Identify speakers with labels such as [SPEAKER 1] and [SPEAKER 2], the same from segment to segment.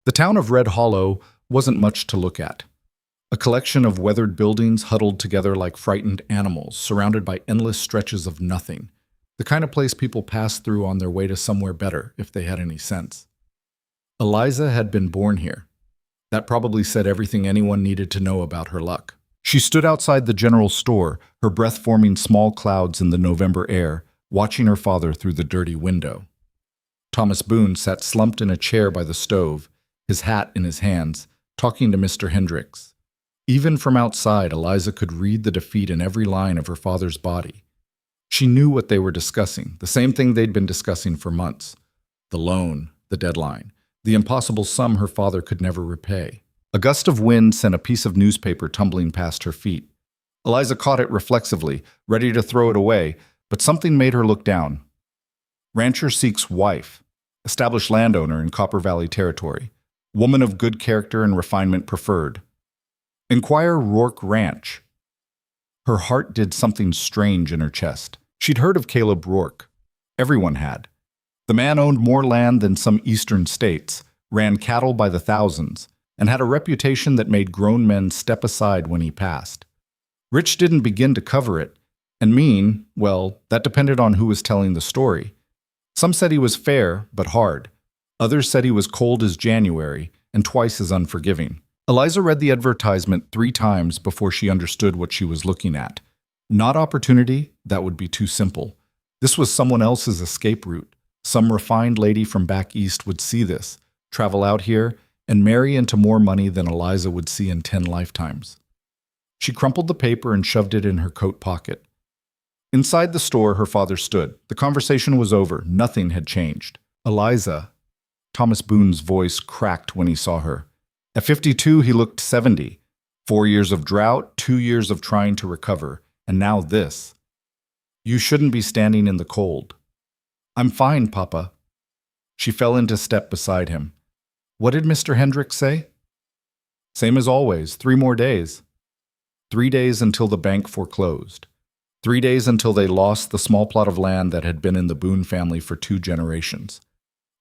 [SPEAKER 1] The town of Red Hollow wasn't much to look at. A collection of weathered buildings huddled together like frightened animals, surrounded by endless stretches of nothing. The kind of place people passed through on their way to somewhere better, if they had any sense. Eliza had been born here. That probably said everything anyone needed to know about her luck. She stood outside the general store, her breath forming small clouds in the November air, watching her father through the dirty window. Thomas Boone sat slumped in a chair by the stove, his hat in his hands, talking to Mr. Hendricks. Even from outside, Eliza could read the defeat in every line of her father's body. She knew what they were discussing, the same thing they'd been discussing for months. The loan, the deadline, the impossible sum her father could never repay. A gust of wind sent a piece of newspaper tumbling past her feet. Eliza caught it reflexively, ready to throw it away, but something made her look down. Rancher Seek's wife, established landowner in Copper Valley Territory, woman of good character and refinement preferred. Inquire Rourke Ranch. Her heart did something strange in her chest. She'd heard of Caleb Ror. Everyone had. The man owned more land than some eastern states, ran cattle by the thousands, and had a reputation that made grown men step aside when he passed. Rich didn't begin to cover it, and mean, well, that depended on who was telling the story. Some said he was fair, but hard. Others said he was cold as January and twice as unforgiving. Eliza read the advertisement 3 times before she understood what she was looking at. Not opportunity, that would be too simple. This was someone else's escape route. Some refined lady from back east would see this, travel out here, and marry into more money than Eliza would see in 10 lifetimes. She crumpled the paper and shoved it in her coat pocket. Inside the store, her father stood. The conversation was over. Nothing had changed. Eliza. Thomas Boone's voice cracked when he saw her. At 52, he looked 70. 4 years of drought, 2 years of trying to recover, and now this. You shouldn't be standing in the cold. I'm fine, Papa. She fell into step beside him. What did Mr. Hendricks say? Same as always, 3 more days. 3 days until the bank foreclosed. 3 days until they lost the small plot of land that had been in the Boone family for 2 generations.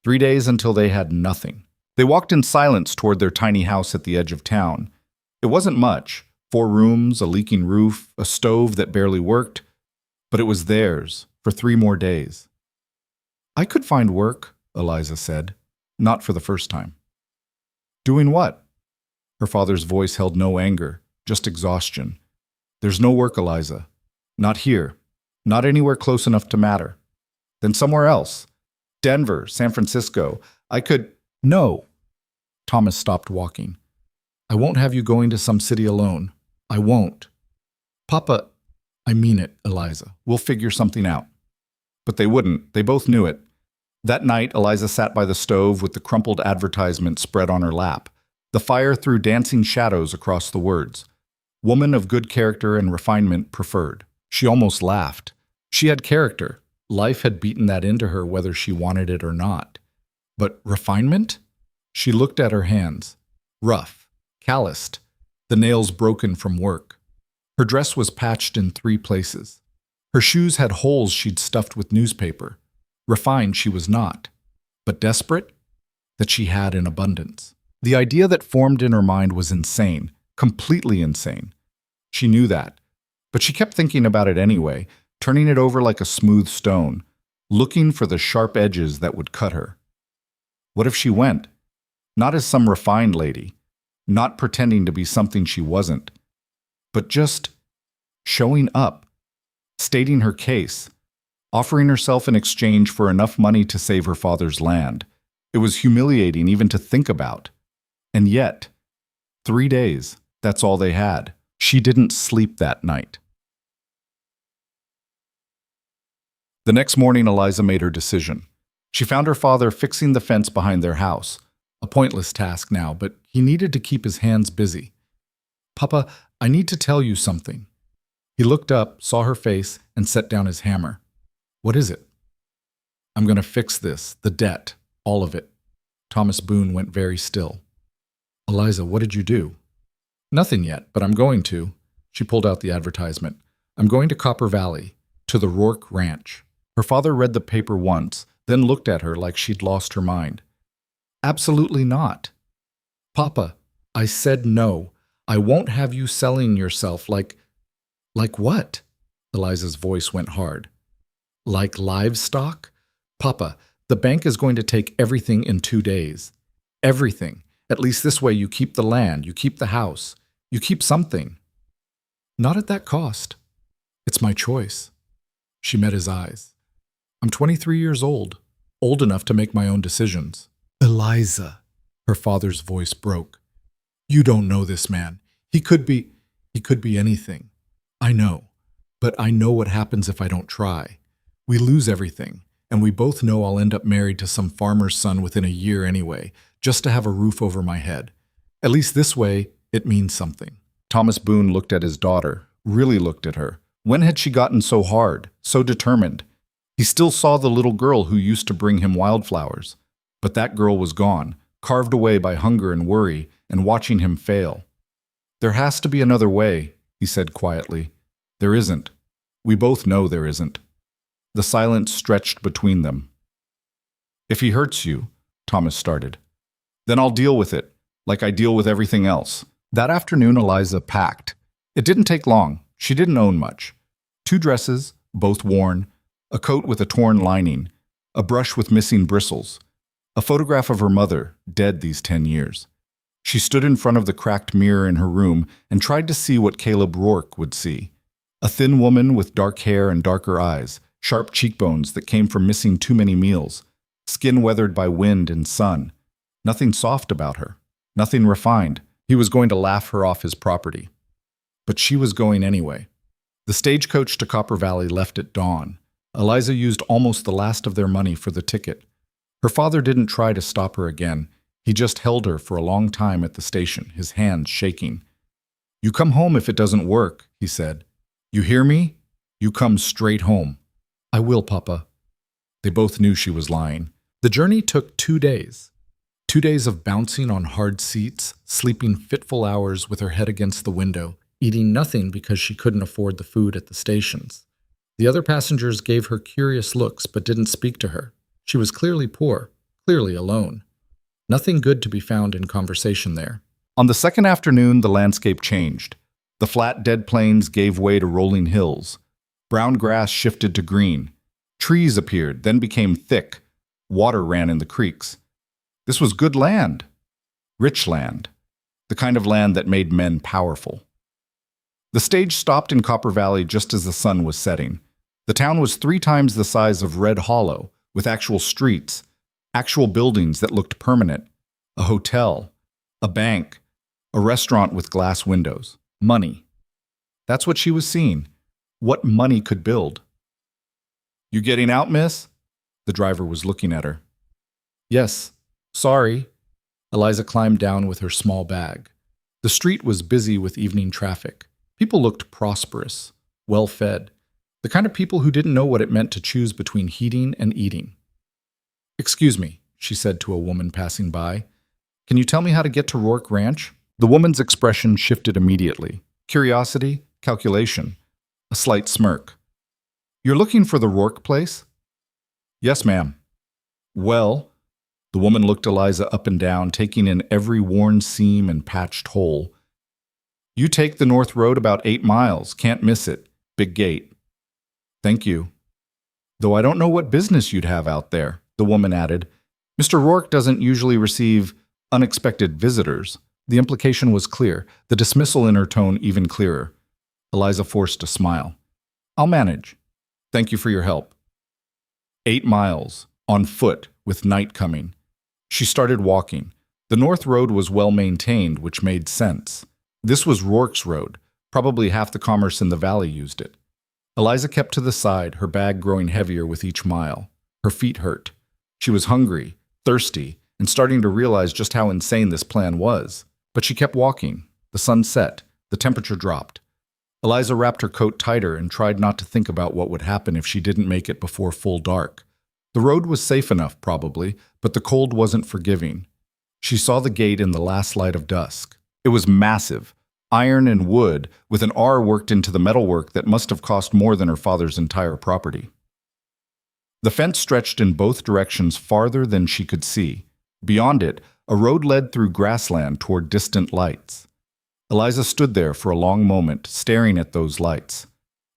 [SPEAKER 1] 3 days until they had nothing. They walked in silence toward their tiny house at the edge of town. It wasn't much, 4 rooms, a leaking roof, a stove that barely worked, but it was theirs for 3 more days. I could find work, Eliza said, not for the first time. Doing what? Her father's voice held no anger, just exhaustion. There's no work, Eliza. Not here. Not anywhere close enough to matter. Then somewhere else. Denver, San Francisco. I could... No. Thomas stopped walking. I won't have you going to some city alone. I won't. Papa, I mean it, Eliza. We'll figure something out. But they wouldn't. They both knew it. That night, Eliza sat by the stove with the crumpled advertisement spread on her lap. The fire threw dancing shadows across the words. Woman of good character and refinement preferred. She almost laughed. She had character. Life had beaten that into her whether she wanted it or not. But refinement? She looked at her hands. Rough, calloused, the nails broken from work. Her dress was patched in 3 places. Her shoes had holes she'd stuffed with newspaper. Refined she was not. But desperate? That she had in abundance. The idea that formed in her mind was insane, completely insane. She knew that. But she kept thinking about it anyway, turning it over like a smooth stone, looking for the sharp edges that would cut her. What if she went? Not as some refined lady, not pretending to be something she wasn't, but just showing up, stating her case, offering herself in exchange for enough money to save her father's land. It was humiliating even to think about. And yet, 3 days, that's all they had. She didn't sleep that night. The next morning, Eliza made her decision. She found her father fixing the fence behind their house. A pointless task now, but he needed to keep his hands busy. Papa, I need to tell you something. He looked up, saw her face, and set down his hammer. What is it? I'm going to fix this, the debt, all of it. Thomas Boone went very still. Eliza, what did you do? Nothing yet, but I'm going to. She pulled out the advertisement. I'm going to Copper Valley, to the Rourke Ranch. Her father read the paper once, then looked at her like she'd lost her mind. Absolutely not. Papa, I said no. I won't have you selling yourself like what? Eliza's voice went hard. Like livestock? Papa, the bank is going to take everything in 2 days. Everything. At least this way you keep the land, you keep the house, you keep something. Not at that cost. It's my choice. She met his eyes. I'm 23 years old enough to make my own decisions. Eliza, her father's voice broke. You don't know this man. He could be anything. I know. But I know what happens if I don't try. We lose everything, and we both know I'll end up married to some farmer's son within a year anyway, just to have a roof over my head. At least this way, it means something. Thomas Boone looked at his daughter, really looked at her. When had she gotten so hard, so determined? He still saw the little girl who used to bring him wildflowers. But that girl was gone, carved away by hunger and worry, and watching him fail. There has to be another way, he said quietly. There isn't. We both know there isn't. The silence stretched between them. If he hurts you, Thomas started, then I'll deal with it, like I deal with everything else. That afternoon, Eliza packed. It didn't take long. She didn't own much. 2 dresses, both worn, a coat with a torn lining, a brush with missing bristles, a photograph of her mother, dead these 10 years. She stood in front of the cracked mirror in her room and tried to see what Caleb Ror would see. A thin woman with dark hair and darker eyes, sharp cheekbones that came from missing too many meals, skin weathered by wind and sun. Nothing soft about her, nothing refined. He was going to laugh her off his property. But she was going anyway. The stagecoach to Copper Valley left at dawn. Eliza used almost the last of their money for the ticket. Her father didn't try to stop her again. He just held her for a long time at the station, his hands shaking. You come home if it doesn't work, he said. You hear me? You come straight home. I will, Papa. They both knew she was lying. The journey took 2 days. 2 days of bouncing on hard seats, sleeping fitful hours with her head against the window, eating nothing because she couldn't afford the food at the stations. The other passengers gave her curious looks but didn't speak to her. She was clearly poor, clearly alone. Nothing good to be found in conversation there. On the second afternoon, the landscape changed. The flat, dead plains gave way to rolling hills. Brown grass shifted to green. Trees appeared, then became thick. Water ran in the creeks. This was good land. Rich land. The kind of land that made men powerful. The stage stopped in Copper Valley just as the sun was setting. The town was 3 times the size of Red Hollow, with actual streets, actual buildings that looked permanent, a hotel, a bank, a restaurant with glass windows, money. That's what she was seeing, what money could build. You getting out, miss? The driver was looking at her. Yes, sorry. Eliza climbed down with her small bag. The street was busy with evening traffic. People looked prosperous, well-fed, the kind of people who didn't know what it meant to choose between heating and eating. Excuse me, she said to a woman passing by. Can you tell me how to get to Rourke Ranch? The woman's expression shifted immediately. Curiosity, calculation, a slight smirk. You're looking for the Rourke place? Yes, ma'am. Well, the woman looked Eliza up and down, taking in every worn seam and patched hole. You take the north road about 8 miles. Can't miss it. Big gate. Thank you. Though I don't know what business you'd have out there, the woman added. Mr. Rourke doesn't usually receive unexpected visitors. The implication was clear, the dismissal in her tone even clearer. Eliza forced a smile. I'll manage. Thank you for your help. 8 miles, on foot, with night coming. She started walking. The north road was well maintained, which made sense. This was Rourke's road. Probably half the commerce in the valley used it. Eliza kept to the side, her bag growing heavier with each mile. Her feet hurt. She was hungry, thirsty, and starting to realize just how insane this plan was. But she kept walking. The sun set. The temperature dropped. Eliza wrapped her coat tighter and tried not to think about what would happen if she didn't make it before full dark. The road was safe enough, probably, but the cold wasn't forgiving. She saw the gate in the last light of dusk. It was massive, iron and wood, with an R worked into the metalwork that must have cost more than her father's entire property. The fence stretched in both directions farther than she could see. Beyond it, A road led through grassland toward distant lights. Eliza stood there for a long moment, staring at those lights.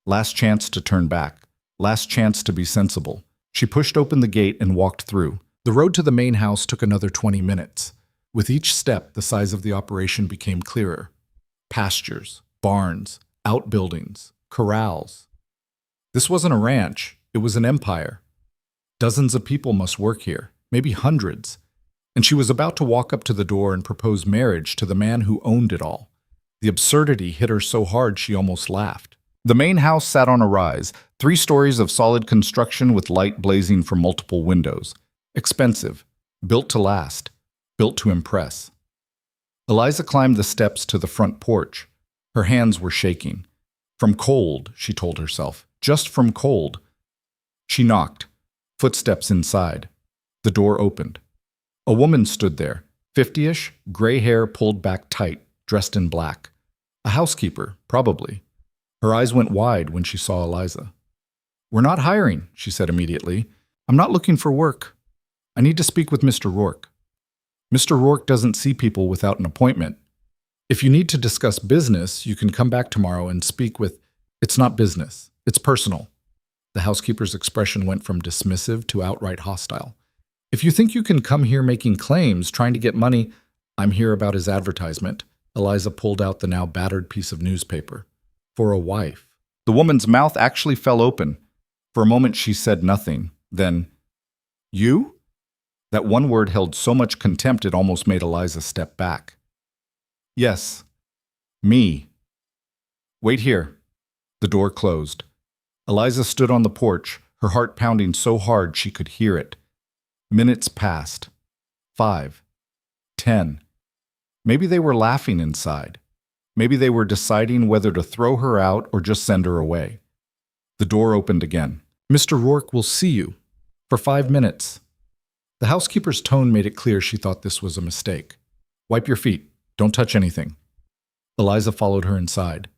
[SPEAKER 1] Last chance to turn back. Last chance to be sensible. She pushed open the gate and walked through. The road to the main house took another 20 minutes. With each step, the size of the operation became clearer. Pastures, barns, outbuildings, corrals. This wasn't a ranch, it was an empire. Dozens of people must work here, maybe hundreds. And she was about to walk up to the door and propose marriage to the man who owned it all. The absurdity hit her so hard she almost laughed. The main house sat on a rise, 3 stories of solid construction with light blazing from multiple windows. Expensive, built to last, built to impress. Eliza climbed the steps to the front porch. Her hands were shaking. From cold, she told herself, just from cold. She knocked. Footsteps inside. The door opened. A woman stood there, 50-ish, gray hair pulled back tight, dressed in black. A housekeeper, probably. Her eyes went wide when she saw Eliza. "We're not hiring," she said immediately. "I'm not looking for work. I need to speak with Mr. Rourke." "Mr. Rourke doesn't see people without an appointment. If you need to discuss business, you can come back tomorrow and speak with—" "It's not business. It's personal." The housekeeper's expression went from dismissive to outright hostile. "If you think you can come here making claims, trying to get money—" "I'm here about his advertisement." Eliza pulled out the now battered piece of newspaper. "For a wife." The woman's mouth actually fell open. For a moment she said nothing. Then, "You?" That one word held so much contempt it almost made Eliza step back. "Yes. Me." "Wait here." The door closed. Eliza stood on the porch, her heart pounding so hard she could hear it. Minutes passed. 5. 10. Maybe they were laughing inside. Maybe they were deciding whether to throw her out or just send her away. The door opened again. "Mr. Rourke will see you. For 5 minutes." The housekeeper's tone made it clear she thought this was a mistake. "Wipe your feet. Don't touch anything." Eliza followed her inside.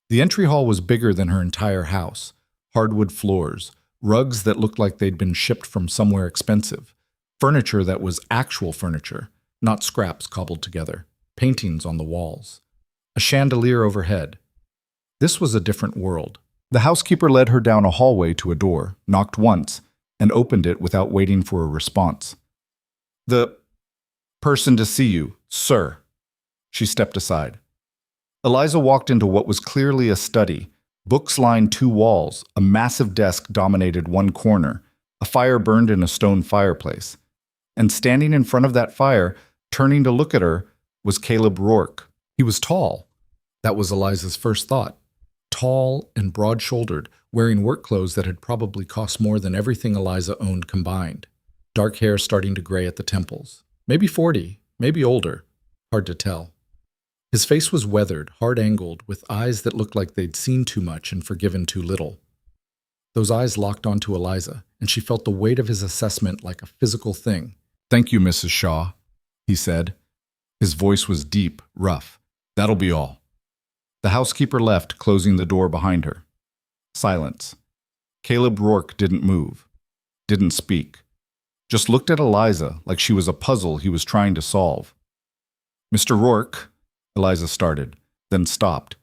[SPEAKER 1] The entry hall was bigger than her entire house. Hardwood floors, rugs that looked like they'd been shipped from somewhere expensive, furniture that was actual furniture, not scraps cobbled together, paintings on the walls, a chandelier overhead. This was a different world. The housekeeper led her down a hallway to a door, knocked once, and opened it without waiting for a response. "The person to see you, sir." She stepped aside. Eliza walked into what was clearly a study. Books lined 2 walls, a massive desk dominated one corner, a fire burned in a stone fireplace. And standing in front of that fire, turning to look at her, was Caleb Rourke. He was tall. That was Eliza's first thought. Tall and broad-shouldered, wearing work clothes that had probably cost more than everything Eliza owned combined. Dark hair starting to gray at the temples. Maybe 40, maybe older. Hard to tell. His face was weathered, hard-angled, with eyes that looked like they'd seen too much and forgiven too little. Those eyes locked onto Eliza, and she felt the weight of his assessment like a physical thing. "Thank you, Mrs. Shaw," he said. His voice was deep, rough. "That'll be all." The housekeeper left, closing the door behind her. Silence. Caleb Rourke didn't move, didn't speak. Just looked at Eliza like she was a puzzle he was trying to solve. "Mr. Rourke," Eliza started, then stopped.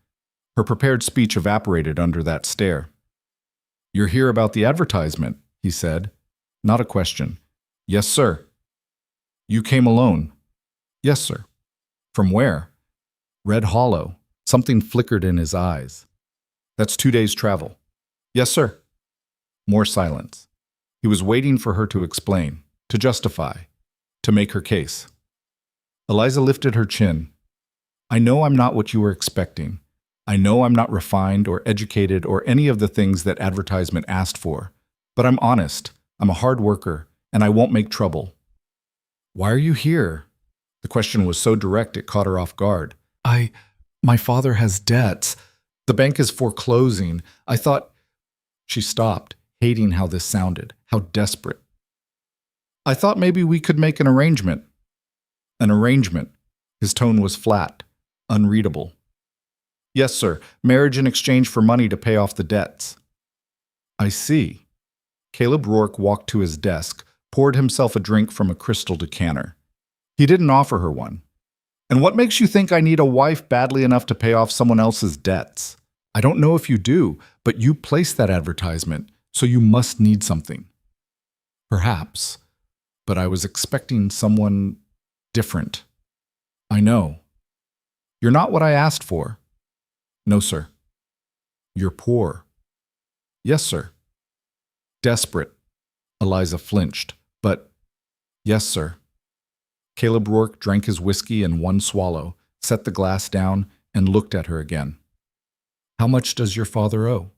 [SPEAKER 1] Her prepared speech evaporated under that stare. "You're here about the advertisement," he said. Not a question. "Yes, sir." "You came alone?" "Yes, sir." "From where?" "Red Hollow." Something flickered in his eyes. "That's 2 days' travel." "Yes, sir." More silence. He was waiting for her to explain, to justify, to make her case. Eliza lifted her chin. "I know I'm not what you were expecting. I know I'm not refined or educated or any of the things that advertisement asked for. But I'm honest, I'm a hard worker, and I won't make trouble." "Why are you here?" The question was so direct it caught her off guard. My father has debts. The bank is foreclosing. I thought—" She stopped, hating how this sounded, how desperate. "I thought maybe we could make an arrangement." "An arrangement?" His tone was flat, unreadable. "Yes, sir. Marriage in exchange for money to pay off the debts." "I see." Caleb Rourke walked to his desk, poured himself a drink from a crystal decanter. He didn't offer her one. And what makes you think I need a wife badly enough to pay off someone else's debts? I don't know if you do, but you placed that advertisement, so you must need something. Perhaps, but I was expecting someone different. I know. You're not what I asked for. No, sir. You're poor. Yes, sir. Desperate. Eliza flinched, but yes, sir. Caleb Ror drank his whiskey in one swallow, set the glass down, and looked at her again. How much does your father owe?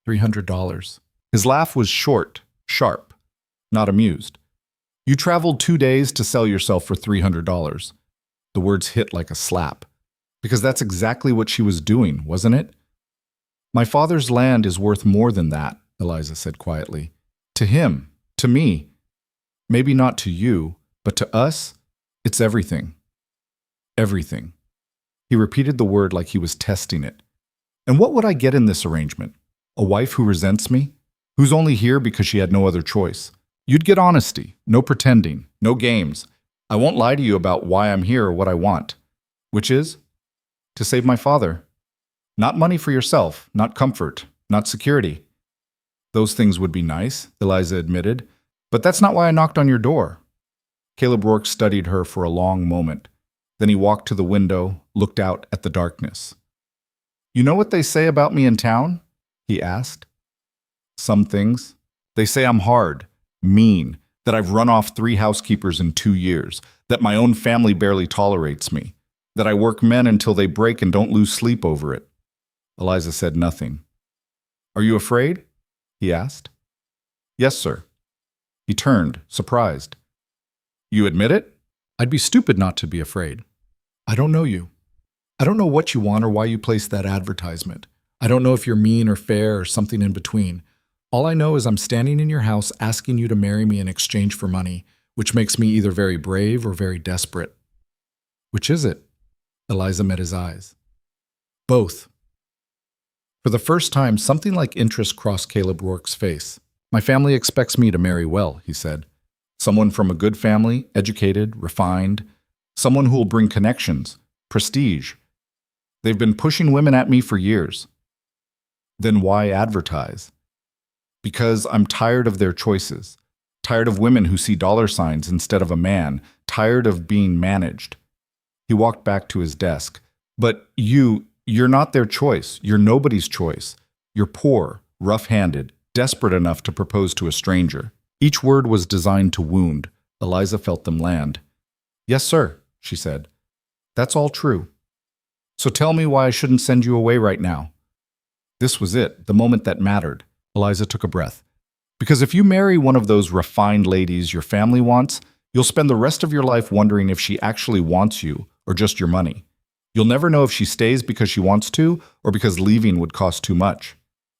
[SPEAKER 1] $300. His laugh was short, sharp, not amused. You traveled 2 days to sell yourself for $300. The words hit like a slap, because that's exactly what she was doing, wasn't it? My father's land is worth more than that, Eliza said quietly. To him, to me. Maybe not to you, but to us, it's everything. Everything. He repeated the word like he was testing it. And what would I get in this arrangement? A wife who resents me? Who's only here because she had no other choice? You'd get honesty, no pretending, no games. I won't lie to you about why I'm here or what I want. Which is? To save my father. Not money for yourself, not comfort, not security. Those things would be nice, Eliza admitted, but that's not why I knocked on your door. Caleb Ror studied her for a long moment. Then he walked to the window, looked out at the darkness. You know what they say about me in town? He asked. Some things. They say I'm hard, mean, that I've run off 3 housekeepers in 2 years, that my own family barely tolerates me, that I work men until they break and don't lose sleep over it. Eliza said nothing. Are you afraid? He asked. Yes, sir. He turned, surprised. You admit it? I'd be stupid not to be afraid. I don't know you. I don't know what you want or why you placed that advertisement. I don't know if you're mean or fair or something in between. All I know is I'm standing in your house asking you to marry me in exchange for money, which makes me either very brave or very desperate. Which is it? Eliza met his eyes. Both. For the first time, something like interest crossed Caleb Ror's face. My family expects me to marry well, he said. Someone from a good family, educated, refined. Someone who will bring connections, prestige. They've been pushing women at me for years. Then why advertise? Because I'm tired of their choices. Tired of women who see dollar signs instead of a man. Tired of being managed. He walked back to his desk. But you're not their choice. You're nobody's choice. You're poor, rough-handed, desperate enough to propose to a stranger. Each word was designed to wound. Eliza felt them land. Yes, sir, she said. That's all true. So tell me why I shouldn't send you away right now. This was it, the moment that mattered. Eliza took a breath. Because if you marry one of those refined ladies your family wants, you'll spend the rest of your life wondering if she actually wants you or just your money. You'll never know if she stays because she wants to or because leaving would cost too much.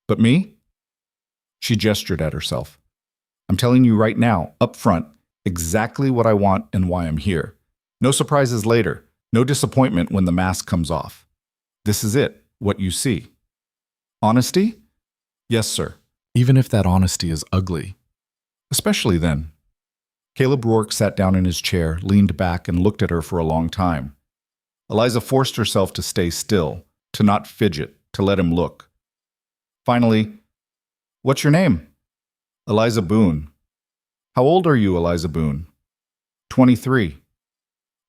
[SPEAKER 1] But me? She gestured at herself. I'm telling you right now, up front, exactly what I want and why I'm here. No surprises later. No disappointment when the mask comes off. This is it, what you see. Honesty? Yes, sir. Even if that honesty is ugly. Especially then. Caleb Ror sat down in his chair, leaned back, and looked at her for a long time. Eliza forced herself to stay still, to not fidget, to let him look. Finally, what's your name? Eliza Boone. How old are you, Eliza Boone? 23.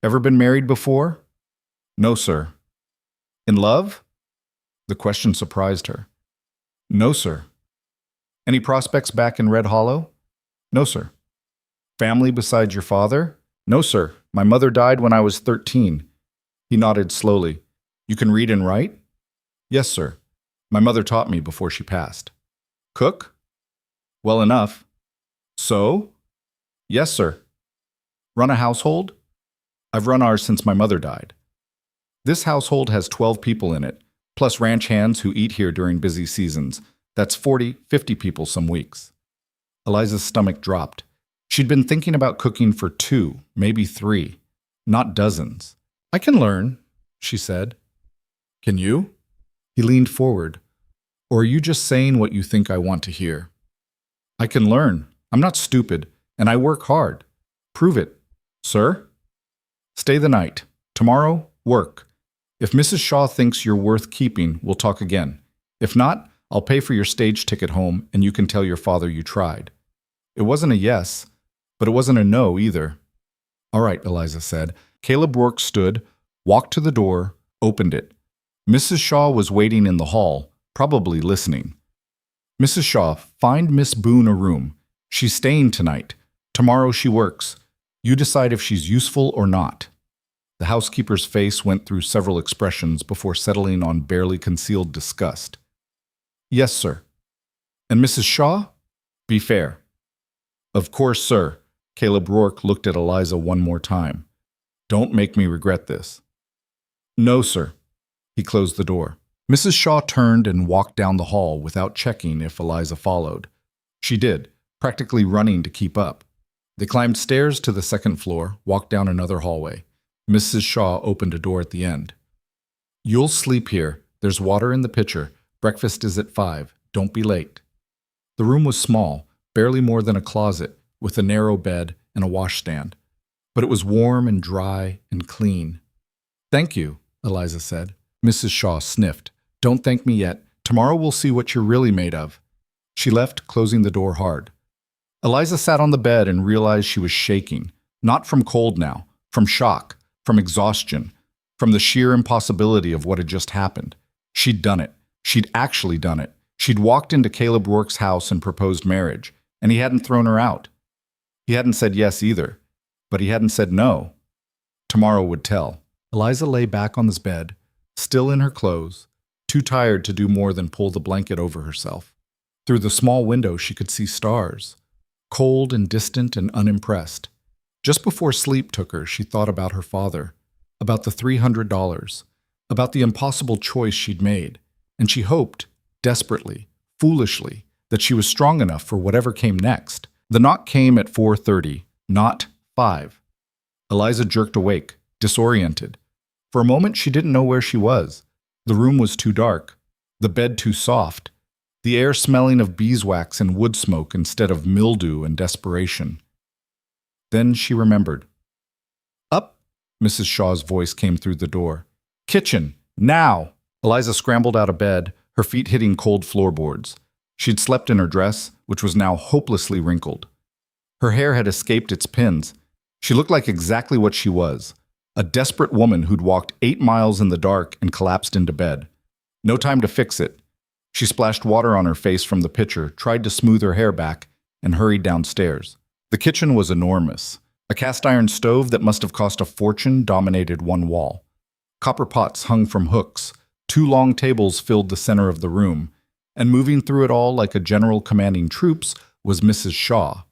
[SPEAKER 1] Ever been married before? No, sir. In love? The question surprised her. No, sir. Any prospects back in Red Hollow? No, sir. Family besides your father? No, sir. My mother died when I was 13. He nodded slowly. You can read and write? Yes, sir. My mother taught me before she passed. Cook? Well enough. Sew? Yes, sir. Run a household? I've run ours since my mother died. This household has 12 people in it, plus ranch hands who eat here during busy seasons. That's 40, 50 people some weeks. Eliza's stomach dropped. She'd been thinking about cooking for 2, maybe 3, not dozens. I can learn, she said. Can you? He leaned forward. Or are you just saying what you think I want to hear? I can learn. I'm not stupid, and I work hard. Prove it. Sir? Stay the night. Tomorrow, work. If Mrs. Shaw thinks you're worth keeping, we'll talk again. If not, I'll pay for your stage ticket home and you can tell your father you tried." It wasn't a yes, but it wasn't a no either. "All right," Eliza said. Caleb Ror stood, walked to the door, opened it. Mrs. Shaw was waiting in the hall, probably listening. "Mrs. Shaw, find Miss Boone a room. She's staying tonight. Tomorrow she works. You decide if she's useful or not." The housekeeper's face went through several expressions before settling on barely concealed disgust. "Yes, sir." "And Mrs. Shaw? Be fair." "Of course, sir." Caleb Ror looked at Eliza one more time. "Don't make me regret this." "No, sir." He closed the door. Mrs. Shaw turned and walked down the hall without checking if Eliza followed. She did, practically running to keep up. They climbed stairs to the second floor, walked down another hallway. Mrs. Shaw opened a door at the end. "You'll sleep here. There's water in the pitcher. Breakfast is at 5. Don't be late." The room was small, barely more than a closet, with a narrow bed and a washstand. But it was warm and dry and clean. "Thank you," Eliza said. Mrs. Shaw sniffed. "Don't thank me yet. Tomorrow we'll see what you're really made of." She left, closing the door hard. Eliza sat on the bed and realized she was shaking, not from cold now, from shock, from exhaustion, from the sheer impossibility of what had just happened. She'd done it. She'd actually done it. She'd walked into Caleb Ror's house and proposed marriage, and he hadn't thrown her out. He hadn't said yes either, but he hadn't said no. Tomorrow would tell. Eliza lay back on his bed, still in her clothes, too tired to do more than pull the blanket over herself. Through the small window she could see stars, cold and distant and unimpressed. Just before sleep took her, she thought about her father, about the $300, about the impossible choice she'd made, and she hoped, desperately, foolishly, that she was strong enough for whatever came next. The knock came at 4:30, not 5. Eliza jerked awake, disoriented. For a moment she didn't know where she was. The room was too dark, the bed too soft, the air smelling of beeswax and wood smoke instead of mildew and desperation. Then she remembered. "Up!" Mrs. Shaw's voice came through the door. "Kitchen! Now!" Eliza scrambled out of bed, her feet hitting cold floorboards. She'd slept in her dress, which was now hopelessly wrinkled. Her hair had escaped its pins. She looked like exactly what she was, a desperate woman who'd walked 8 miles in the dark and collapsed into bed. No time to fix it. She splashed water on her face from the pitcher, tried to smooth her hair back, and hurried downstairs. The kitchen was enormous. A cast-iron stove that must have cost a fortune dominated one wall. Copper pots hung from hooks. 2 long tables filled the center of the room, and moving through it all like a general commanding troops was Mrs. Shaw.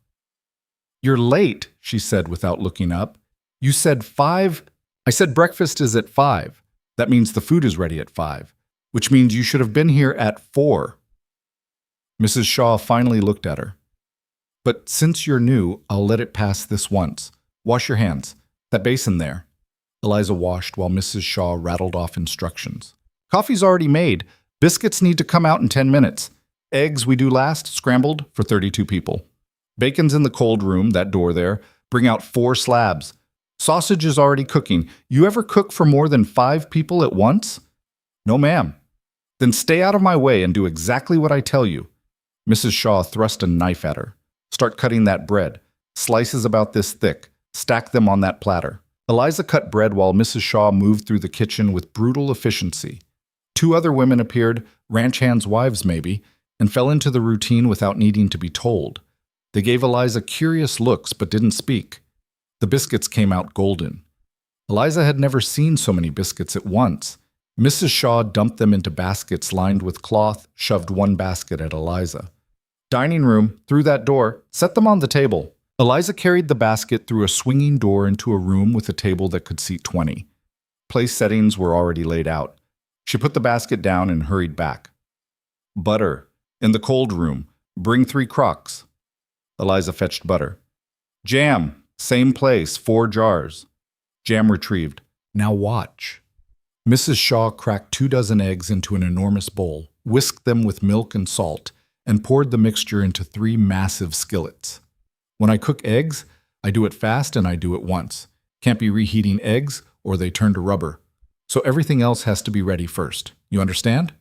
[SPEAKER 1] "You're late," she said without looking up. "You said 5. I said breakfast is at 5. That means the food is ready at 5, which means you should have been here at 4. Mrs. Shaw finally looked at her. "But since you're new, I'll let it pass this once. Wash your hands. That basin there." Eliza washed while Mrs. Shaw rattled off instructions. "Coffee's already made. Biscuits need to come out in 10 minutes. Eggs we do last, scrambled, for 32 people. Bacon's in the cold room, that door there. Bring out 4 slabs. Sausage is already cooking. You ever cook for more than 5 people at once?" "No, ma'am." "Then stay out of my way and do exactly what I tell you." Mrs. Shaw thrust a knife at her. "Start cutting that bread. Slices about this thick. Stack them on that platter." Eliza cut bread while Mrs. Shaw moved through the kitchen with brutal efficiency. 2 other women appeared, ranch hands' wives maybe, and fell into the routine without needing to be told. They gave Eliza curious looks but didn't speak. The biscuits came out golden. Eliza had never seen so many biscuits at once. Mrs. Shaw dumped them into baskets lined with cloth, shoved one basket at Eliza. "Dining room, through that door. Set them on the table." Eliza carried the basket through a swinging door into a room with a table that could seat 20. Place settings were already laid out. She put the basket down and hurried back. "Butter. In the cold room. Bring 3 crocks." Eliza fetched butter. "Jam. Same place, 4 jars." Jam retrieved. "Now watch." Mrs. Shaw cracked 2 dozen eggs into an enormous bowl, whisked them with milk and salt, and poured the mixture into 3 massive skillets. "When I cook eggs, I do it fast and I do it once. Can't be reheating eggs or they turn to rubber. So everything else has to be ready first. You understand?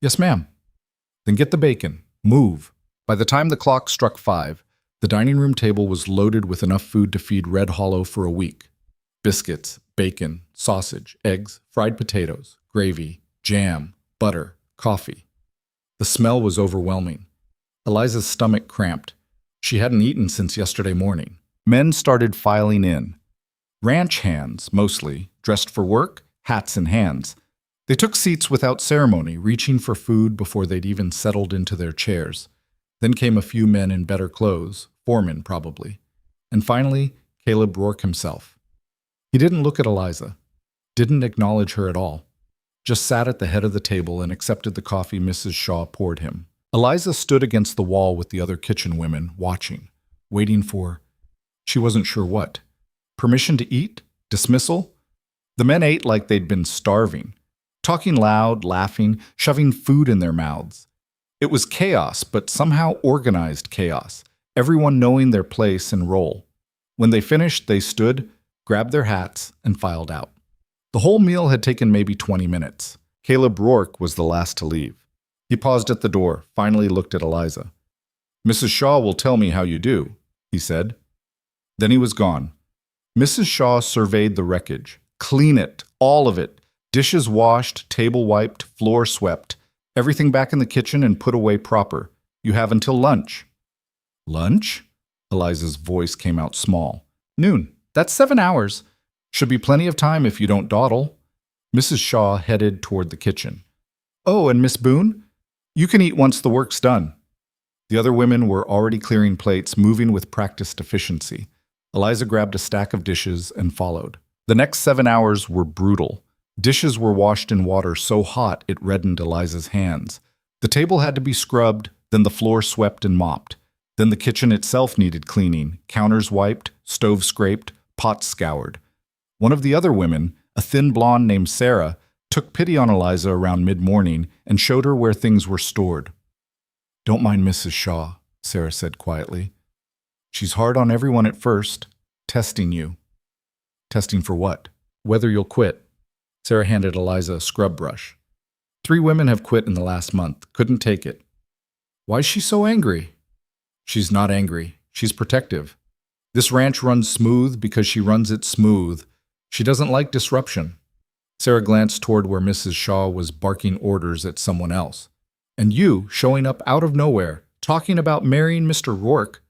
[SPEAKER 1] Yes, ma'am. Then get the bacon. Move. By the time the clock struck 5, the dining room table was loaded with enough food to feed Red Hollow for a week. Biscuits, bacon, sausage, eggs, fried potatoes, gravy, jam, butter, coffee. The smell was overwhelming. Eliza's stomach cramped. She hadn't eaten since yesterday morning. Men started filing in. Ranch hands, mostly, dressed for work, hats in hands. They took seats without ceremony, reaching for food before they'd even settled into their chairs. Then came a few men in better clothes, foremen probably. And finally, Caleb Ror himself. He didn't look at Eliza, didn't acknowledge her at all, just sat at the head of the table and accepted the coffee Mrs. Shaw poured him. Eliza stood against the wall with the other kitchen women, watching, waiting for, she wasn't sure what. Permission to eat? Dismissal? The men ate like they'd been starving, talking loud, laughing, shoving food in their mouths. It was chaos, but somehow organized chaos, everyone knowing their place and role. When they finished, they stood, grabbed their hats, and filed out. The whole meal had taken maybe 20 minutes. Caleb Ror was the last to leave. He paused at the door, finally looked at Eliza. "Mrs. Shaw will tell me how you do," he said. Then he was gone. Mrs. Shaw surveyed the wreckage. Clean it, all of it. Dishes washed, table wiped, floor swept. Everything back in the kitchen and put away proper. You have until lunch. Lunch? Eliza's voice came out small. Noon. That's 7 hours. Should be plenty of time if you don't dawdle. Mrs. Shaw headed toward the kitchen. Oh, and Miss Boone? You can eat once the work's done. The other women were already clearing plates, moving with practiced efficiency. Eliza grabbed a stack of dishes and followed. The next 7 hours were brutal. Dishes were washed in water so hot it reddened Eliza's hands. The table had to be scrubbed, then the floor swept and mopped. Then the kitchen itself needed cleaning, counters wiped, stove scraped, pots scoured. One of the other women, a thin blonde named Sarah, took pity on Eliza around mid-morning and showed her where things were stored. Don't mind Mrs. Shaw, Sarah said quietly. She's hard on everyone at first, testing you. Testing for what? Whether you'll quit. Sarah handed Eliza a scrub brush. 3 women have quit in the last month. Couldn't take it. Why is she so angry? She's not angry. She's protective. This ranch runs smooth because she runs it smooth. She doesn't like disruption. Sarah glanced toward where Mrs. Shaw was barking orders at someone else. And you, showing up out of nowhere, talking about marrying Mr. Rourke,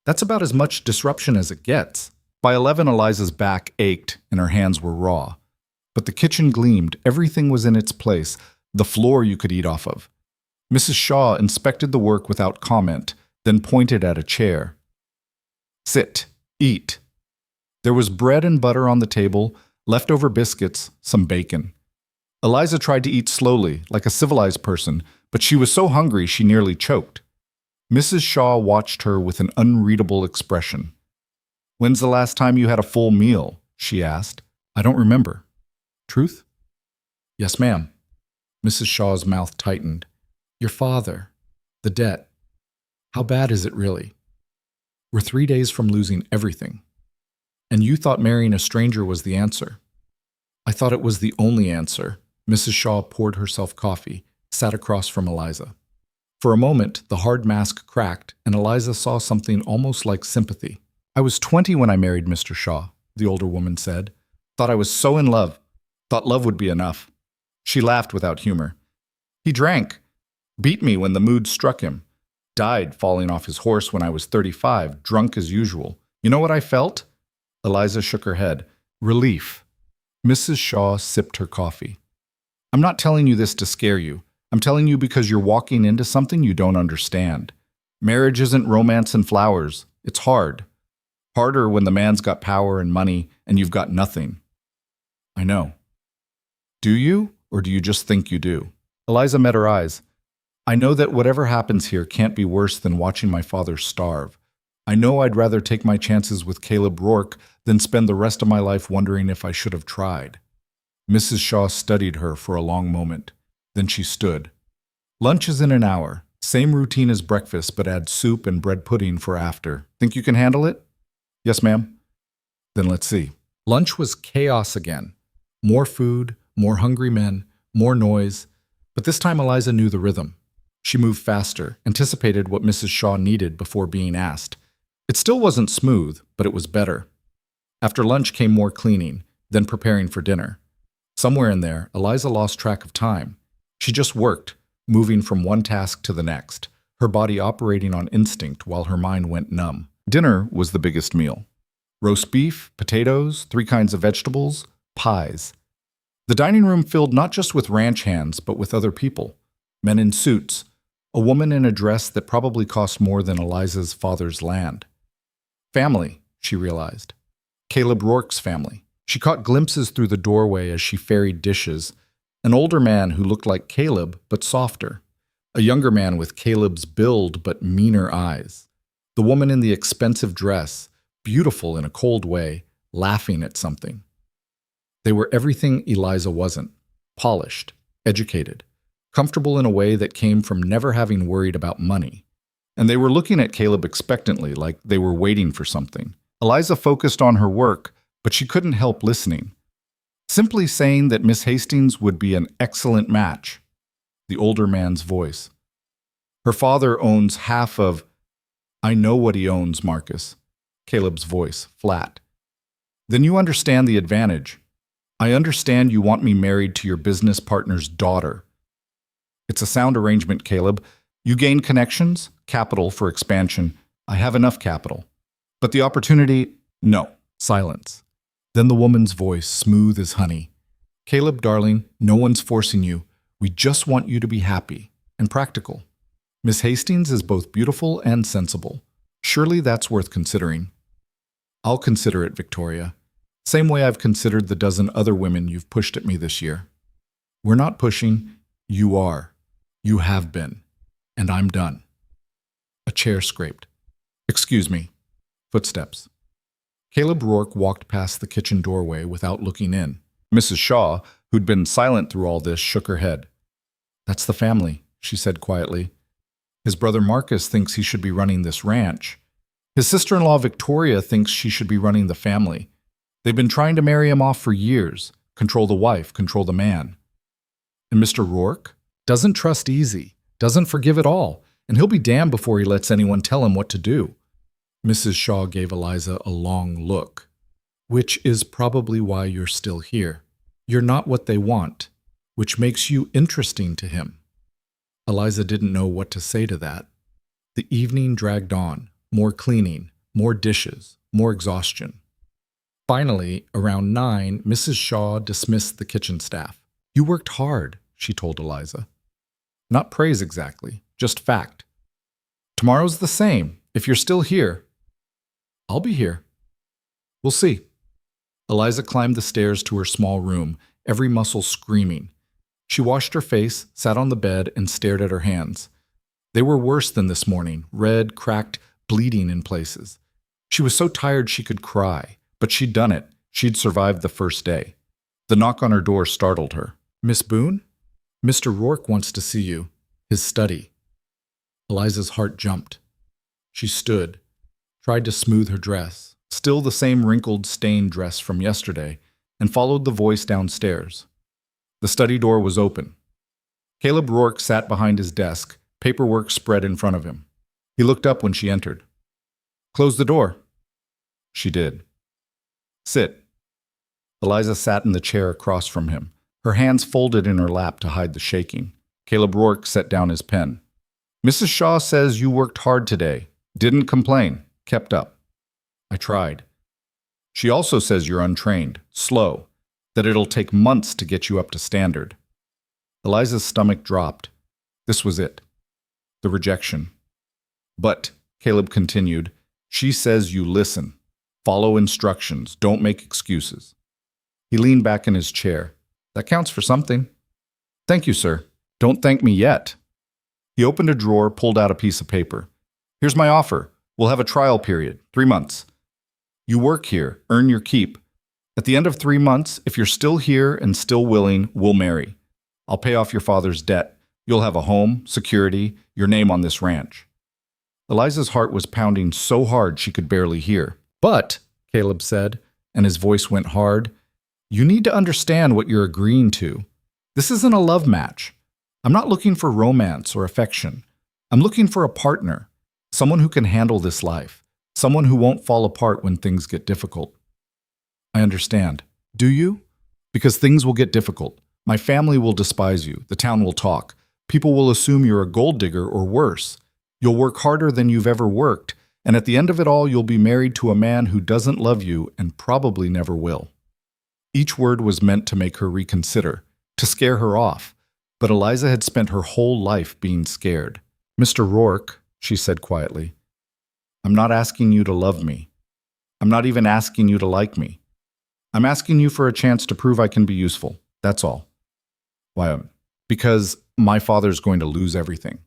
[SPEAKER 1] that's about as much disruption as it gets. By 11, Eliza's back ached and her hands were raw. But the kitchen gleamed, everything was in its place, the floor you could eat off of. Mrs. Shaw inspected the work without comment, then pointed at a chair. Sit, eat. There was bread and butter on the table, leftover biscuits, some bacon. Eliza tried to eat slowly, like a civilized person, but she was so hungry she nearly choked. Mrs. Shaw watched her with an unreadable expression. When's the last time you had a full meal? She asked. I don't remember. Truth? Yes, ma'am. Mrs. Shaw's mouth tightened. Your father. The debt. How bad is it really? We're 3 days from losing everything. And you thought marrying a stranger was the answer. I thought it was the only answer. Mrs. Shaw poured herself coffee, sat across from Eliza. For a moment, the hard mask cracked, and Eliza saw something almost like sympathy. I was 20 when I married Mr. Shaw, the older woman said. Thought I was so in love. Thought love would be enough. She laughed without humor. He drank. Beat me when the mood struck him. Died falling off his horse when I was 35, drunk as usual. You know what I felt? Eliza shook her head. Relief. Mrs. Shaw sipped her coffee. I'm not telling you this to scare you. I'm telling you because you're walking into something you don't understand. Marriage isn't romance and flowers. It's hard. Harder when the man's got power and money and you've got nothing. I know. Do you, or do you just think you do? Eliza met her eyes. I know that whatever happens here can't be worse than watching my father starve. I know I'd rather take my chances with Caleb Ror than spend the rest of my life wondering if I should have tried. Mrs. Shaw studied her for a long moment. Then she stood. Lunch is in an hour. Same routine as breakfast, but add soup and bread pudding for after. Think you can handle it? Yes, ma'am. Then let's see. Lunch was chaos again. More food, more hungry men, more noise. But this time Eliza knew the rhythm. She moved faster, anticipated what Mrs. Shaw needed before being asked. It still wasn't smooth, but it was better. After lunch came more cleaning, then preparing for dinner. Somewhere in there, Eliza lost track of time. She just worked, moving from one task to the next, her body operating on instinct while her mind went numb. Dinner was the biggest meal. Roast beef, potatoes, 3 kinds of vegetables, pies. The dining room filled not just with ranch hands, but with other people. Men in suits, a woman in a dress that probably cost more than Eliza's father's land. Family, she realized. Caleb Ror's family. She caught glimpses through the doorway as she ferried dishes. An older man who looked like Caleb, but softer. A younger man with Caleb's build, but meaner eyes. The woman in the expensive dress, beautiful in a cold way, laughing at something. They were everything Eliza wasn't. Polished, educated, comfortable in a way that came from never having worried about money. And they were looking at Caleb expectantly, like they were waiting for something. Eliza focused on her work, but she couldn't help listening. Simply saying that Miss Hastings would be an excellent match. The older man's voice. Her father owns half of... I know what he owns, Marcus. Caleb's voice, flat. Then you understand the advantage. I understand you want me married to your business partner's daughter. It's a sound arrangement, Caleb. You gain connections, capital for expansion. I have enough capital. But the opportunity, no. Silence. Then the woman's voice, smooth as honey. Caleb, darling, no one's forcing you. We just want you to be happy and practical. Miss Hastings is both beautiful and sensible. Surely that's worth considering. I'll consider it, Victoria. Same way I've considered the dozen other women you've pushed at me this year. We're not pushing. You are. You have been. And I'm done. A chair scraped. Excuse me. Footsteps. Caleb Ror walked past the kitchen doorway without looking in. Mrs. Shaw, who'd been silent through all this, shook her head. That's the family, she said quietly. His brother Marcus thinks he should be running this ranch. His sister-in-law Victoria thinks she should be running the family. They've been trying to marry him off for years. Control the wife, control the man. And Mr. Rourke doesn't trust easy, doesn't forgive at all, and he'll be damned before he lets anyone tell him what to do. Mrs. Shaw gave Eliza a long look. Which is probably why you're still here. You're not what they want, which makes you interesting to him. Eliza didn't know what to say to that. The evening dragged on, more cleaning, more dishes, more exhaustion. Finally, around 9, Mrs. Shaw dismissed the kitchen staff. You worked hard, she told Eliza. Not praise exactly, just fact. Tomorrow's the same. If you're still here, I'll be here. We'll see. Eliza climbed the stairs to her small room, every muscle screaming. She washed her face, sat on the bed, and stared at her hands. They were worse than this morning, red, cracked, bleeding in places. She was so tired she could cry, but she'd done it. She'd survived the first day. The knock on her door startled her. Miss Boone? Mr. Rourke wants to see you. His study. Eliza's heart jumped. She stood, tried to smooth her dress, still the same wrinkled, stained dress from yesterday, and followed the voice downstairs. The study door was open. Caleb Ror sat behind his desk, paperwork spread in front of him. He looked up when she entered. Close the door. She did. Sit. Eliza sat in the chair across from him, her hands folded in her lap to hide the shaking. Caleb Ror set down his pen. Mrs. Shaw says you worked hard today. Didn't complain. Kept up. I tried. She also says you're untrained, slow, that it'll take months to get you up to standard. Eliza's stomach dropped. This was it. The rejection. But, Caleb continued, she says you listen. Follow instructions. Don't make excuses. He leaned back in his chair. That counts for something. Thank you, sir. Don't thank me yet. He opened a drawer, pulled out a piece of paper. Here's my offer. We'll have a trial period, 3 months. You work here, earn your keep. At the end of 3 months, if you're still here and still willing, we'll marry. I'll pay off your father's debt. You'll have a home, security, your name on this ranch. Eliza's heart was pounding so hard she could barely hear. But, Caleb said, and his voice went hard. You need to understand what you're agreeing to. This isn't a love match. I'm not looking for romance or affection. I'm looking for a partner, someone who can handle this life, someone who won't fall apart when things get difficult. I understand. Do you? Because things will get difficult. My family will despise you. The town will talk. People will assume you're a gold digger or worse. You'll work harder than you've ever worked, and at the end of it all, you'll be married to a man who doesn't love you and probably never will. Each word was meant to make her reconsider, to scare her off, but Eliza had spent her whole life being scared. Mr. Rourke, she said quietly, I'm not asking you to love me. I'm not even asking you to like me. I'm asking you for a chance to prove I can be useful. That's all. Why? Because my father's going to lose everything.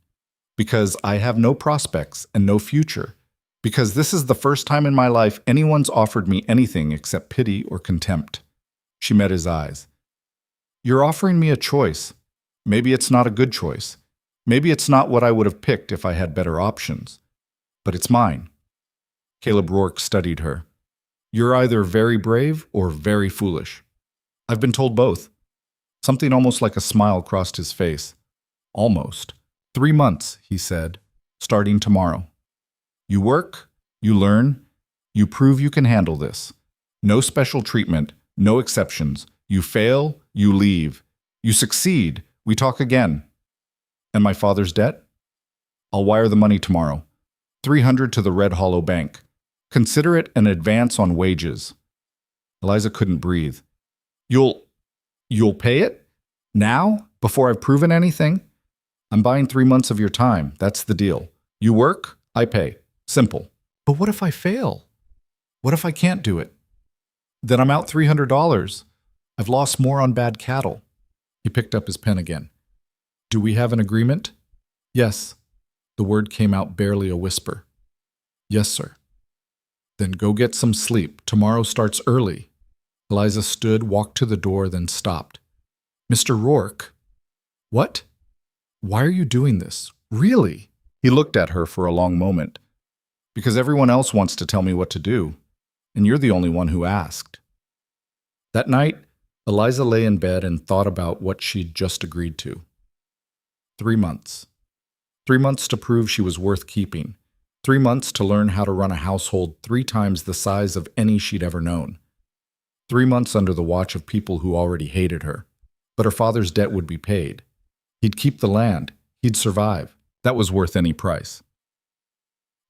[SPEAKER 1] Because I have no prospects and no future. Because this is the first time in my life anyone's offered me anything except pity or contempt. She met his eyes. You're offering me a choice. Maybe it's not a good choice. Maybe it's not what I would have picked if I had better options. But it's mine. Caleb Rourke studied her. You're either very brave or very foolish. I've been told both. Something almost like a smile crossed his face. Almost. 3 months, he said, starting tomorrow. You work, you learn, you prove you can handle this. No special treatment, no exceptions. You fail, you leave. You succeed, we talk again. And my father's debt? I'll wire the money tomorrow. $300 to the Red Hollow Bank. Consider it an advance on wages. Eliza couldn't breathe. You'll pay it? Now? Before I've proven anything? I'm buying 3 months of your time. That's the deal. You work, I pay. Simple. But what if I fail? What if I can't do it? Then I'm out $300. I've lost more on bad cattle. He picked up his pen again. Do we have an agreement? Yes. The word came out barely a whisper. Yes, sir. Then go get some sleep. Tomorrow starts early. Eliza stood, walked to the door, then stopped. Mr. Rourke. What? Why are you doing this? Really? He looked at her for a long moment. Because everyone else wants to tell me what to do, and you're the only one who asked. That night, Eliza lay in bed and thought about what she'd just agreed to. 3 months. 3 months to prove she was worth keeping. 3 months to learn how to run a household 3 times the size of any she'd ever known. 3 months under the watch of people who already hated her. But her father's debt would be paid. He'd keep the land. He'd survive. That was worth any price.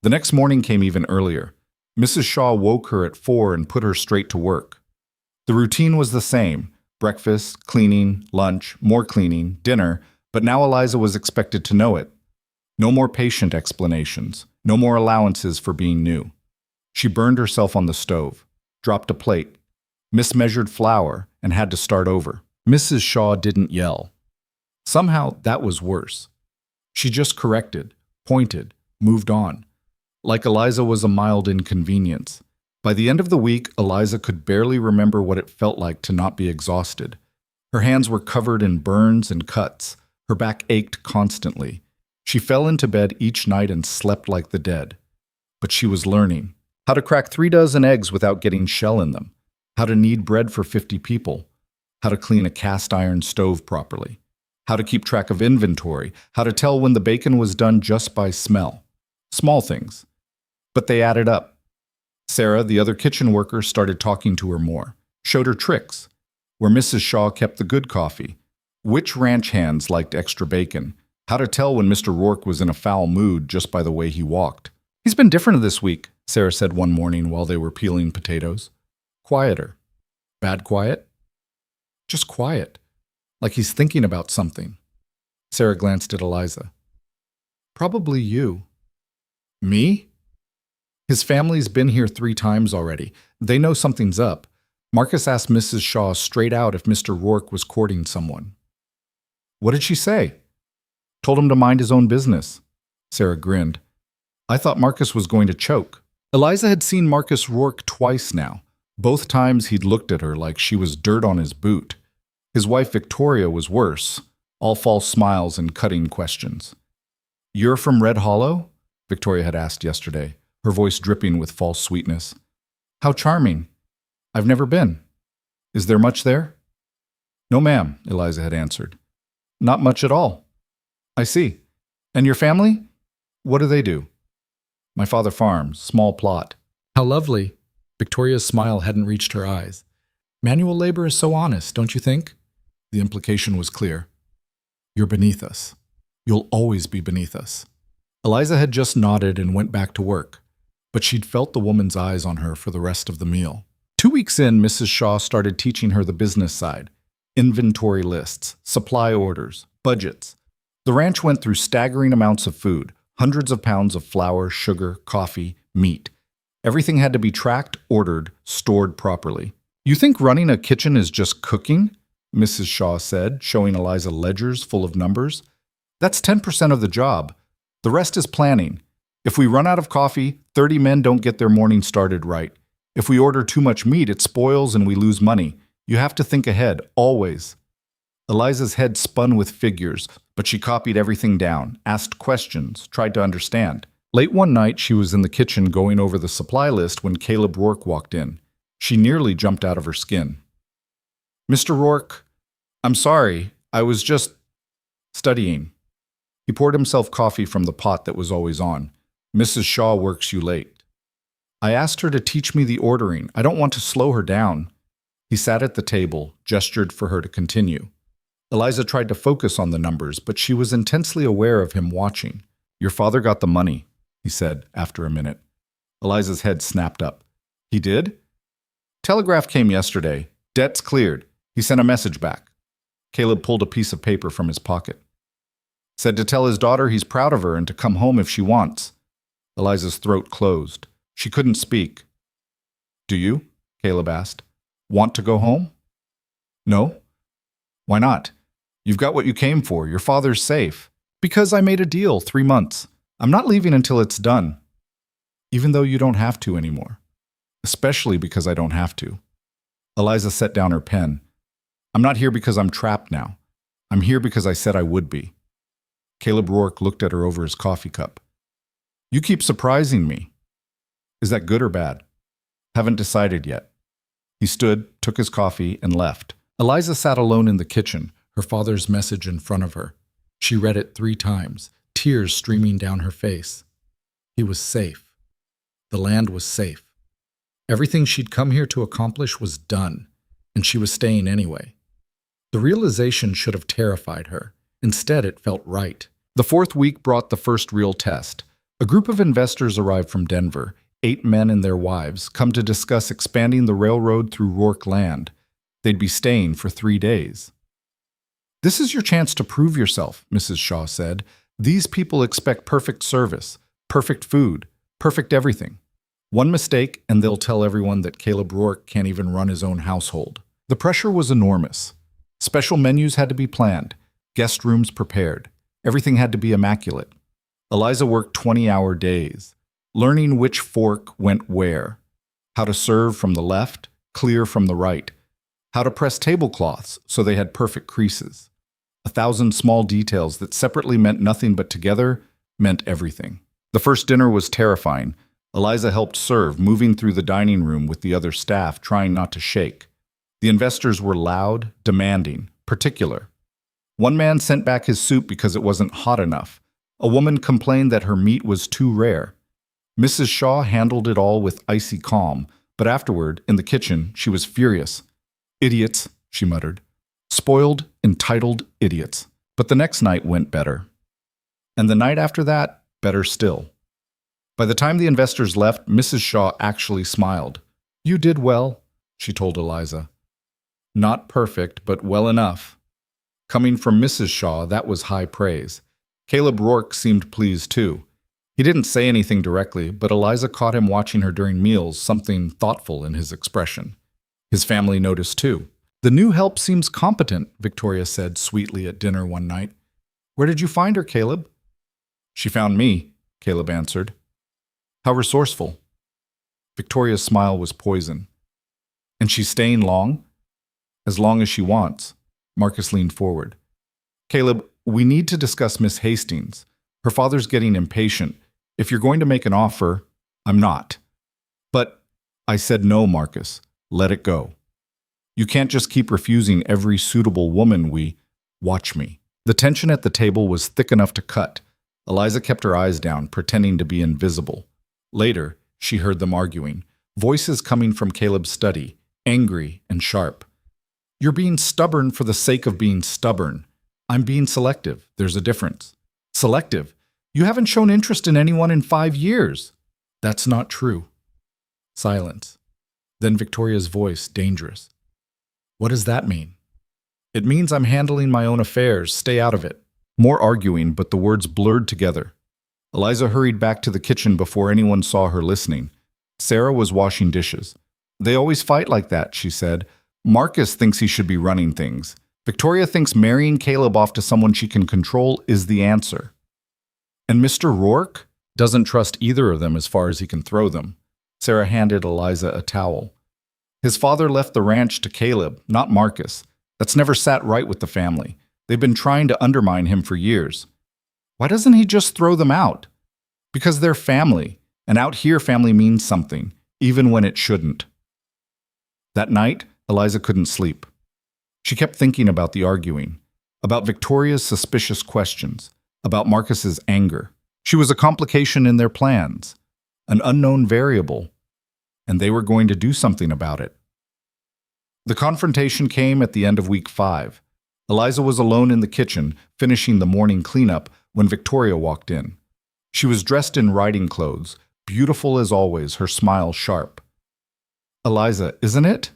[SPEAKER 1] The next morning came even earlier. Mrs. Shaw woke her at 4 and put her straight to work. The routine was the same. Breakfast, cleaning, lunch, more cleaning, dinner, but now Eliza was expected to know it. No more patient explanations. No more allowances for being new. She burned herself on the stove, dropped a plate, mismeasured flour, and had to start over. Mrs. Shaw didn't yell. Somehow that was worse. She just corrected, pointed, moved on. Like Eliza was a mild inconvenience. By the end of the week, Eliza could barely remember what it felt like to not be exhausted. Her hands were covered in burns and cuts. Her back ached constantly. She fell into bed each night and slept like the dead. But she was learning how to crack 3 dozen eggs without getting shell in them, how to knead bread for 50 people, how to clean a cast iron stove properly, how to keep track of inventory, how to tell when the bacon was done just by smell. Small things. But they added up. Sarah, the other kitchen worker, started talking to her more, showed her tricks, where Mrs. Shaw kept the good coffee, which ranch hands liked extra bacon, how to tell when Mr. Rourke was in a foul mood just by the way he walked. He's been different this week, Sarah said one morning while they were peeling potatoes. Quieter. Bad quiet? Just quiet. Like he's thinking about something. Sarah glanced at Eliza. Probably you. Me? His family's been here 3 times already. They know something's up. Marcus asked Mrs. Shaw straight out if Mr. Rourke was courting someone. What did she say? Told him to mind his own business. Sarah grinned. I thought Marcus was going to choke. Eliza had seen Marcus Rourke twice now. Both times he'd looked at her like she was dirt on his boot. His wife Victoria was worse, all false smiles and cutting questions. You're from Red Hollow? Victoria had asked yesterday, her voice dripping with false sweetness. How charming. I've never been. Is there much there? No, ma'am, Eliza had answered. Not much at all. I see. And your family? What do they do? My father farms, small plot. How lovely. Victoria's smile hadn't reached her eyes. Manual labor is so honest, don't you think? The implication was clear. You're beneath us. You'll always be beneath us. Eliza had just nodded and went back to work, but she'd felt the woman's eyes on her for the rest of the meal. 2 weeks in, Mrs. Shaw started teaching her the business side. Inventory lists, supply orders, budgets. The ranch went through staggering amounts of food, hundreds of pounds of flour, sugar, coffee, meat. Everything had to be tracked, ordered, stored properly. You think running a kitchen is just cooking? Mrs. Shaw said, showing Eliza ledgers full of numbers. That's 10% of the job. The rest is planning. If we run out of coffee, 30 men don't get their morning started right. If we order too much meat, it spoils and we lose money. You have to think ahead, always. Eliza's head spun with figures, but she copied everything down, asked questions, tried to understand. Late one night, she was in the kitchen going over the supply list when Caleb Ror walked in. She nearly jumped out of her skin. Mr. Rourke, I'm sorry, I was just studying. He poured himself coffee from the pot that was always on. Mrs. Shaw works you late. I asked her to teach me the ordering. I don't want to slow her down. He sat at the table, gestured for her to continue. Eliza tried to focus on the numbers, but she was intensely aware of him watching. Your father got the money, he said after a minute. Eliza's head snapped up. He did? Telegraph came yesterday. Debt's cleared. He sent a message back. Caleb pulled a piece of paper from his pocket. Said to tell his daughter he's proud of her and to come home if she wants. Eliza's throat closed. She couldn't speak. Do you? Caleb asked. Want to go home? No. Why not? You've got what you came for. Your father's safe. Because I made a deal 3 months. I'm not leaving until it's done. Even though you don't have to anymore. Especially because I don't have to. Eliza set down her pen. I'm not here because I'm trapped now. I'm here because I said I would be. Caleb Ror looked at her over his coffee cup. You keep surprising me. Is that good or bad? Haven't decided yet. He stood, took his coffee, and left. Eliza sat alone in the kitchen, her father's message in front of her. She read it 3 times, tears streaming down her face. He was safe. The land was safe. Everything she'd come here to accomplish was done, and she was staying anyway. The realization should have terrified her. Instead, it felt right. The 4th week brought the first real test. A group of investors arrived from Denver, 8 men and their wives, come to discuss expanding the railroad through Rourke land. They'd be staying for 3 days. This is your chance to prove yourself, Mrs. Shaw said. These people expect perfect service, perfect food, perfect everything. One mistake, and they'll tell everyone that Caleb Ror can't even run his own household. The pressure was enormous. Special menus had to be planned, guest rooms prepared. Everything had to be immaculate. Eliza worked 20-hour days, learning which fork went where, how to serve from the left, clear from the right, how to press tablecloths so they had perfect creases. 1,000 small details that separately meant nothing but together meant everything. The first dinner was terrifying. Eliza helped serve, moving through the dining room with the other staff, trying not to shake. The investors were loud, demanding, particular. One man sent back his soup because it wasn't hot enough. A woman complained that her meat was too rare. Mrs. Shaw handled it all with icy calm, but afterward, in the kitchen, she was furious. Idiots, she muttered. Spoiled, entitled idiots. But the next night went better. And the night after that, better still. By the time the investors left, Mrs. Shaw actually smiled. You did well, she told Eliza. Not perfect, but well enough. Coming from Mrs. Shaw, that was high praise. Caleb Ror seemed pleased too. He didn't say anything directly, but Eliza caught him watching her during meals, something thoughtful in his expression. His family noticed too. The new help seems competent, Victoria said sweetly at dinner one night. Where did you find her, Caleb? She found me, Caleb answered. How resourceful. Victoria's smile was poison. And she's staying long? As long as she wants. Marcus leaned forward. Caleb, we need to discuss Miss Hastings. Her father's getting impatient. If you're going to make an offer, I'm not. But I said no, Marcus. Let it go. You can't just keep refusing every suitable woman we watch me. The tension at the table was thick enough to cut. Eliza kept her eyes down, pretending to be invisible. Later, she heard them arguing, voices coming from Caleb's study, angry and sharp. You're being stubborn for the sake of being stubborn. I'm being selective. There's a difference. Selective? You haven't shown interest in anyone in 5 years. That's not true. Silence. Then Victoria's voice, dangerous. What does that mean? It means I'm handling my own affairs. Stay out of it. More arguing, but the words blurred together. Eliza hurried back to the kitchen before anyone saw her listening. Sarah was washing dishes. They always fight like that, she said. Marcus thinks he should be running things. Victoria thinks marrying Caleb off to someone she can control is the answer. And Mr. Rourke doesn't trust either of them as far as he can throw them. Sarah handed Eliza a towel. His father left the ranch to Caleb, not Marcus. That's never sat right with the family. They've been trying to undermine him for years. Why doesn't he just throw them out? Because they're family, and out here family means something, even when it shouldn't. That night, Eliza couldn't sleep. She kept thinking about the arguing, about Victoria's suspicious questions, about Marcus's anger. She was a complication in their plans, an unknown variable, and they were going to do something about it. The confrontation came at the end of week 5. Eliza was alone in the kitchen, finishing the morning cleanup, when Victoria walked in. She was dressed in riding clothes, beautiful as always, her smile sharp. Eliza, isn't it?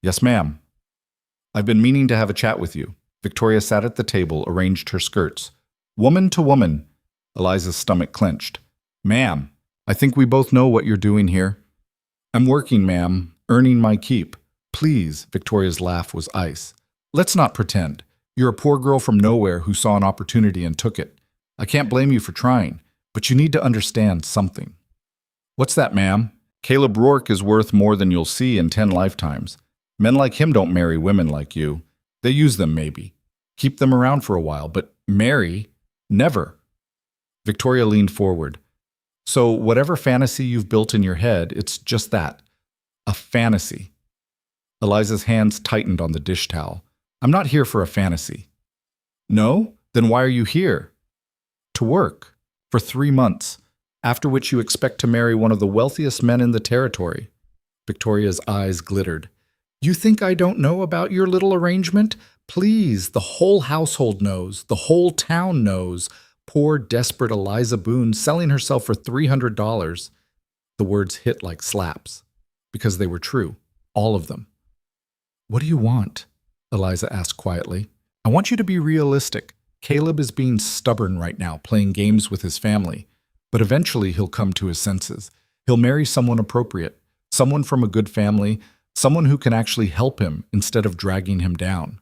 [SPEAKER 1] Yes, ma'am. I've been meaning to have a chat with you. Victoria sat at the table, arranged her skirts. Woman to woman. Eliza's stomach clenched. Ma'am, I think we both know what you're doing here. I'm working, ma'am, earning my keep. Please, Victoria's laugh was ice. Let's not pretend. You're a poor girl from nowhere who saw an opportunity and took it. I can't blame you for trying, but you need to understand something. What's that, ma'am? Caleb Ror is worth more than you'll see in 10 lifetimes. Men like him don't marry women like you. They use them, maybe. Keep them around for a while, but marry? Never. Victoria leaned forward. So whatever fantasy you've built in your head, it's just that. A fantasy. Eliza's hands tightened on the dish towel. I'm not here for a fantasy. No? Then why are you here? To work. For 3 months. After which you expect to marry one of the wealthiest men in the territory. Victoria's eyes glittered. You think I don't know about your little arrangement? Please, the whole household knows. The whole town knows. Poor, desperate Eliza Boone selling herself for $300. The words hit like slaps. Because they were true. All of them. What do you want? Eliza asked quietly. I want you to be realistic. Caleb is being stubborn right now, playing games with his family. But eventually he'll come to his senses. He'll marry someone appropriate. Someone from a good family. Someone who can actually help him instead of dragging him down.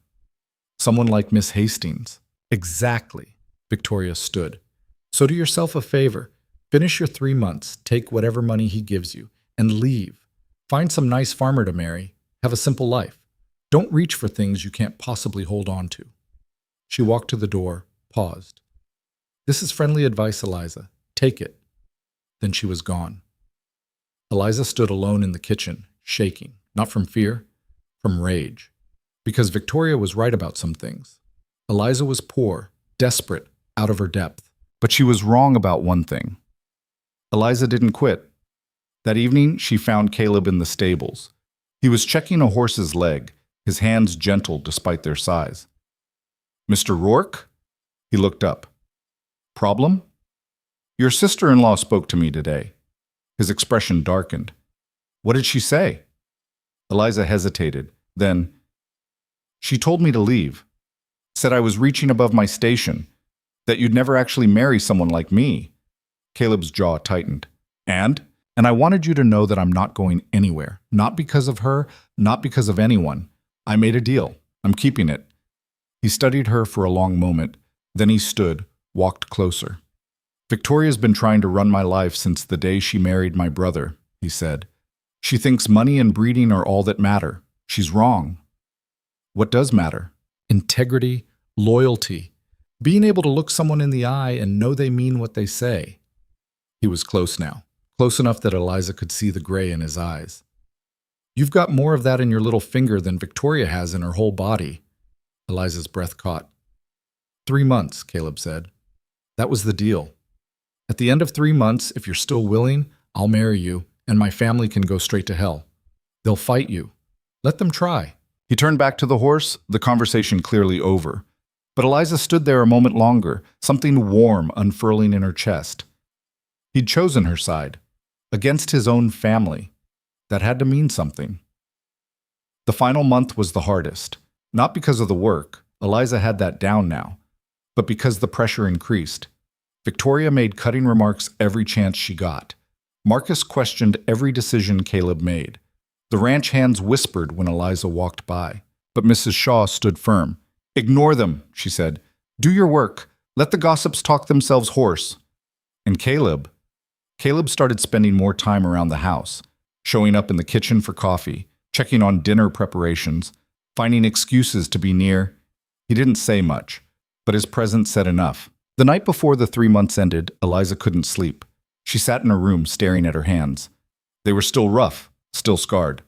[SPEAKER 1] Someone like Miss Hastings. Exactly. Victoria stood. So do yourself a favor. Finish your 3 months, take whatever money he gives you, and leave. Find some nice farmer to marry. Have a simple life. Don't reach for things you can't possibly hold on to. She walked to the door, paused. This is friendly advice, Eliza. Take it. Then she was gone. Eliza stood alone in the kitchen, shaking, not from fear, from rage. Because Victoria was right about some things. Eliza was poor, desperate, out of her depth. But she was wrong about one thing. Eliza didn't quit. That evening, she found Caleb in the stables. He was checking a horse's leg, his hands gentle despite their size. Mr. Rourke? He looked up. Problem? Your sister-in-law spoke to me today. His expression darkened. What did she say? Eliza hesitated. Then, she told me to leave. Said I was reaching above my station. That you'd never actually marry someone like me. Caleb's jaw tightened. And I wanted you to know that I'm not going anywhere. Not because of her, not because of anyone. I made a deal. I'm keeping it. He studied her for a long moment. Then he stood, walked closer. Victoria's been trying to run my life since the day she married my brother, he said. She thinks money and breeding are all that matter. She's wrong. What does matter? Integrity, loyalty, being able to look someone in the eye and know they mean what they say. He was close now, close enough that Eliza could see the gray in his eyes. You've got more of that in your little finger than Victoria has in her whole body. Eliza's breath caught. 3 months, Caleb said. That was the deal. At the end of 3 months, if you're still willing, I'll marry you, and my family can go straight to hell. They'll fight you. Let them try. He turned back to the horse, the conversation clearly over. But Eliza stood there a moment longer, something warm unfurling in her chest. He'd chosen her side, against his own family. That had to mean something. The final month was the hardest, not because of the work, Eliza had that down now, but because the pressure increased. Victoria made cutting remarks every chance she got. Marcus questioned every decision Caleb made. The ranch hands whispered when Eliza walked by, but Mrs. Shaw stood firm. Ignore them, she said. Do your work. Let the gossips talk themselves hoarse. And Caleb started spending more time around the house, showing up in the kitchen for coffee, checking on dinner preparations, finding excuses to be near. He didn't say much, but his presence said enough. The night before the 3 months ended, Eliza couldn't sleep. She sat in her room staring at her hands. They were still rough, still scarred.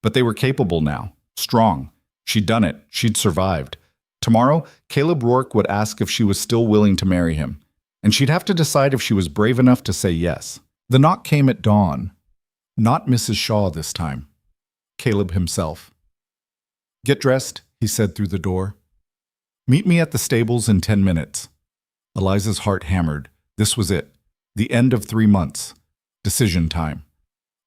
[SPEAKER 1] But they were capable now, strong. She'd done it. She'd survived. Tomorrow, Caleb Ror would ask if she was still willing to marry him, and she'd have to decide if she was brave enough to say yes. The knock came at dawn. Not Mrs. Shaw this time. Caleb himself. Get dressed, he said through the door. Meet me at the stables in 10 minutes. Eliza's heart hammered. This was it. The end of 3 months. Decision time.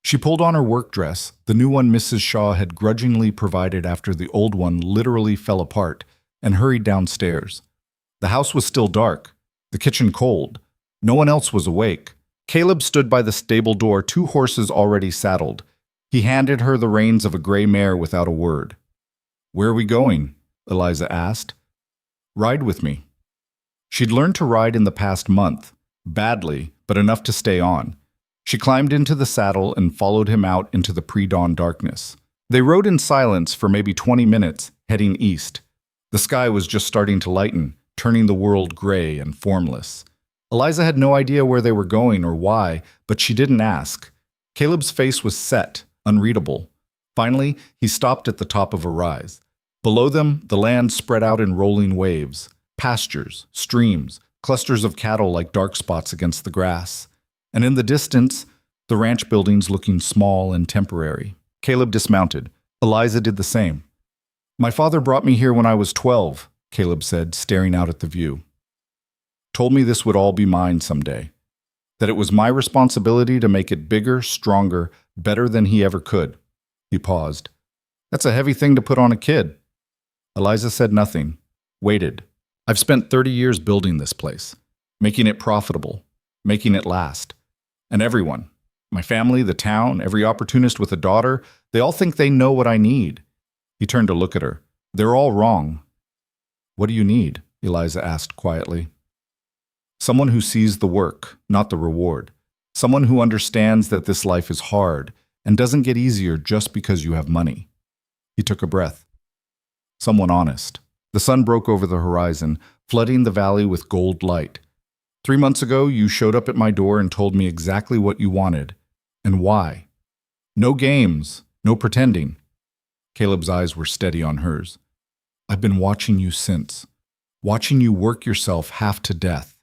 [SPEAKER 1] She pulled on her work dress, the new one Mrs. Shaw had grudgingly provided after the old one literally fell apart, and hurried downstairs. The house was still dark, the kitchen cold. No one else was awake. Caleb stood by the stable door, 2 horses already saddled. He handed her the reins of a gray mare without a word. Where are we going? Eliza asked. Ride with me. She'd learned to ride in the past month, badly, but enough to stay on. She climbed into the saddle and followed him out into the pre-dawn darkness. They rode in silence for maybe 20 minutes, heading east. The sky was just starting to lighten, turning the world gray and formless. Eliza had no idea where they were going or why, but she didn't ask. Caleb's face was set, unreadable. Finally, he stopped at the top of a rise. Below them, the land spread out in rolling waves. Pastures, streams, clusters of cattle like dark spots against the grass. And in the distance, the ranch buildings looking small and temporary. Caleb dismounted. Eliza did the same. My father brought me here when I was 12, Caleb said, staring out at the view. Told me this would all be mine someday. That it was my responsibility to make it bigger, stronger, better than he ever could. He paused. That's a heavy thing to put on a kid. Eliza said nothing, waited. I've spent 30 years building this place, making it profitable, making it last. And everyone, my family, the town, every opportunist with a daughter, they all think they know what I need. He turned to look at her. They're all wrong. What do you need? Eliza asked quietly. Someone who sees the work, not the reward. Someone who understands that this life is hard and doesn't get easier just because you have money. He took a breath. Someone honest. The sun broke over the horizon, flooding the valley with gold light. 3 months ago, you showed up at my door and told me exactly what you wanted and why. No games, no pretending. Caleb's eyes were steady on hers. I've been watching you since. Watching you work yourself half to death.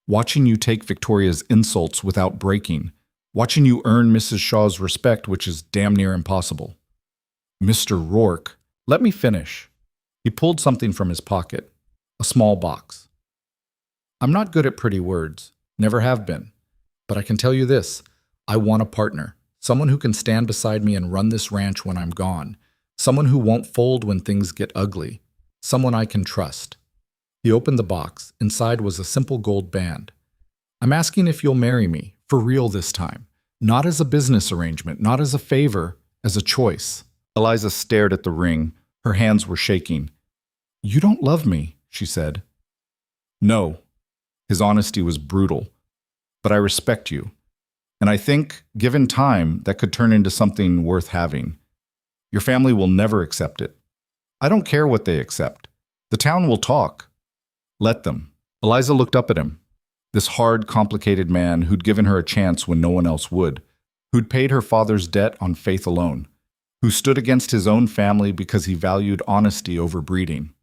[SPEAKER 1] Watching you take Victoria's insults without breaking. Watching you earn Mrs. Shaw's respect, which is damn near impossible. Mr. Rourke, let me finish. He pulled something from his pocket, a small box. I'm not good at pretty words, never have been. But I can tell you this, I want a partner, someone who can stand beside me and run this ranch when I'm gone, someone who won't fold when things get ugly, someone I can trust. He opened the box. Inside was a simple gold band. I'm asking if you'll marry me, for real this time. Not as a business arrangement, not as a favor, as a choice. Eliza stared at the ring. Her hands were shaking. You don't love me, she said. No. His honesty was brutal. But I respect you. And I think, given time, that could turn into something worth having. Your family will never accept it. I don't care what they accept. The town will talk. Let them. Eliza looked up at him. This hard, complicated man who'd given her a chance when no one else would, who'd paid her father's debt on faith alone. who stood against his own family because he valued honesty over breeding.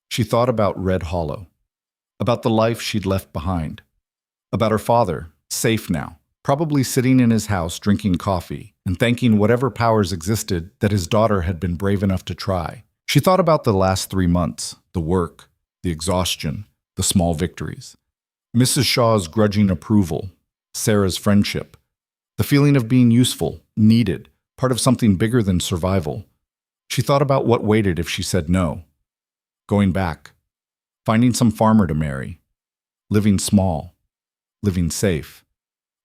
[SPEAKER 1] She thought about Red Hollow, about the life she'd left behind, about her father, safe now, probably sitting in his house drinking coffee and thanking whatever powers existed that his daughter had been brave enough to try. She thought about the last 3 months, the work, the exhaustion, the small victories. Mrs. Shaw's grudging approval, Sarah's friendship, the feeling of being useful, needed, part of something bigger than survival. She thought about what waited if she said no. Going back, finding some farmer to marry, living small, living safe.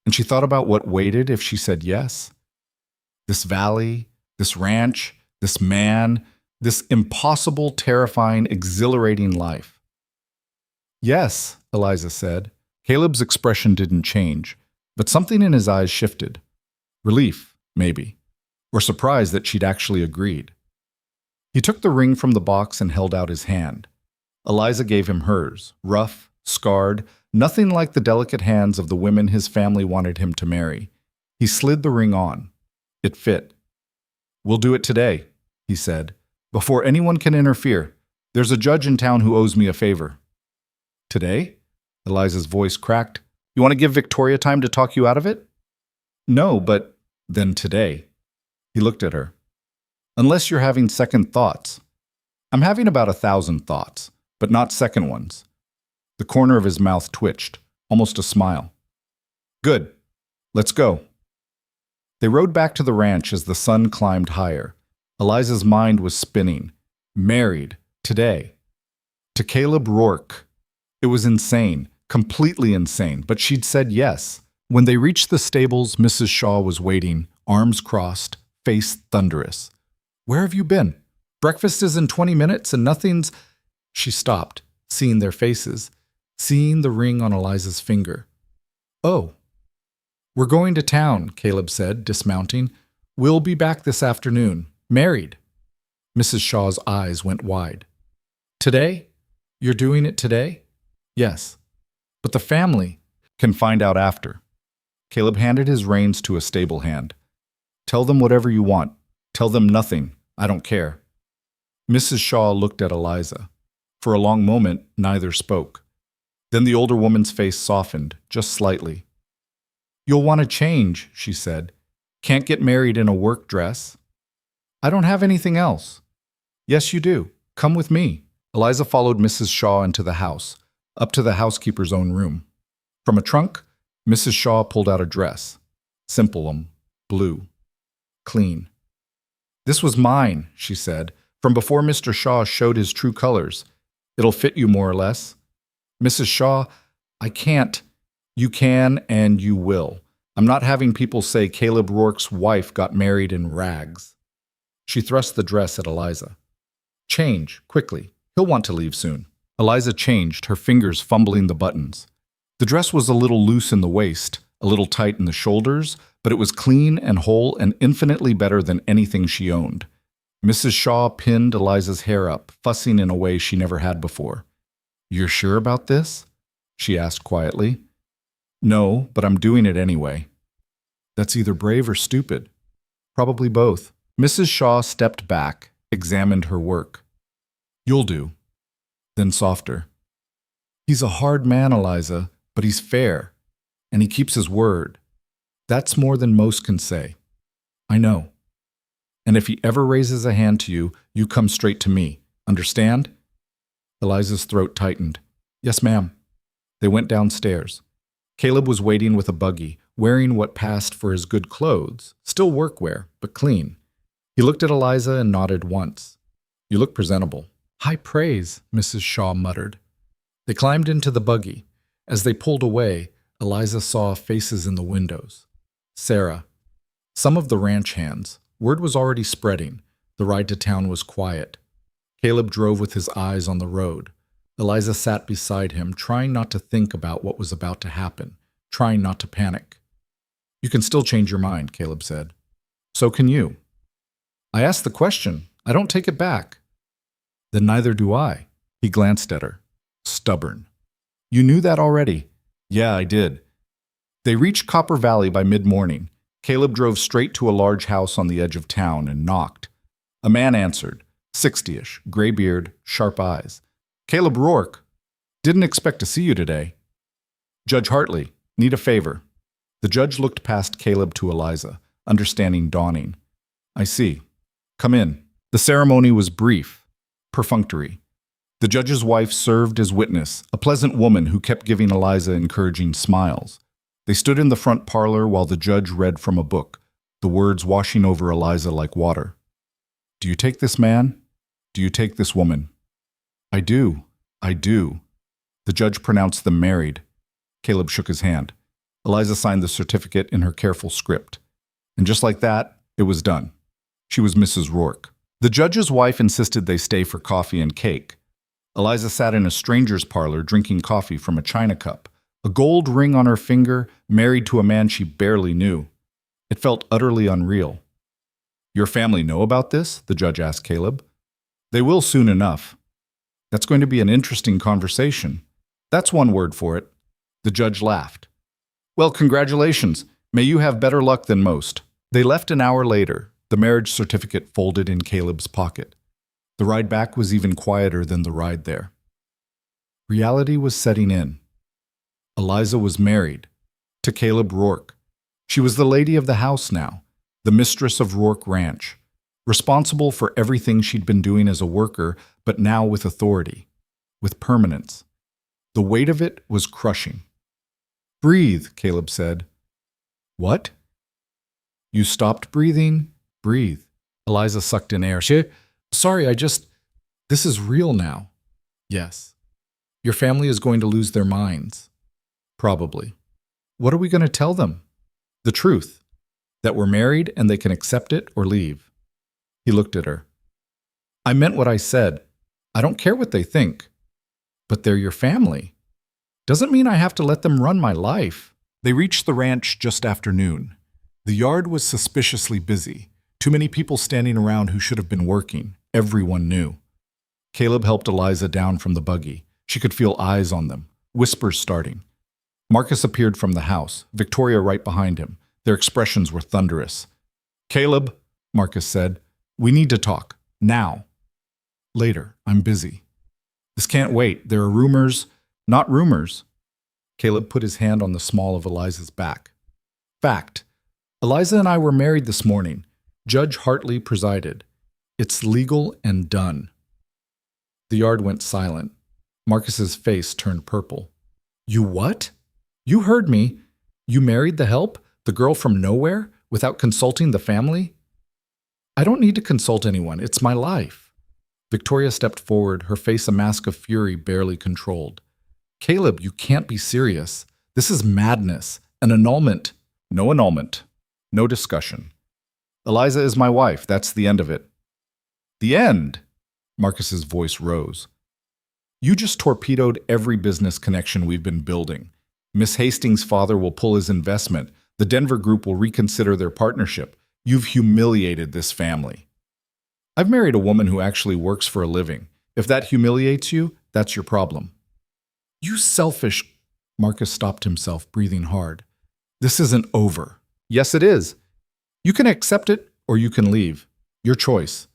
[SPEAKER 1] And she thought about what waited if she said yes. This valley, this ranch, this man, this impossible, terrifying, exhilarating life. Yes, Eliza said. Caleb's expression didn't change, but something in his eyes shifted. Relief, maybe, or surprise that she'd actually agreed. He took the ring from the box and held out his hand. Eliza gave him hers, rough, scarred, nothing like the delicate hands of the women his family wanted him to marry. He slid the ring on. It fit. "We'll do it today," he said, "before anyone can interfere. There's a judge in town who owes me a favor." "Today?" Eliza's voice cracked. "You want to give Victoria time to talk you out of it?" "No, but then today." He looked at her. "Unless you're having second thoughts." "I'm having about 1,000 thoughts, but not second ones." The corner of his mouth twitched, almost a smile. "Good. Let's go." They rode back to the ranch as the sun climbed higher. Eliza's mind was spinning. Married, today. To Caleb Ror. It was insane, completely insane, but she'd said yes. When they reached the stables, Mrs. Shaw was waiting, arms crossed, face thunderous. "Where have you been? Breakfast is in 20 minutes and nothing's—" She stopped, seeing their faces, seeing the ring on Eliza's finger. "Oh. We're going to town," Caleb said, dismounting. "We'll be back this afternoon. Married." Mrs. Shaw's eyes went wide. "Today? You're doing it today?" "Yes. But the family can find out after." Caleb handed his reins to a stable hand. "Tell them whatever you want. Tell them nothing. I don't care." Mrs. Shaw looked at Eliza. For a long moment, neither spoke. Then the older woman's face softened, just slightly. "You'll want to change," she said. "Can't get married in a work dress." "I don't have anything else." "Yes, you do. Come with me." Eliza followed Mrs. Shaw into the house, up to the housekeeper's own room. From a trunk, Mrs. Shaw pulled out a dress. Simple, blue. Clean. "This was mine," she said, "from before Mr. Shaw showed his true colors. It'll fit you more or less." "Mrs. Shaw, I can't." "You can and you will. I'm not having people say Caleb Ror's wife got married in rags." She thrust the dress at Eliza. "Change, quickly. He'll want to leave soon." Eliza changed, her fingers fumbling the buttons. The dress was a little loose in the waist, a little tight in the shoulders, but it was clean and whole and infinitely better than anything she owned. Mrs. Shaw pinned Eliza's hair up, fussing in a way she never had before. "You're sure about this?" she asked quietly. "No, but I'm doing it anyway." "That's either brave or stupid." "Probably both." Mrs. Shaw stepped back, examined her work. "You'll do." Then softer. "He's a hard man, Eliza, but he's fair, and he keeps his word. That's more than most can say." "I know. And if he ever raises a hand to you, you come straight to me. Understand?" Eliza's throat tightened. "Yes, ma'am." They went downstairs. Caleb was waiting with a buggy, wearing what passed for his good clothes, still workwear, but clean. He looked at Eliza and nodded once. "You look presentable." "High praise," Mrs. Shaw muttered. They climbed into the buggy. As they pulled away, Eliza saw faces in the windows. Sarah. Some of the ranch hands. Word was already spreading. The ride to town was quiet. Caleb drove with his eyes on the road. Eliza sat beside him, trying not to think about what was about to happen, trying not to panic. "You can still change your mind," Caleb said. "So can you." "I asked the question. I don't take it back." "Then neither do I." He glanced at her. Stubborn. "You knew that already." "Yeah, I did." They reached Copper Valley by mid-morning. Caleb drove straight to a large house on the edge of town and knocked. A man answered, 60-ish, gray beard, sharp eyes. Caleb Ror. Didn't expect to see you today. Judge Hartley, need a favor. The judge looked past Caleb to Eliza, understanding dawning. I see. Come in. The ceremony was brief, perfunctory. The judge's wife served as witness, a pleasant woman who kept giving Eliza encouraging smiles. They stood in the front parlor while the judge read from a book, the words washing over Eliza like water. Do you take this man? Do you take this woman? I do. I do. The judge pronounced them married. Caleb shook his hand. Eliza signed the certificate in her careful script. And just like that, it was done. She was Mrs. Ror. The judge's wife insisted they stay for coffee and cake. Eliza sat in a stranger's parlor drinking coffee from a china cup, a gold ring on her finger, married to a man she barely knew. It felt utterly unreal. Your family know about this? The judge asked Caleb. They will soon enough. That's going to be an interesting conversation. That's one word for it. The judge laughed. Well, congratulations. May you have better luck than most. They left an hour later, the marriage certificate folded in Caleb's pocket. The ride back was even quieter than the ride there. Reality was setting in. Eliza was married to Caleb Ror. She was the lady of the house now, the mistress of Rourke Ranch, responsible for everything she'd been doing as a worker, but now with authority, with permanence. The weight of it was crushing. Breathe, Caleb said. What? You stopped breathing? Breathe. Eliza sucked in air. Sorry, this is real now. Yes. Your family is going to lose their minds. Probably. What are we going to tell them? The truth. That we're married and they can accept it or leave. He looked at her. I meant what I said. I don't care what they think. But they're your family. Doesn't mean I have to let them run my life. They reached the ranch just after noon. The yard was suspiciously busy. Too many people standing around who should have been working. Everyone knew. Caleb helped Eliza down from the buggy. She could feel eyes on them, whispers starting. Marcus appeared from the house, Victoria right behind him. Their expressions were thunderous. Caleb, Marcus said, we need to talk. Now. Later. I'm busy. This can't wait. There are rumors. Not rumors. Caleb put his hand on the small of Eliza's back. Fact. Eliza and I were married this morning. Judge Hartley presided. It's legal and done. The yard went silent. Marcus's face turned purple. You what? You heard me. You married the help, the girl from nowhere, without consulting the family? I don't need to consult anyone. It's my life. Victoria stepped forward, her face a mask of fury barely controlled. Caleb, you can't be serious. This is madness. An annulment. No annulment. No discussion. Eliza is my wife. That's the end of it. The end? Marcus's voice rose. You just torpedoed every business connection we've been building. Miss Hastings' father will pull his investment. The Denver group will reconsider their partnership. You've humiliated this family. I've married a woman who actually works for a living. If that humiliates you, that's your problem. You selfish... Marcus stopped himself, breathing hard. This isn't over. Yes, it is. You can accept it or you can leave. Your choice.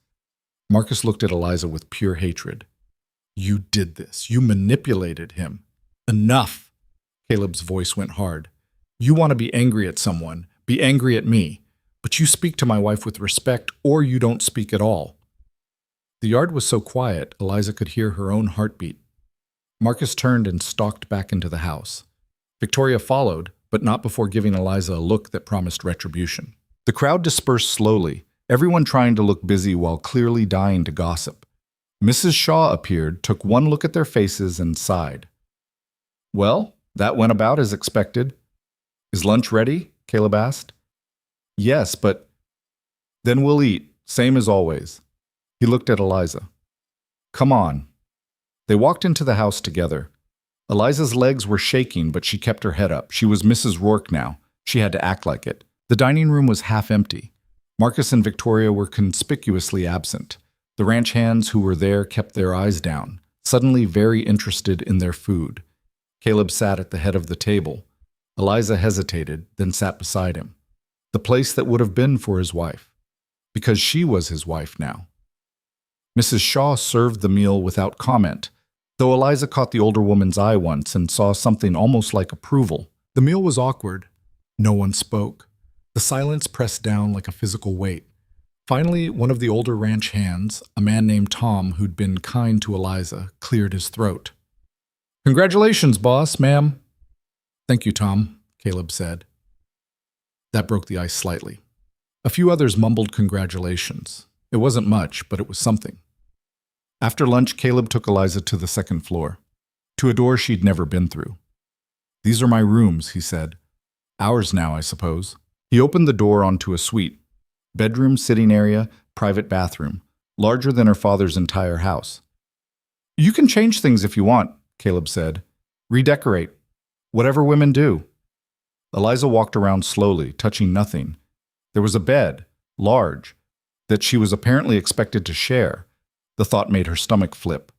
[SPEAKER 1] Marcus looked at Eliza with pure hatred. You did this. You manipulated him. Enough. Caleb's voice went hard. You want to be angry at someone. Be angry at me. But you speak to my wife with respect or you don't speak at all. The yard was so quiet, Eliza could hear her own heartbeat. Marcus turned and stalked back into the house. Victoria followed, but not before giving Eliza a look that promised retribution. The crowd dispersed slowly, everyone trying to look busy while clearly dying to gossip. Mrs. Shaw appeared, took one look at their faces, and sighed. Well, that went about as expected. Is lunch ready? Caleb asked. Yes, but... Then we'll eat, same as always. He looked at Eliza. Come on. They walked into the house together. Eliza's legs were shaking, but she kept her head up. She was Mrs. Ror now. She had to act like it. The dining room was half empty. Marcus and Victoria were conspicuously absent. The ranch hands who were there kept their eyes down, suddenly very interested in their food. Caleb sat at the head of the table. Eliza hesitated, then sat beside him. the place that would have been for his wife, because she was his wife now. Mrs. Shaw served the meal without comment, though Eliza caught the older woman's eye once and saw something almost like approval. The meal was awkward. No one spoke. The silence pressed down like a physical weight. Finally, one of the older ranch hands, a man named Tom who'd been kind to Eliza, cleared his throat. "Congratulations, boss, ma'am." "Thank you, Tom," Caleb said. That broke the ice slightly. A few others mumbled congratulations. It wasn't much, but it was something. After lunch, Caleb took Eliza to the second floor, to a door she'd never been through. "These are my rooms," he said. "Ours now, I suppose." He opened the door onto a suite. Bedroom, sitting area, private bathroom, larger than her father's entire house. "You can change things if you want," Caleb said. "Redecorate. Whatever women do." Eliza walked around slowly, touching nothing. There was a bed, large, that she was apparently expected to share. The thought made her stomach flip.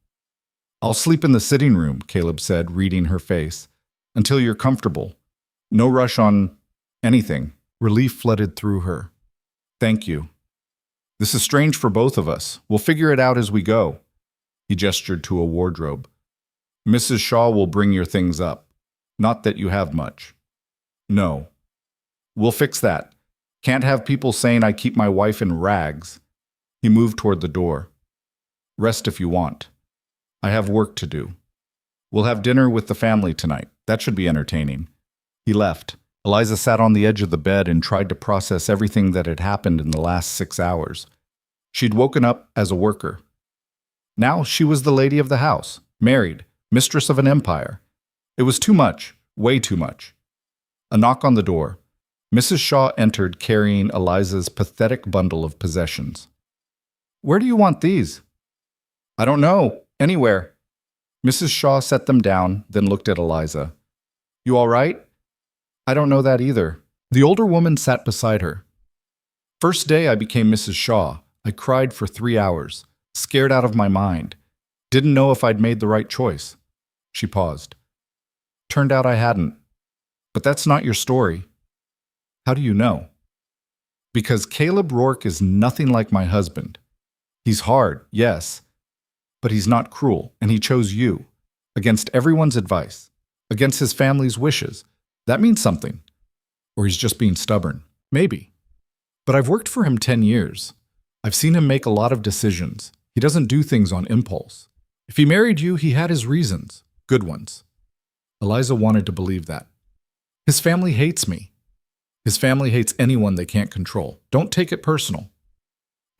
[SPEAKER 1] "I'll sleep in the sitting room," Caleb said, reading her face. "Until you're comfortable. No rush on anything." Relief flooded through her. "Thank you. This is strange for both of us. We'll figure it out as we go." He gestured to a wardrobe. "Mrs. Shaw will bring your things up. Not that you have much." "No. We'll fix that. Can't have people saying I keep my wife in rags." He moved toward the door. "Rest if you want. I have work to do. We'll have dinner with the family tonight. That should be entertaining." He left. Eliza sat on the edge of the bed and tried to process everything that had happened in the last 6 hours. She'd woken up as a worker. Now she was the lady of the house, married, mistress of an empire. It was too much, way too much. A knock on the door. Mrs. Shaw entered carrying Eliza's pathetic bundle of possessions. "Where do you want these?" "I don't know. Anywhere." Mrs. Shaw set them down, then looked at Eliza. "You all right?" "I don't know that either." The older woman sat beside her. "First day I became Mrs. Shaw, I cried for 3 hours, scared out of my mind. Didn't know if I'd made the right choice." She paused. "Turned out I hadn't. But that's not your story." "How do you know?" "Because Caleb Ror is nothing like my husband. He's hard, yes, but he's not cruel, and he chose you, against everyone's advice, against his family's wishes. That means something. Or he's just being stubborn. Maybe. But I've worked for him 10 years. I've seen him make a lot of decisions. He doesn't do things on impulse. If he married you, he had his reasons. Good ones." Eliza wanted to believe that. "His family hates me." "His family hates anyone they can't control. Don't take it personal."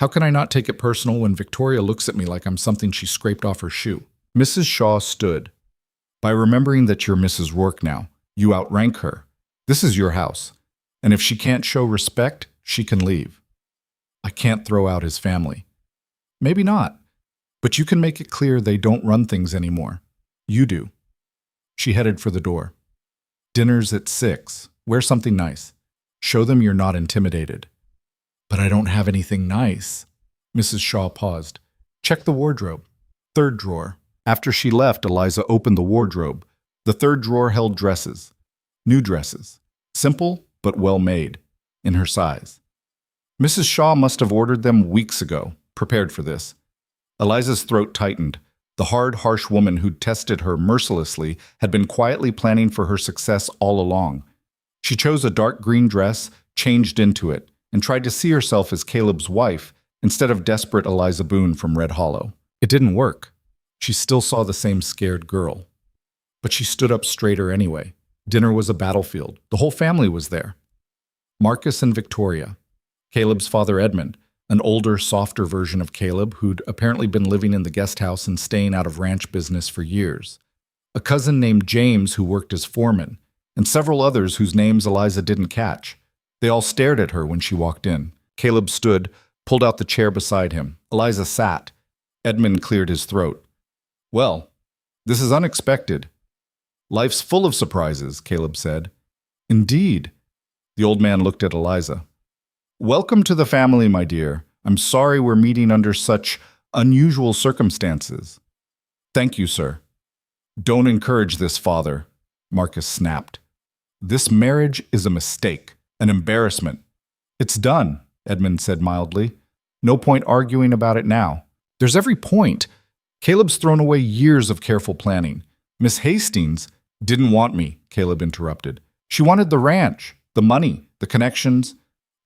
[SPEAKER 1] "How can I not take it personal when Victoria looks at me like I'm something she scraped off her shoe?" Mrs. Shaw stood. "By remembering that you're Mrs. Rourke now, you outrank her. This is your house, and if she can't show respect, she can leave." "I can't throw out his family." "Maybe not, but you can make it clear they don't run things anymore. You do." She headed for the door. "Dinner's at 6. Wear something nice. Show them you're not intimidated." "But I don't have anything nice." Mrs. Shaw paused. "Check the wardrobe. 3rd drawer." After she left, Eliza opened the wardrobe. The 3rd drawer held dresses. New dresses. Simple, but well made. In her size. Mrs. Shaw must have ordered them weeks ago, prepared for this. Eliza's throat tightened. The hard, harsh woman who'd tested her mercilessly had been quietly planning for her success all along. She chose a dark green dress, changed into it, and tried to see herself as Caleb's wife instead of desperate Eliza Boone from Red Hollow. It didn't work. She still saw the same scared girl. But she stood up straighter anyway. Dinner was a battlefield. The whole family was there. Marcus and Victoria. Caleb's father Edmund, an older, softer version of Caleb who'd apparently been living in the guest house and staying out of ranch business for years. A cousin named James who worked as foreman, and several others whose names Eliza didn't catch. They all stared at her when she walked in. Caleb stood, pulled out the chair beside him. Eliza sat. Edmund cleared his throat. "Well, this is unexpected." "Life's full of surprises," Caleb said. "Indeed." The old man looked at Eliza. "Welcome to the family, my dear. I'm sorry we're meeting under such unusual circumstances." "Thank you, sir." "Don't encourage this, father," Marcus snapped. "This marriage is a mistake, an embarrassment. It's done, Edmund said mildly. No point arguing about it now. There's every point. Caleb's thrown away years of careful planning. Miss Hastings didn't want me, Caleb interrupted. She wanted the ranch, the money, the connections,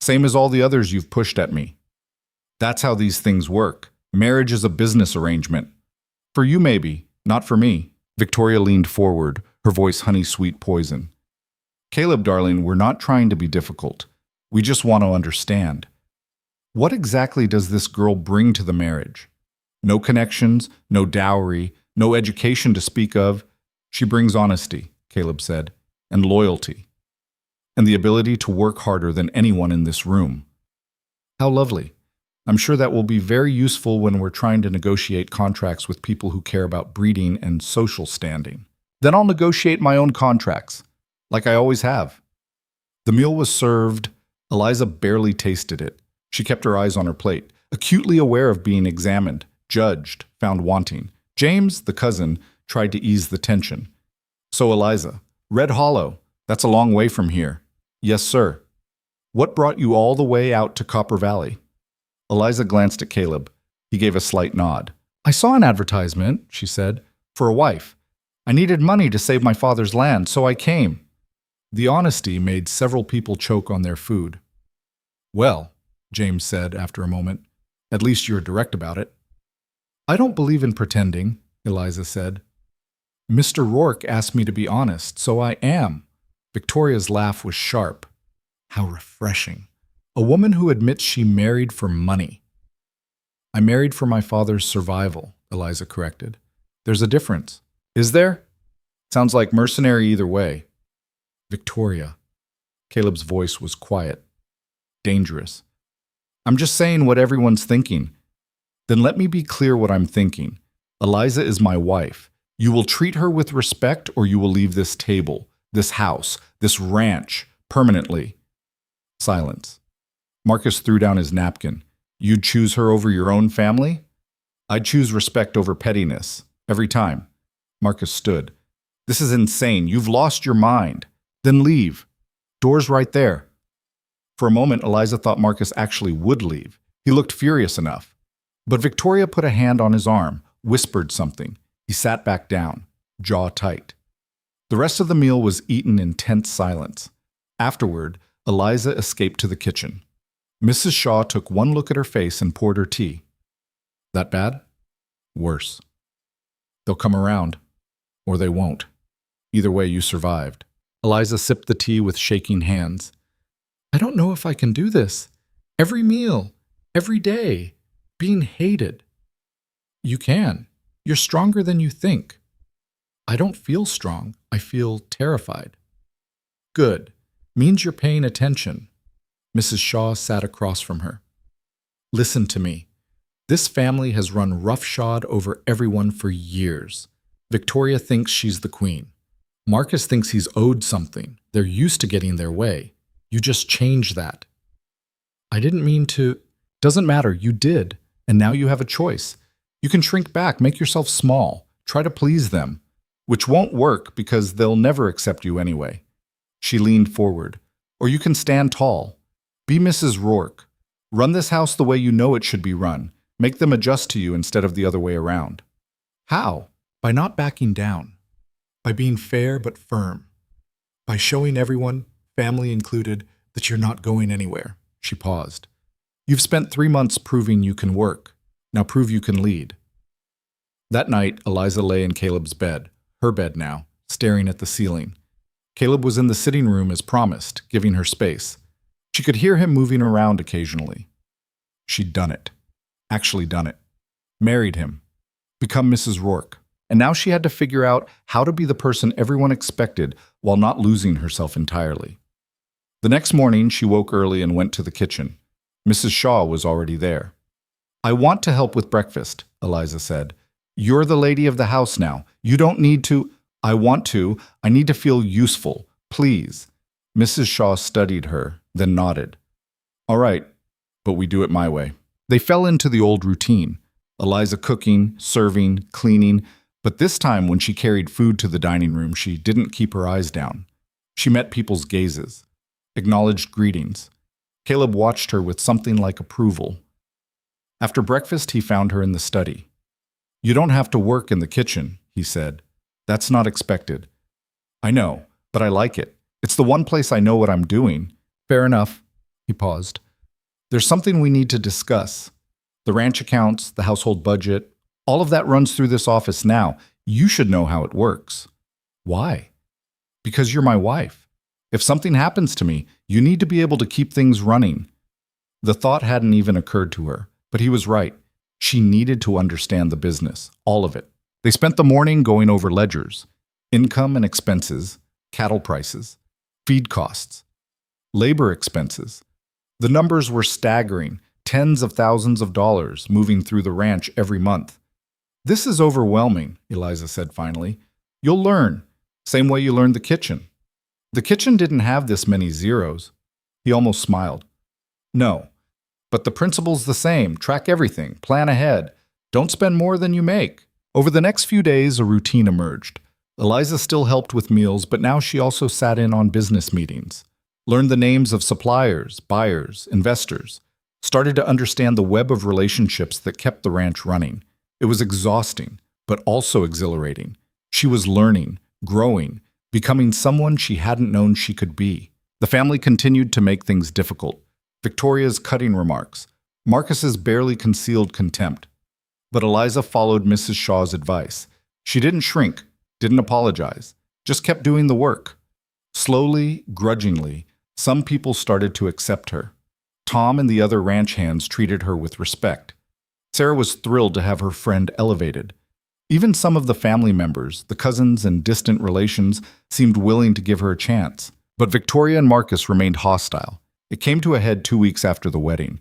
[SPEAKER 1] same as all the others you've pushed at me. That's how these things work. Marriage is a business arrangement. For you maybe, not for me. Victoria leaned forward, her voice honey-sweet poison. Caleb, darling, we're not trying to be difficult. We just want to understand. What exactly does this girl bring to the marriage? No connections, no dowry, no education to speak of. She brings honesty, Caleb said, and loyalty, and the ability to work harder than anyone in this room. How lovely. I'm sure that will be very useful when we're trying to negotiate contracts with people who care about breeding and social standing. Then I'll negotiate my own contracts, like I always have. The meal was served. Eliza barely tasted it. She kept her eyes on her plate, acutely aware of being examined, judged, found wanting. James, the cousin, tried to ease the tension. So Eliza, Red Hollow, that's a long way from here. Yes, sir. What brought you all the way out to Copper Valley? Eliza glanced at Caleb. He gave a slight nod. I saw an advertisement, she said, for a wife. I needed money to save my father's land, so I came. The honesty made several people choke on their food. Well, James said after a moment, at least you're direct about it. I don't believe in pretending, Eliza said. Mr. Rourke asked me to be honest, so I am. Victoria's laugh was sharp. How refreshing. A woman who admits she married for money. I married for my father's survival, Eliza corrected. There's a difference. Is there? Sounds like mercenary either way. Victoria. Caleb's voice was quiet. Dangerous. I'm just saying what everyone's thinking. Then let me be clear what I'm thinking. Eliza is my wife. You will treat her with respect or you will leave this table, this house, this ranch, permanently. Silence. Marcus threw down his napkin. You'd choose her over your own family? I'd choose respect over pettiness. Every time. Marcus stood. This is insane. You've lost your mind. Then leave. Door's right there. For a moment, Eliza thought Marcus actually would leave. He looked furious enough. But Victoria put a hand on his arm, whispered something. He sat back down, jaw tight. The rest of the meal was eaten in tense silence. Afterward, Eliza escaped to the kitchen. Mrs. Shaw took one look at her face and poured her tea. That bad? Worse. They'll come around. Or they won't. Either way, you survived. Eliza sipped the tea with shaking hands. I don't know if I can do this. Every meal, every day, being hated. You can. You're stronger than you think. I don't feel strong. I feel terrified. Good. Means you're paying attention. Mrs. Shaw sat across from her. Listen to me. This family has run roughshod over everyone for years. Victoria thinks she's the queen. Marcus thinks he's owed something. They're used to getting their way. You just change that. I didn't mean to. Doesn't matter. You did. And now you have a choice. You can shrink back, make yourself small, try to please them, which won't work because they'll never accept you anyway. She leaned forward. Or you can stand tall. Be Mrs. Rourke. Run this house the way you know it should be run. Make them adjust to you instead of the other way around. How? By not backing down. By being fair but firm. By showing everyone, family included, that you're not going anywhere. She paused. You've spent 3 months proving you can work. Now prove you can lead. That night, Eliza lay in Caleb's bed, her bed now, staring at the ceiling. Caleb was in the sitting room as promised, giving her space. She could hear him moving around occasionally. She'd done it. Actually done it. Married him. Become Mrs. Rourke. And now she had to figure out how to be the person everyone expected while not losing herself entirely. The next morning, she woke early and went to the kitchen. Mrs. Shaw was already there. I want to help with breakfast, Eliza said. You're the lady of the house now. You don't need to. I want to. I need to feel useful. Please. Mrs. Shaw studied her, then nodded. All right, but we do it my way. They fell into the old routine. Eliza cooking, serving, cleaning, but this time when she carried food to the dining room, she didn't keep her eyes down. She met people's gazes, acknowledged greetings. Caleb watched her with something like approval. After breakfast, he found her in the study. "You don't have to work in the kitchen," he said. "That's not expected." "I know, but I like it. It's the one place I know what I'm doing." "Fair enough." He paused. "There's something we need to discuss. The ranch accounts, the household budget, all of that runs through this office now. You should know how it works." "Why?" "Because you're my wife. If something happens to me, you need to be able to keep things running." The thought hadn't even occurred to her, but he was right. She needed to understand the business, all of it. They spent the morning going over ledgers, income and expenses, cattle prices, feed costs, labor expenses. The numbers were staggering, tens of thousands of dollars moving through the ranch every month. "This is overwhelming," Eliza said finally. "You'll learn, same way you learned the kitchen." "The kitchen didn't have this many zeros." He almost smiled. "No, but the principle's the same. Track everything, plan ahead. Don't spend more than you make." Over the next few days, a routine emerged. Eliza still helped with meals, but now she also sat in on business meetings, learned the names of suppliers, buyers, investors, started to understand the web of relationships that kept the ranch running. It was exhausting, but also exhilarating. She was learning, growing, becoming someone she hadn't known she could be. The family continued to make things difficult. Victoria's cutting remarks, Marcus's barely concealed contempt. But Eliza followed Mrs. Shaw's advice. She didn't shrink, didn't apologize, just kept doing the work. Slowly, grudgingly, some people started to accept her. Tom and the other ranch hands treated her with respect. Sarah was thrilled to have her friend elevated. Even some of the family members, the cousins and distant relations, seemed willing to give her a chance. But Victoria and Marcus remained hostile. It came to a head 2 weeks after the wedding.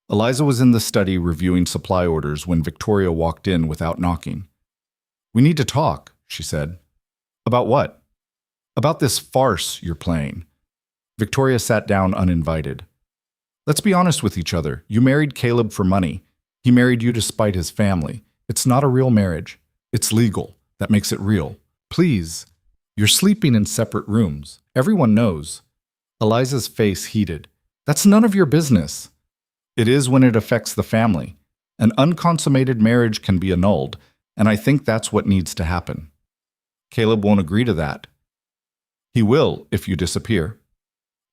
[SPEAKER 1] Eliza was in the study reviewing supply orders when Victoria walked in without knocking. "We need to talk," she said. "About what?" "About this farce you're playing." Victoria sat down uninvited. "Let's be honest with each other. You married Caleb for money. He married you to spite his family. It's not a real marriage. It's legal. That makes it real. Please. You're sleeping in separate rooms. Everyone knows." Eliza's face heated. "That's none of your business." "It is when it affects the family. An unconsummated marriage can be annulled, and I think that's what needs to happen." "Caleb won't agree to that." "He will if you disappear."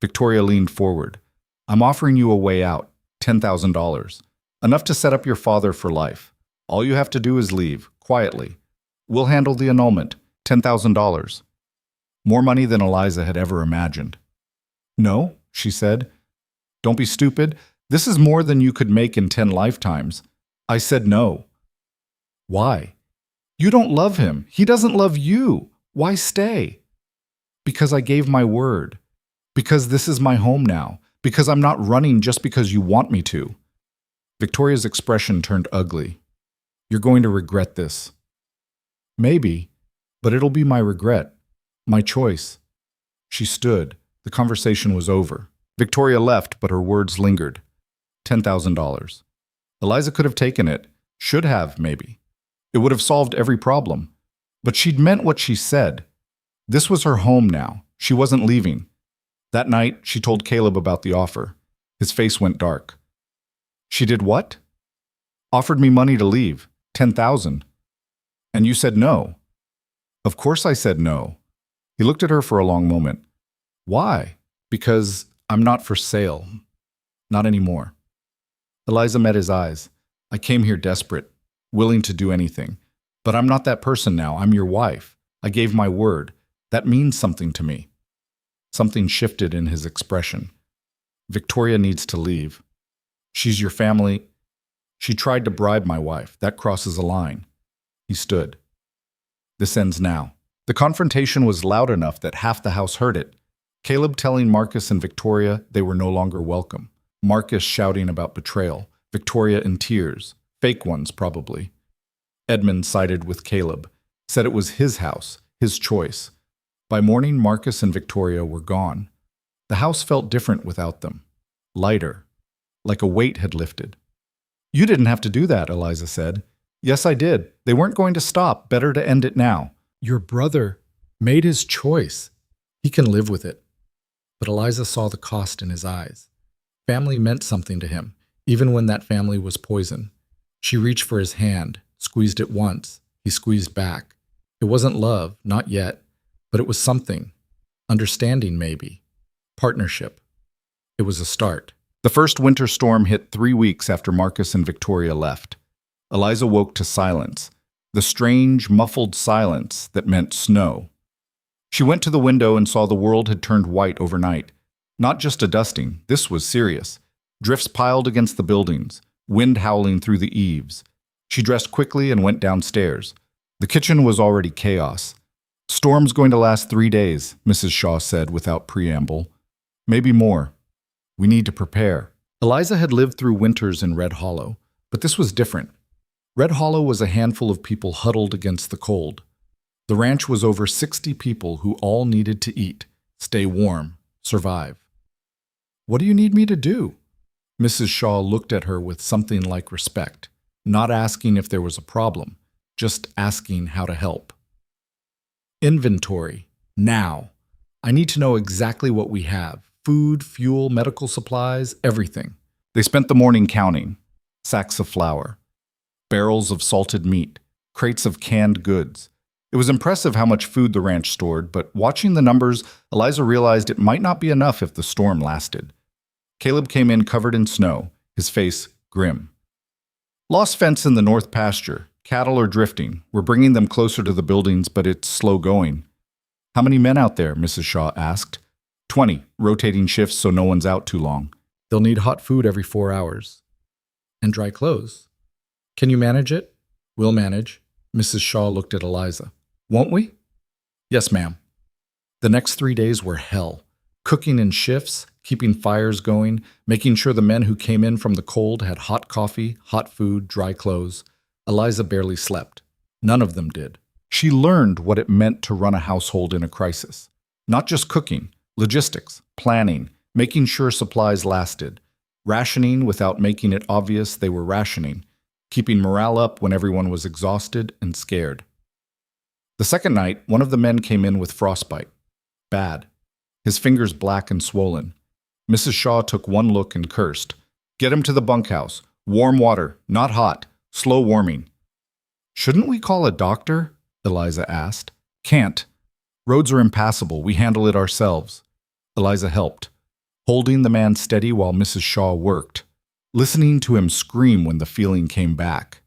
[SPEAKER 1] Victoria leaned forward. "I'm offering you a way out, $10,000. Enough to set up your father for life. All you have to do is leave, quietly. We'll handle the annulment, $10,000. More money than Eliza had ever imagined. "No," she said. "Don't be stupid. This is more than you could make in 10 lifetimes. I said no." "Why?" "You don't love him. He doesn't love you. Why stay?" "Because I gave my word. Because this is my home now. Because I'm not running just because you want me to." Victoria's expression turned ugly. "You're going to regret this." "Maybe, but it'll be my regret. My choice." She stood. The conversation was over. Victoria left, but her words lingered. $10,000. Eliza could have taken it. Should have, maybe. It would have solved every problem. But she'd meant what she said. This was her home now. She wasn't leaving. That night, she told Caleb about the offer. His face went dark. "She did what?" "Offered me money to leave. $10,000. And you said no." "Of course I said no." He looked at her for a long moment. "Why?" "Because I'm not for sale. Not anymore." Eliza met his eyes. "I came here desperate, willing to do anything. But I'm not that person now. I'm your wife. I gave my word. That means something to me." Something shifted in his expression. "Victoria needs to leave. She's your family." "She tried to bribe my wife. That crosses a line." He stood. "This ends now." The confrontation was loud enough that half the house heard it. Caleb telling Marcus and Victoria they were no longer welcome. Marcus shouting about betrayal. Victoria in tears. Fake ones, probably. Edmund sided with Caleb. Said it was his house, his choice. By morning, Marcus and Victoria were gone. The house felt different without them. Lighter. Like a weight had lifted. "You didn't have to do that," Eliza said. "Yes, I did. They weren't going to stop. Better to end it now." "Your brother made his choice. He can live with it." But Eliza saw the cost in his eyes. Family meant something to him, even when that family was poison. She reached for his hand, squeezed it once. He squeezed back. It wasn't love, not yet, but it was something. Understanding, maybe. Partnership. It was a start. The first winter storm hit 3 weeks after Marcus and Victoria left. Eliza woke to silence, the strange, muffled silence that meant snow. She went to the window and saw the world had turned white overnight. Not just a dusting, this was serious. Drifts piled against the buildings, wind howling through the eaves. She dressed quickly and went downstairs. The kitchen was already chaos. "Storm's going to last 3 days," Mrs. Shaw said without preamble. "Maybe more. We need to prepare." Eliza had lived through winters in Red Hollow, but this was different. Red Hollow was a handful of people huddled against the cold. The ranch was over 60 people who all needed to eat, stay warm, survive. "What do you need me to do?" Mrs. Shaw looked at her with something like respect, not asking if there was a problem, just asking how to help. "Inventory. Now. I need to know exactly what we have. Food, fuel, medical supplies, everything." They spent the morning counting. Sacks of flour, barrels of salted meat, crates of canned goods. It was impressive how much food the ranch stored, but watching the numbers, Eliza realized it might not be enough if the storm lasted. Caleb came in covered in snow, his face grim. "Lost fence in the north pasture. Cattle are drifting. We're bringing them closer to the buildings, but it's slow going." "How many men out there?" Mrs. Shaw asked. 20, rotating shifts so no one's out too long. They'll need hot food every 4 hours. And dry clothes. Can you manage it?" "We'll manage." Mrs. Shaw looked at Eliza. "Won't we?" "Yes, ma'am." The next 3 days were hell. Cooking in shifts, keeping fires going, making sure the men who came in from the cold had hot coffee, hot food, dry clothes. Eliza barely slept. None of them did. She learned what it meant to run a household in a crisis. Not just cooking, logistics, planning, making sure supplies lasted, rationing without making it obvious they were rationing, keeping morale up when everyone was exhausted and scared. The second night, one of the men came in with frostbite. Bad. His fingers black and swollen. Mrs. Shaw took one look and cursed. "Get him to the bunkhouse. Warm water, not hot. Slow warming." "Shouldn't we call a doctor?" Eliza asked. "Can't. Roads are impassable. We handle it ourselves." Eliza helped, holding the man steady while Mrs. Shaw worked, listening to him scream when the feeling came back.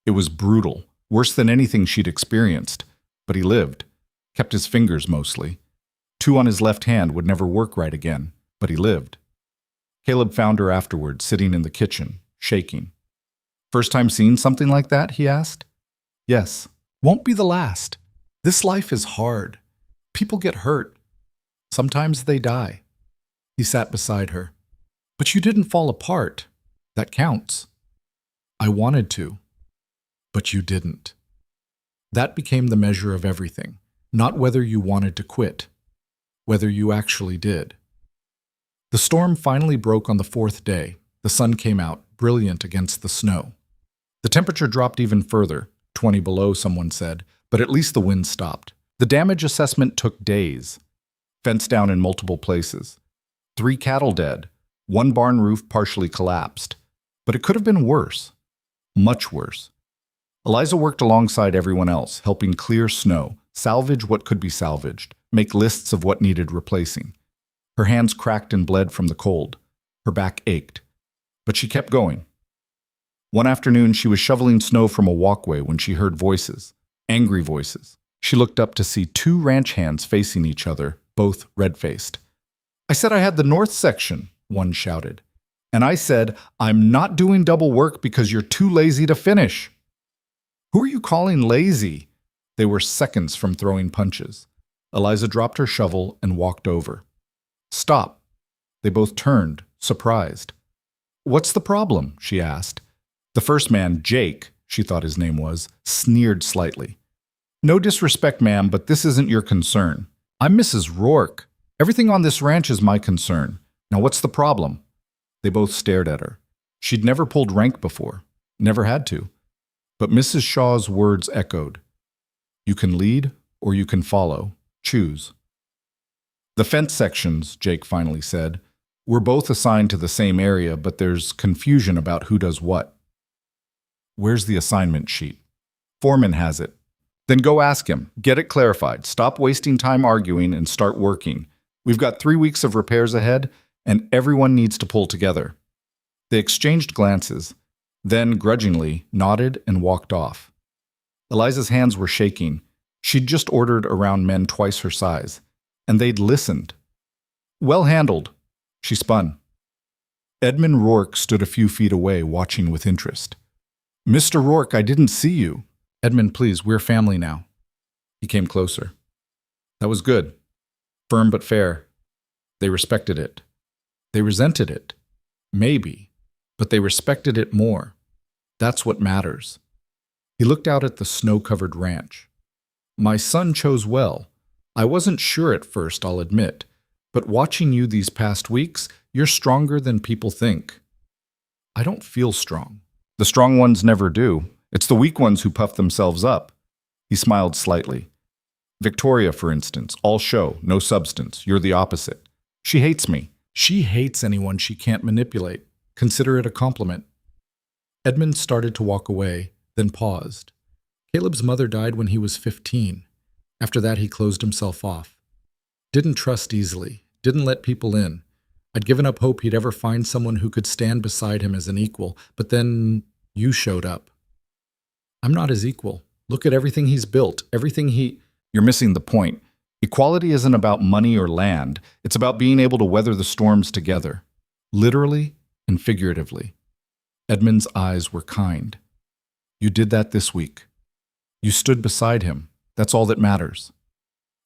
[SPEAKER 1] It was brutal, worse than anything she'd experienced, but he lived, kept his fingers mostly. 2 on his left hand would never work right again, but he lived. Caleb found her afterward, sitting in the kitchen, shaking. "First time seeing something like that?" he asked. "Yes. Won't be the last. This life is hard. People get hurt. Sometimes they die." He sat beside her. "But you didn't fall apart. That counts." "I wanted to. But you didn't." That became the measure of everything, not whether you wanted to quit, whether you actually did. The storm finally broke on the 4th day. The sun came out, brilliant against the snow. The temperature dropped even further, 20 below, someone said, but at least the wind stopped. The damage assessment took days. Fence down in multiple places. 3 cattle dead. 1 barn roof partially collapsed. But it could have been worse. Much worse. Eliza worked alongside everyone else, helping clear snow, salvage what could be salvaged, make lists of what needed replacing. Her hands cracked and bled from the cold. Her back ached. But she kept going. One afternoon, she was shoveling snow from a walkway when she heard voices, angry voices. She looked up to see 2 ranch hands facing each other, both red-faced. "I said I had the north section," one shouted. "And I said, I'm not doing double work because you're too lazy to finish." "Who are you calling lazy?" They were seconds from throwing punches. Eliza dropped her shovel and walked over. "Stop." They both turned, surprised. "What's the problem?" she asked. The first man, Jake, she thought his name was, sneered slightly. "No disrespect, ma'am, but this isn't your concern. I'm Mrs. Rourke. Everything on this ranch is my concern. Now what's the problem?" They both stared at her. She'd never pulled rank before, never had to. But Mrs. Shaw's words echoed. "You can lead or you can follow. Choose." "The fence sections," Jake finally said. We're both assigned to the same area, but there's confusion about who does what. Where's the assignment sheet? Foreman has it. Then go ask him. Get it clarified. Stop wasting time arguing and start working. We've got 3 weeks of repairs ahead, and everyone needs to pull together. They exchanged glances, then grudgingly nodded and walked off. Eliza's hands were shaking. She'd just ordered around men twice her size, and they'd listened. Well handled. She spun. Edmund Rourke stood a few feet away, watching with interest. Mr. Rourke, I didn't see you. Edmund, please, we're family now. He came closer. That was good. Firm but fair. They respected it. They resented it. Maybe. But they respected it more. That's what matters. He looked out at the snow-covered ranch. My son chose well. I wasn't sure at first, I'll admit. But watching you these past weeks, you're stronger than people think. I don't feel strong. The strong ones never do. It's the weak ones who puff themselves up. He smiled slightly. Victoria, for instance, all show, no substance. You're the opposite. She hates me. She hates anyone she can't manipulate. Consider it a compliment. Edmund started to walk away, then paused. Caleb's mother died when he was 15. After that, he closed himself off. Didn't trust easily. Didn't let people in. I'd given up hope he'd ever find someone who could stand beside him as an equal, but then you showed up. I'm not his equal. Look at everything he's built, everything he... You're missing the point. Equality isn't about money or land. It's about being able to weather the storms together, literally and figuratively. Edmund's eyes were kind. You did that this week. You stood beside him. That's all that matters.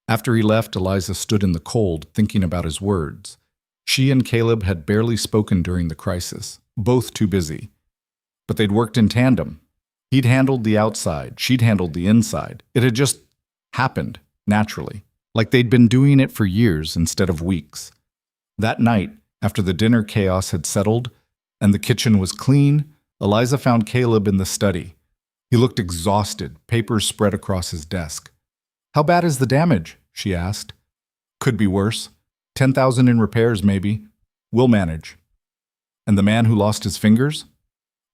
[SPEAKER 1] After he left, Eliza stood in the cold, thinking about his words. She and Caleb had barely spoken during the crisis, both too busy. But they'd worked in tandem. He'd handled the outside, she'd handled the inside. It had just happened, naturally, like they'd been doing it for years instead of weeks. That night, after the dinner chaos had settled and the kitchen was clean, Eliza found Caleb in the study. He looked exhausted, papers spread across his desk. How bad is the damage? She asked. Could be worse. 10,000 in repairs, maybe. We'll manage. And the man who lost his fingers?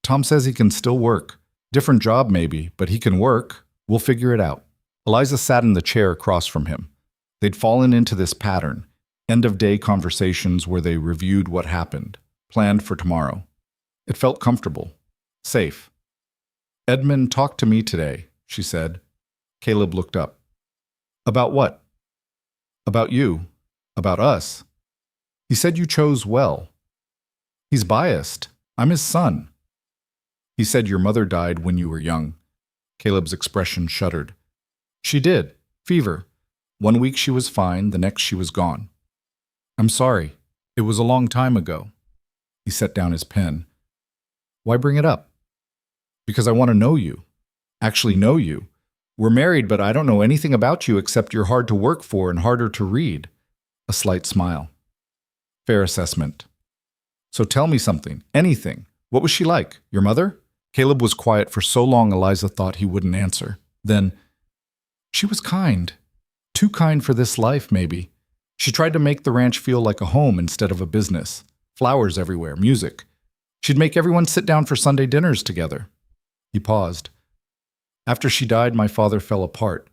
[SPEAKER 1] Tom says he can still work. Different job, maybe, but he can work. We'll figure it out. Eliza sat in the chair across from him. They'd fallen into this pattern, end-of-day conversations where they reviewed what happened, planned for tomorrow. It felt comfortable, safe. Edmund talked to me today, she said. Caleb looked up. About what? About you. About us. He said you chose well. He's biased. I'm his son. He said your mother died when you were young. Caleb's expression shuddered. She did. Fever. 1 week she was fine, the next she was gone. I'm sorry. It was a long time ago. He set down his pen. Why bring it up? Because I want to know you. Actually know you. We're married, but I don't know anything about you except you're hard to work for and harder to read. A slight smile. Fair assessment. So tell me something. Anything. What was she like? Your mother? Caleb was quiet for so long Eliza thought he wouldn't answer. Then, she was kind. Too kind for this life, maybe. She tried to make the ranch feel like a home instead of a business. Flowers everywhere, music. She'd make everyone sit down for Sunday dinners together. He paused. After she died, my father fell apart.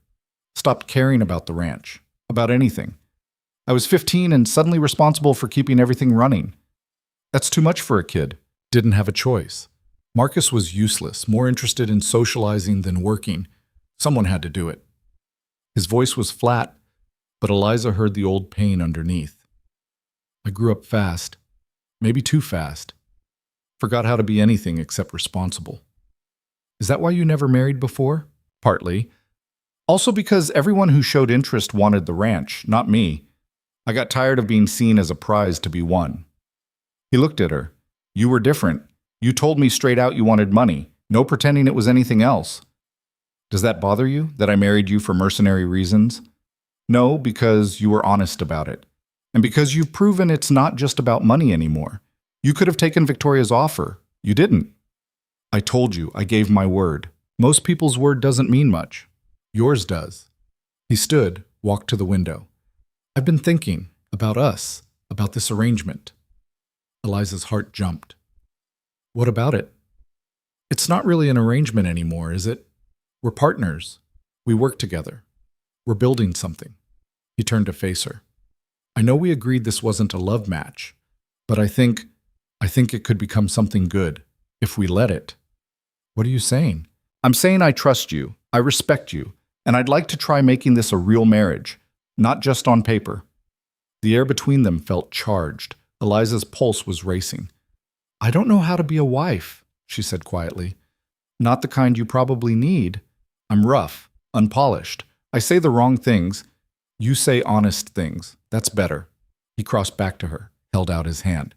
[SPEAKER 1] Stopped caring about the ranch. About anything. I was 15 and suddenly responsible for keeping everything running. That's too much for a kid. Didn't have a choice. Marcus was useless, more interested in socializing than working. Someone had to do it. His voice was flat, but Eliza heard the old pain underneath. I grew up fast. Maybe too fast. Forgot how to be anything except responsible. Is that why you never married before? Partly. Also because everyone who showed interest wanted the ranch, not me. I got tired of being seen as a prize to be won. He looked at her. You were different. You told me straight out you wanted money. No pretending it was anything else. Does that bother you, that I married you for mercenary reasons? No, because you were honest about it. And because you've proven it's not just about money anymore. You could have taken Victoria's offer. You didn't. I told you, I gave my word. Most people's word doesn't mean much. Yours does. He stood, walked to the window. I've been thinking about us, about this arrangement. Eliza's heart jumped. What about it? It's not really an arrangement anymore, is it? We're partners. We work together. We're building something. He turned to face her. I know we agreed this wasn't a love match, but I think it could become something good, if we let it. What are you saying? I'm saying I trust you, I respect you, and I'd like to try making this a real marriage, not just on paper. The air between them felt charged. Eliza's pulse was racing. I don't know how to be a wife, she said quietly. Not the kind you probably need. I'm rough, unpolished. I say the wrong things. You say honest things. That's better. He crossed back to her, held out his hand.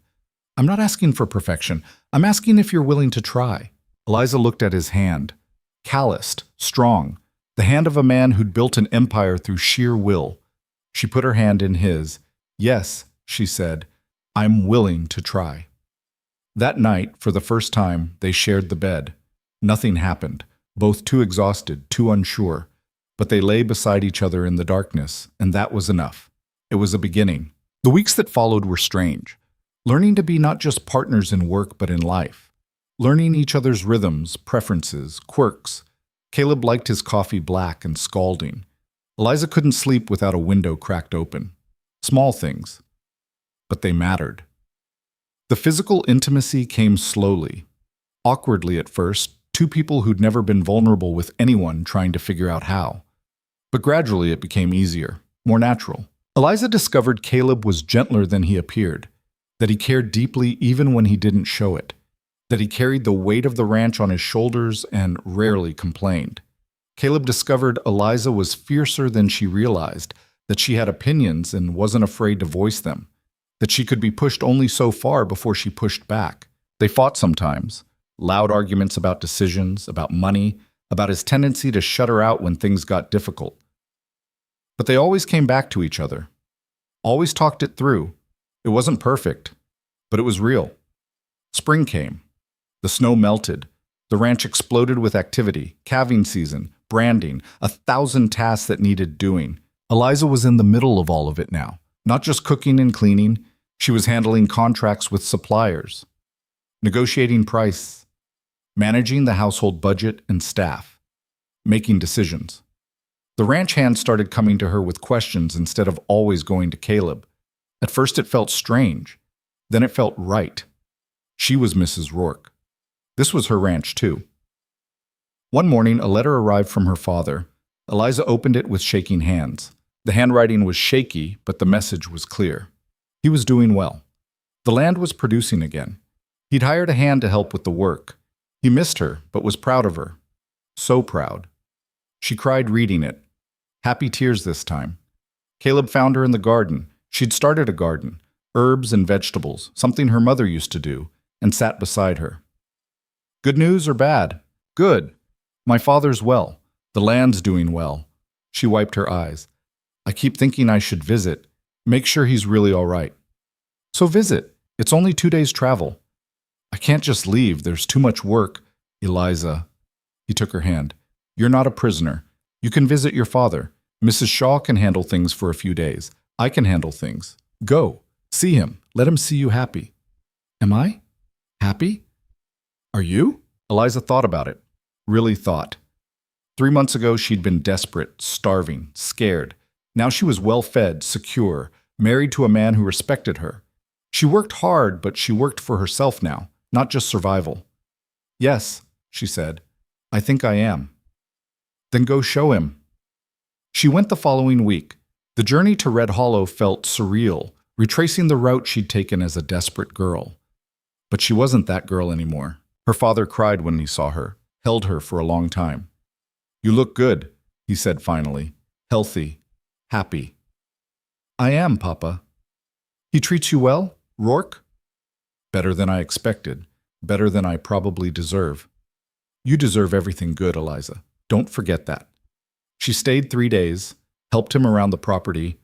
[SPEAKER 1] I'm not asking for perfection. I'm asking if you're willing to try. Eliza looked at his hand. Calloused, strong, the hand of a man who'd built an empire through sheer will. She put her hand in his. Yes, she said, I'm willing to try. That night, for the first time, they shared the bed. Nothing happened, both too exhausted, too unsure. But they lay beside each other in the darkness, and that was enough. It was a beginning. The weeks that followed were strange. Learning to be not just partners in work but in life. Learning each other's rhythms, preferences, quirks. Caleb liked his coffee black and scalding. Eliza couldn't sleep without a window cracked open. Small things. But they mattered. The physical intimacy came slowly. Awkwardly at first, two people who'd never been vulnerable with anyone trying to figure out how. But gradually it became easier, more natural. Eliza discovered Caleb was gentler than he appeared, that he cared deeply even when he didn't show it, that he carried the weight of the ranch on his shoulders and rarely complained. Caleb discovered Eliza was fiercer than she realized, that she had opinions and wasn't afraid to voice them, that she could be pushed only so far before she pushed back. They fought sometimes, loud arguments about decisions, about money, about his tendency to shut her out when things got difficult. But they always came back to each other, always talked it through. It wasn't perfect, but it was real. Spring came. The snow melted. The ranch exploded with activity, calving season, branding, 1,000 tasks that needed doing. Eliza was in the middle of all of it now, not just cooking and cleaning. She was handling contracts with suppliers, negotiating price, managing the household budget and staff, making decisions. The ranch hands started coming to her with questions instead of always going to Caleb. At first it felt strange. Then it felt right. She was Mrs. Rourke. This was her ranch too. One morning, a letter arrived from her father. Eliza opened it with shaking hands. The handwriting was shaky, but the message was clear. He was doing well. The land was producing again. He'd hired a hand to help with the work. He missed her, but was proud of her. So proud. She cried reading it. Happy tears this time. Caleb found her in the garden. She'd started a garden, herbs and vegetables, something her mother used to do, and sat beside her. Good news or bad? Good. My father's well. The land's doing well. She wiped her eyes. I keep thinking I should visit. Make sure he's really all right. So visit. It's only 2 days' travel. I can't just leave. There's too much work. Eliza. He took her hand. You're not a prisoner. You can visit your father. Mrs. Shaw can handle things for a few days. I can handle things. Go. See him. Let him see you happy. Am I? Happy? Are you? Eliza thought about it. Really thought. 3 months ago, she'd been desperate, starving, scared. Now she was well-fed, secure, married to a man who respected her. She worked hard, but she worked for herself now, not just survival. Yes, she said. I think I am. Then go show him. She went the following week. The journey to Red Hollow felt surreal, retracing the route she'd taken as a desperate girl. But she wasn't that girl anymore. Her father cried when he saw her, held her for a long time. You look good, he said finally. Healthy, happy. I am, Papa. He treats you well, Rourke? Better than I expected, better than I probably deserve. You deserve everything good, Eliza. Don't forget that. She stayed 3 days, helped him around the property,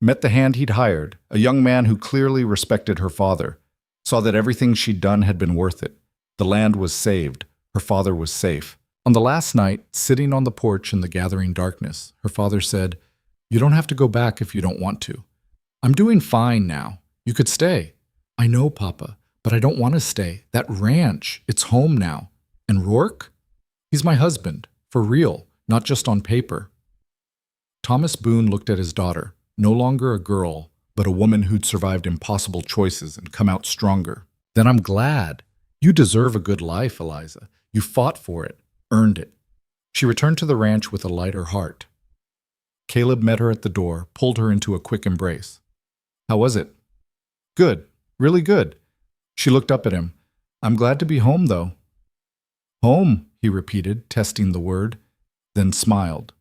[SPEAKER 1] met the hand he'd hired, a young man who clearly respected her father, saw that everything she'd done had been worth it. The land was saved. Her father was safe. On the last night, sitting on the porch in the gathering darkness, her father said, You don't have to go back if you don't want to. I'm doing fine now. You could stay. I know, Papa, But I don't want to stay. That ranch, it's home now. And Rourke? He's my husband, for real, not just on paper. Thomas Boone looked at his daughter, no longer a girl, but a woman who'd survived impossible choices and come out stronger. Then I'm glad. You deserve a good life, Eliza. You fought for it, earned it. She returned to the ranch with a lighter heart. Caleb met her at the door, pulled her into a quick embrace. How was it? Good, really good. She looked up at him. I'm glad to be home, though. Home, he repeated, testing the word, then smiled.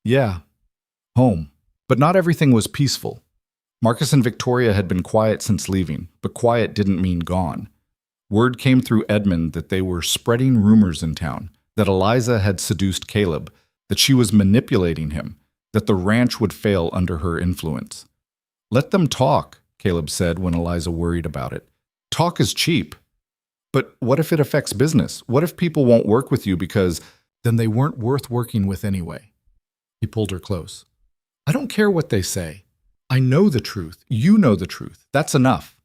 [SPEAKER 1] Yeah, home. But not everything was peaceful. Marcus and Victoria had been quiet since leaving, but quiet didn't mean gone. Word came through Edmund that they were spreading rumors in town, that Eliza had seduced Caleb, that she was manipulating him, that the ranch would fail under her influence. Let them talk, Caleb said when Eliza worried about it. Talk is cheap. But what if it affects business? What if people won't work with you because then they weren't worth working with anyway? He pulled her close. I don't care what they say. I know the truth. You know the truth. That's enough.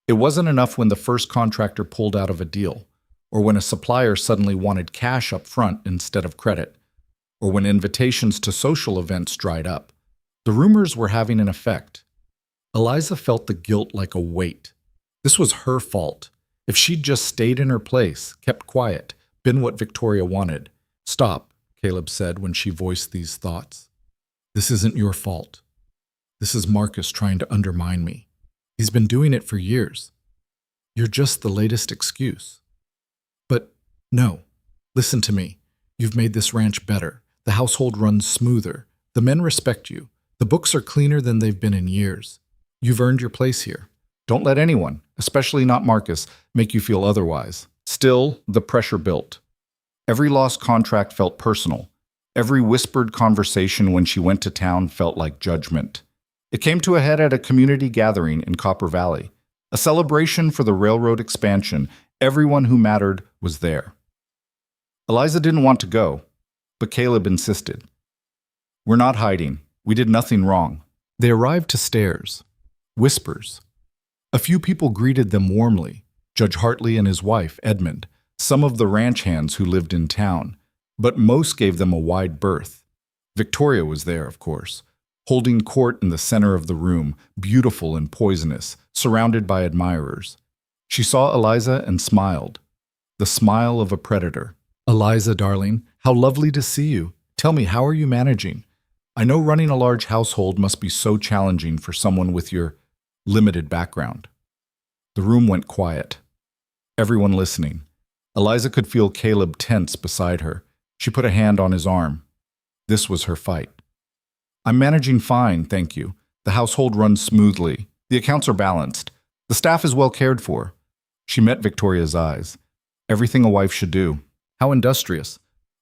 [SPEAKER 1] It wasn't enough when the first contractor pulled out of a deal, or when a supplier suddenly wanted cash up front instead of credit, or when invitations to social events dried up. The rumors were having an effect. Eliza felt the guilt like a weight. This was her fault. If she'd just stayed in her place, kept quiet, been what Victoria wanted. Stop, Caleb said when she voiced these thoughts. This isn't your fault. This is Marcus trying to undermine me. He's been doing it for years. You're just the latest excuse. But no, listen to me. You've made this ranch better. The household runs smoother. The men respect you. The books are cleaner than they've been in years. You've earned your place here. Don't let anyone, especially not Marcus, make you feel otherwise. Still, the pressure built. Every lost contract felt personal. Every whispered conversation when she went to town felt like judgment. It came to a head at a community gathering in Copper Valley. A celebration for the railroad expansion. Everyone who mattered was there. Eliza didn't want to go, but Caleb insisted. We're not hiding. We did nothing wrong. They arrived to stairs. Whispers. A few people greeted them warmly. Judge Hartley and his wife, Edmund, some of the ranch hands who lived in town, but most gave them a wide berth. Victoria was there, of course, holding court in the center of the room, beautiful and poisonous, surrounded by admirers. She saw Eliza and smiled. The smile of a predator. Eliza, darling, how lovely to see you. Tell me, how are you managing? I know running a large household must be so challenging for someone with your limited background. The room went quiet. Everyone listening. Eliza could feel Caleb tense beside her. She put a hand on his arm. This was her fight. I'm managing fine, thank you. The household runs smoothly. The accounts are balanced. The staff is well cared for. She met Victoria's eyes. Everything a wife should do. How industrious.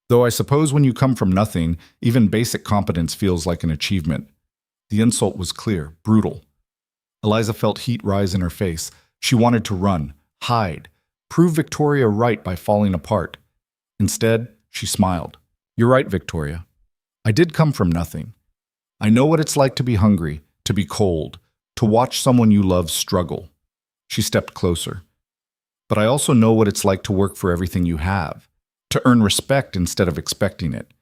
[SPEAKER 1] Though I suppose when you come from nothing, even basic competence feels like an achievement. The insult was clear, brutal. Eliza felt heat rise in her face. She wanted to run, hide, prove Victoria right by falling apart. Instead, she smiled. You're right, Victoria. I did come from nothing. I know what it's like to be hungry, to be cold, to watch someone you love struggle. She stepped closer. But I also know what it's like to work for everything you have, to earn respect instead of expecting it,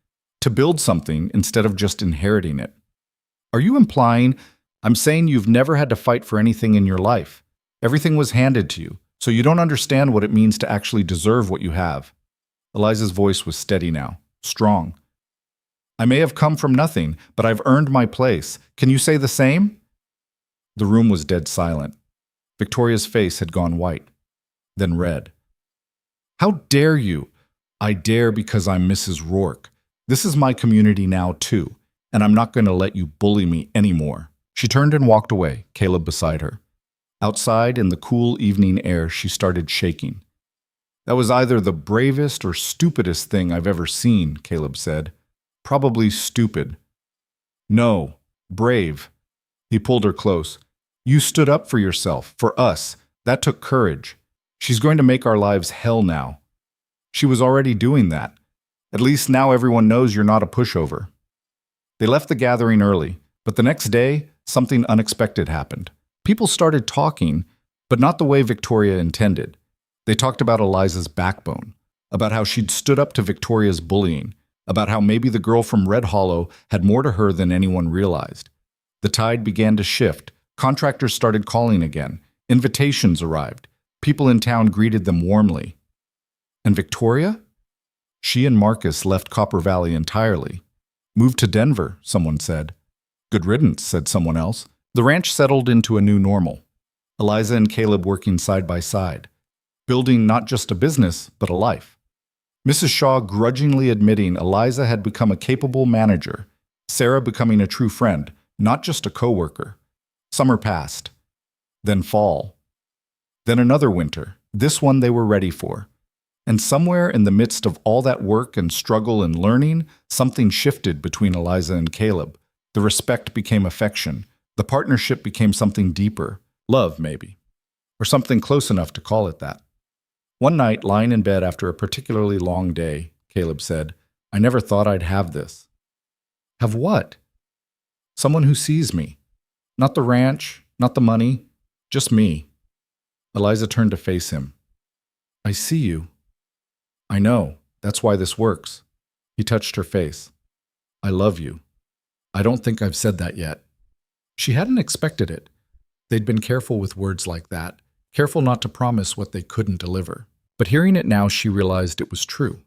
[SPEAKER 1] to build something instead of just inheriting it. Are you implying I'm saying you've never had to fight for anything in your life? Everything was handed to you, so you don't understand what it means to actually deserve what you have. Eliza's voice was steady now, strong. I may have come from nothing, but I've earned my place. Can you say the same? The room was dead silent. Victoria's face had gone white, then red. How dare you? I dare because I'm Mrs. Rourke. This is my community now, too, and I'm not going to let you bully me anymore. She turned and walked away, Caleb beside her. Outside, in the cool evening air, she started shaking. That was either the bravest or stupidest thing I've ever seen, Caleb said. Probably stupid. No, brave. He pulled her close. You stood up for yourself, for us. That took courage. She's going to make our lives hell now. She was already doing that. At least now everyone knows you're not a pushover. They left the gathering early, but the next day, something unexpected happened. People started talking, But not the way Victoria intended. They talked about Eliza's backbone, about how she'd stood up to Victoria's bullying, about how maybe the girl from Red Hollow had more to her than anyone realized. The tide began to shift. Contractors started calling again. Invitations arrived. People in town greeted them warmly. And Victoria? She and Marcus left Copper Valley entirely. Moved to Denver, someone said. Good riddance, said someone else. The ranch settled into a new normal. Eliza and Caleb working side by side, building not just a business, but a life. Mrs. Shaw grudgingly admitting Eliza had become a capable manager, Sarah becoming a true friend, not just a co-worker. Summer passed. Then fall. Then another winter, this one they were ready for. And somewhere in the midst of all that work and struggle and learning, something shifted between Eliza and Caleb. The respect became affection. The partnership became something deeper. Love, maybe. Or something close enough to call it that. One night, lying in bed after a particularly long day, Caleb said, I never thought I'd have this. Have what? Someone who sees me. Not the ranch, not the money, just me. Eliza turned to face him. I see you. I know. That's why this works. He touched her face. I love you. I don't think I've said that yet. She hadn't expected it. They'd been careful with words like that, careful not to promise what they couldn't deliver. But hearing it now, she realized it was true.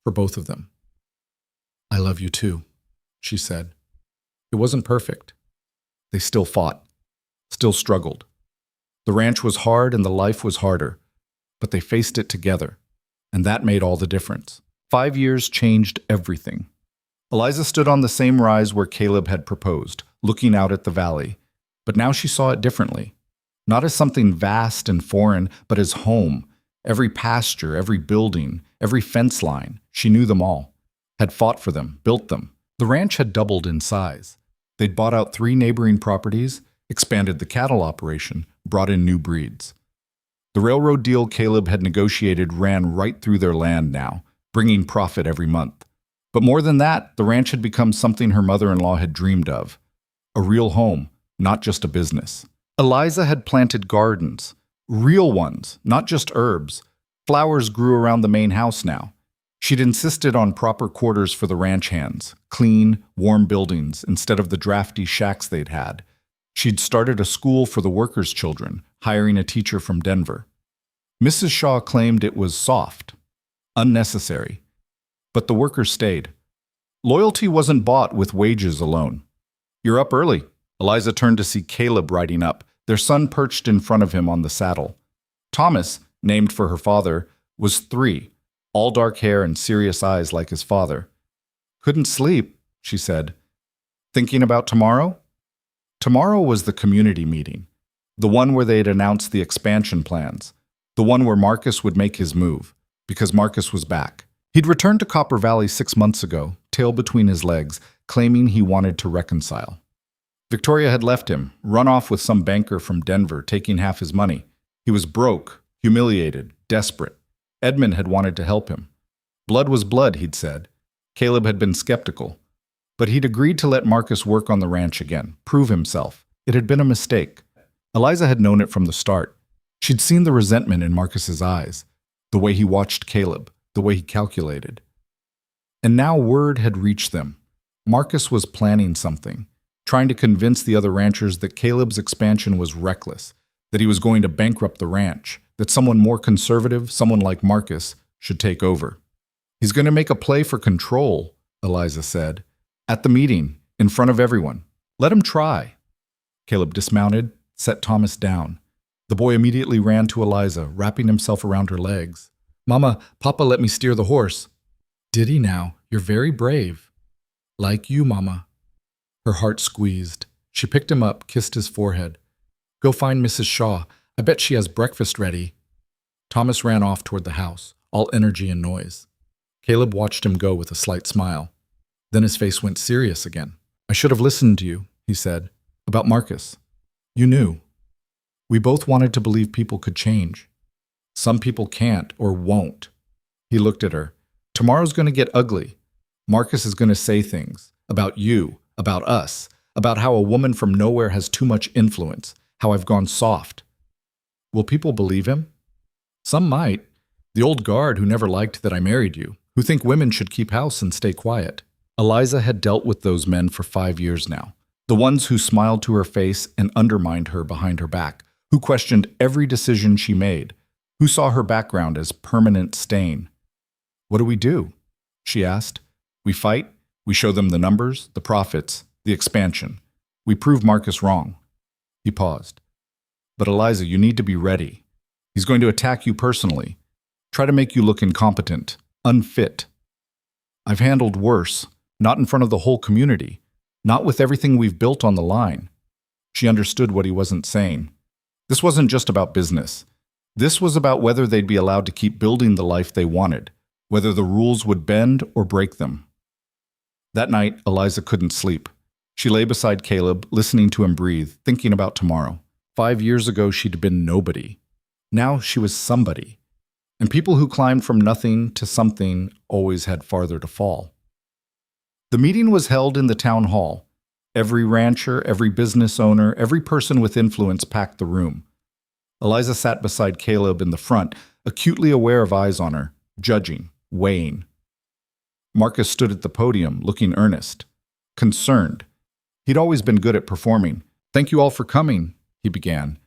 [SPEAKER 1] For both of them. I love you too, she said. It wasn't perfect. They still fought, still struggled. The ranch was hard and the life was harder, but they faced it together, and that made all the difference. 5 years changed everything. Eliza stood on the same rise where Caleb had proposed, looking out at the valley, but now she saw it differently. Not as something vast and foreign, but as home. Every pasture, every building, every fence line, she knew them all, had fought for them, built them. The ranch had doubled in size. They'd bought out 3 neighboring properties, expanded the cattle operation, brought in new breeds. The railroad deal Caleb had negotiated ran right through their land now, bringing profit every month. But more than that, the ranch had become something her mother-in-law had dreamed of. A real home, not just a business. Eliza had planted gardens, real ones, not just herbs. Flowers grew around the main house now. She'd insisted on proper quarters for the ranch hands, clean, warm buildings instead of the drafty shacks they'd had. She'd started a school for the workers' children, hiring a teacher from Denver. Mrs. Shaw claimed it was soft, unnecessary, but the workers stayed. Loyalty wasn't bought with wages alone. You're up early. Eliza turned to see Caleb riding up, their son perched in front of him on the saddle. Thomas, named for her father, was 3, all dark hair and serious eyes like his father. Couldn't sleep, she said. Thinking about tomorrow? Tomorrow was the community meeting, the one where they'd announced the expansion plans, the one where Marcus would make his move, because Marcus was back. He'd returned to Copper Valley 6 months ago, tail between his legs, claiming he wanted to reconcile. Victoria had left him, run off with some banker from Denver, taking half his money. He was broke, humiliated, desperate. Edmund had wanted to help him. Blood was blood, he'd said. Caleb had been skeptical. But he'd agreed to let Marcus work on the ranch again, prove himself. It had been a mistake. Eliza had known it from the start. She'd seen the resentment in Marcus's eyes, the way he watched Caleb, the way he calculated. And now word had reached them. Marcus was planning something, trying to convince the other ranchers that Caleb's expansion was reckless, that he was going to bankrupt the ranch, that someone more conservative, someone like Marcus, should take over. He's going to make a play for control, Eliza said. At the meeting, in front of everyone. Let him try. Caleb dismounted, set Thomas down. The boy immediately ran to Eliza, wrapping himself around her legs. Mama, Papa let me steer the horse. Did he now? You're very brave. Like you, Mama. Her heart squeezed. She picked him up, kissed his forehead. Go find Mrs. Shaw. I bet she has breakfast ready. Thomas ran off toward the house, all energy and noise. Caleb watched him go with a slight smile. Then his face went serious again. I should have listened to you, he said, about Marcus. You knew. We both wanted to believe people could change. Some people can't or won't. He looked at her. Tomorrow's going to get ugly. Marcus is going to say things about you, about us, about how a woman from nowhere has too much influence, how I've gone soft. Will people believe him? Some might. The old guard who never liked that I married you, who think women should keep house and stay quiet. Eliza had dealt with those men for 5 years now. The ones who smiled to her face and undermined her behind her back, who questioned every decision she made, who saw her background as permanent stain. What do we do? She asked. We fight. We show them the numbers, the profits, the expansion. We prove Marcus wrong. He paused. But Eliza, you need to be ready. He's going to attack you personally. Try to make you look incompetent, unfit. I've handled worse, not in front of the whole community, not with everything we've built on the line. She understood what he wasn't saying. This wasn't just about business. This was about whether they'd be allowed to keep building the life they wanted, whether the rules would bend or break them. That night, Eliza couldn't sleep. She lay beside Caleb, listening to him breathe, thinking about tomorrow. 5 years ago, she'd been nobody. Now she was somebody. And people who climbed from nothing to something always had farther to fall. The meeting was held in the town hall. Every rancher, every business owner, every person with influence packed the room. Eliza sat beside Caleb in the front, acutely aware of eyes on her, judging, weighing. Marcus stood at the podium, looking earnest, concerned. He'd always been good at performing. Thank you all for coming, he began.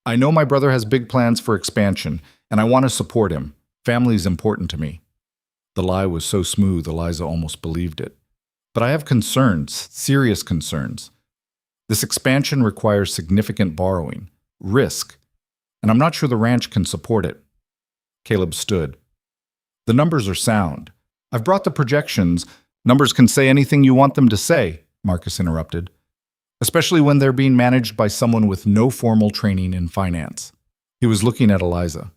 [SPEAKER 1] I know my brother has big plans for expansion, and I want to support him. Family's important to me. The lie was so smooth, Eliza almost believed it. But I have concerns, serious concerns. This expansion requires significant borrowing, risk, and I'm not sure the ranch can support it. Caleb stood. The numbers are sound. I've brought the projections. Numbers can say anything you want them to say, Marcus interrupted, especially when they're being managed by someone with no formal training in finance. He was looking at Eliza.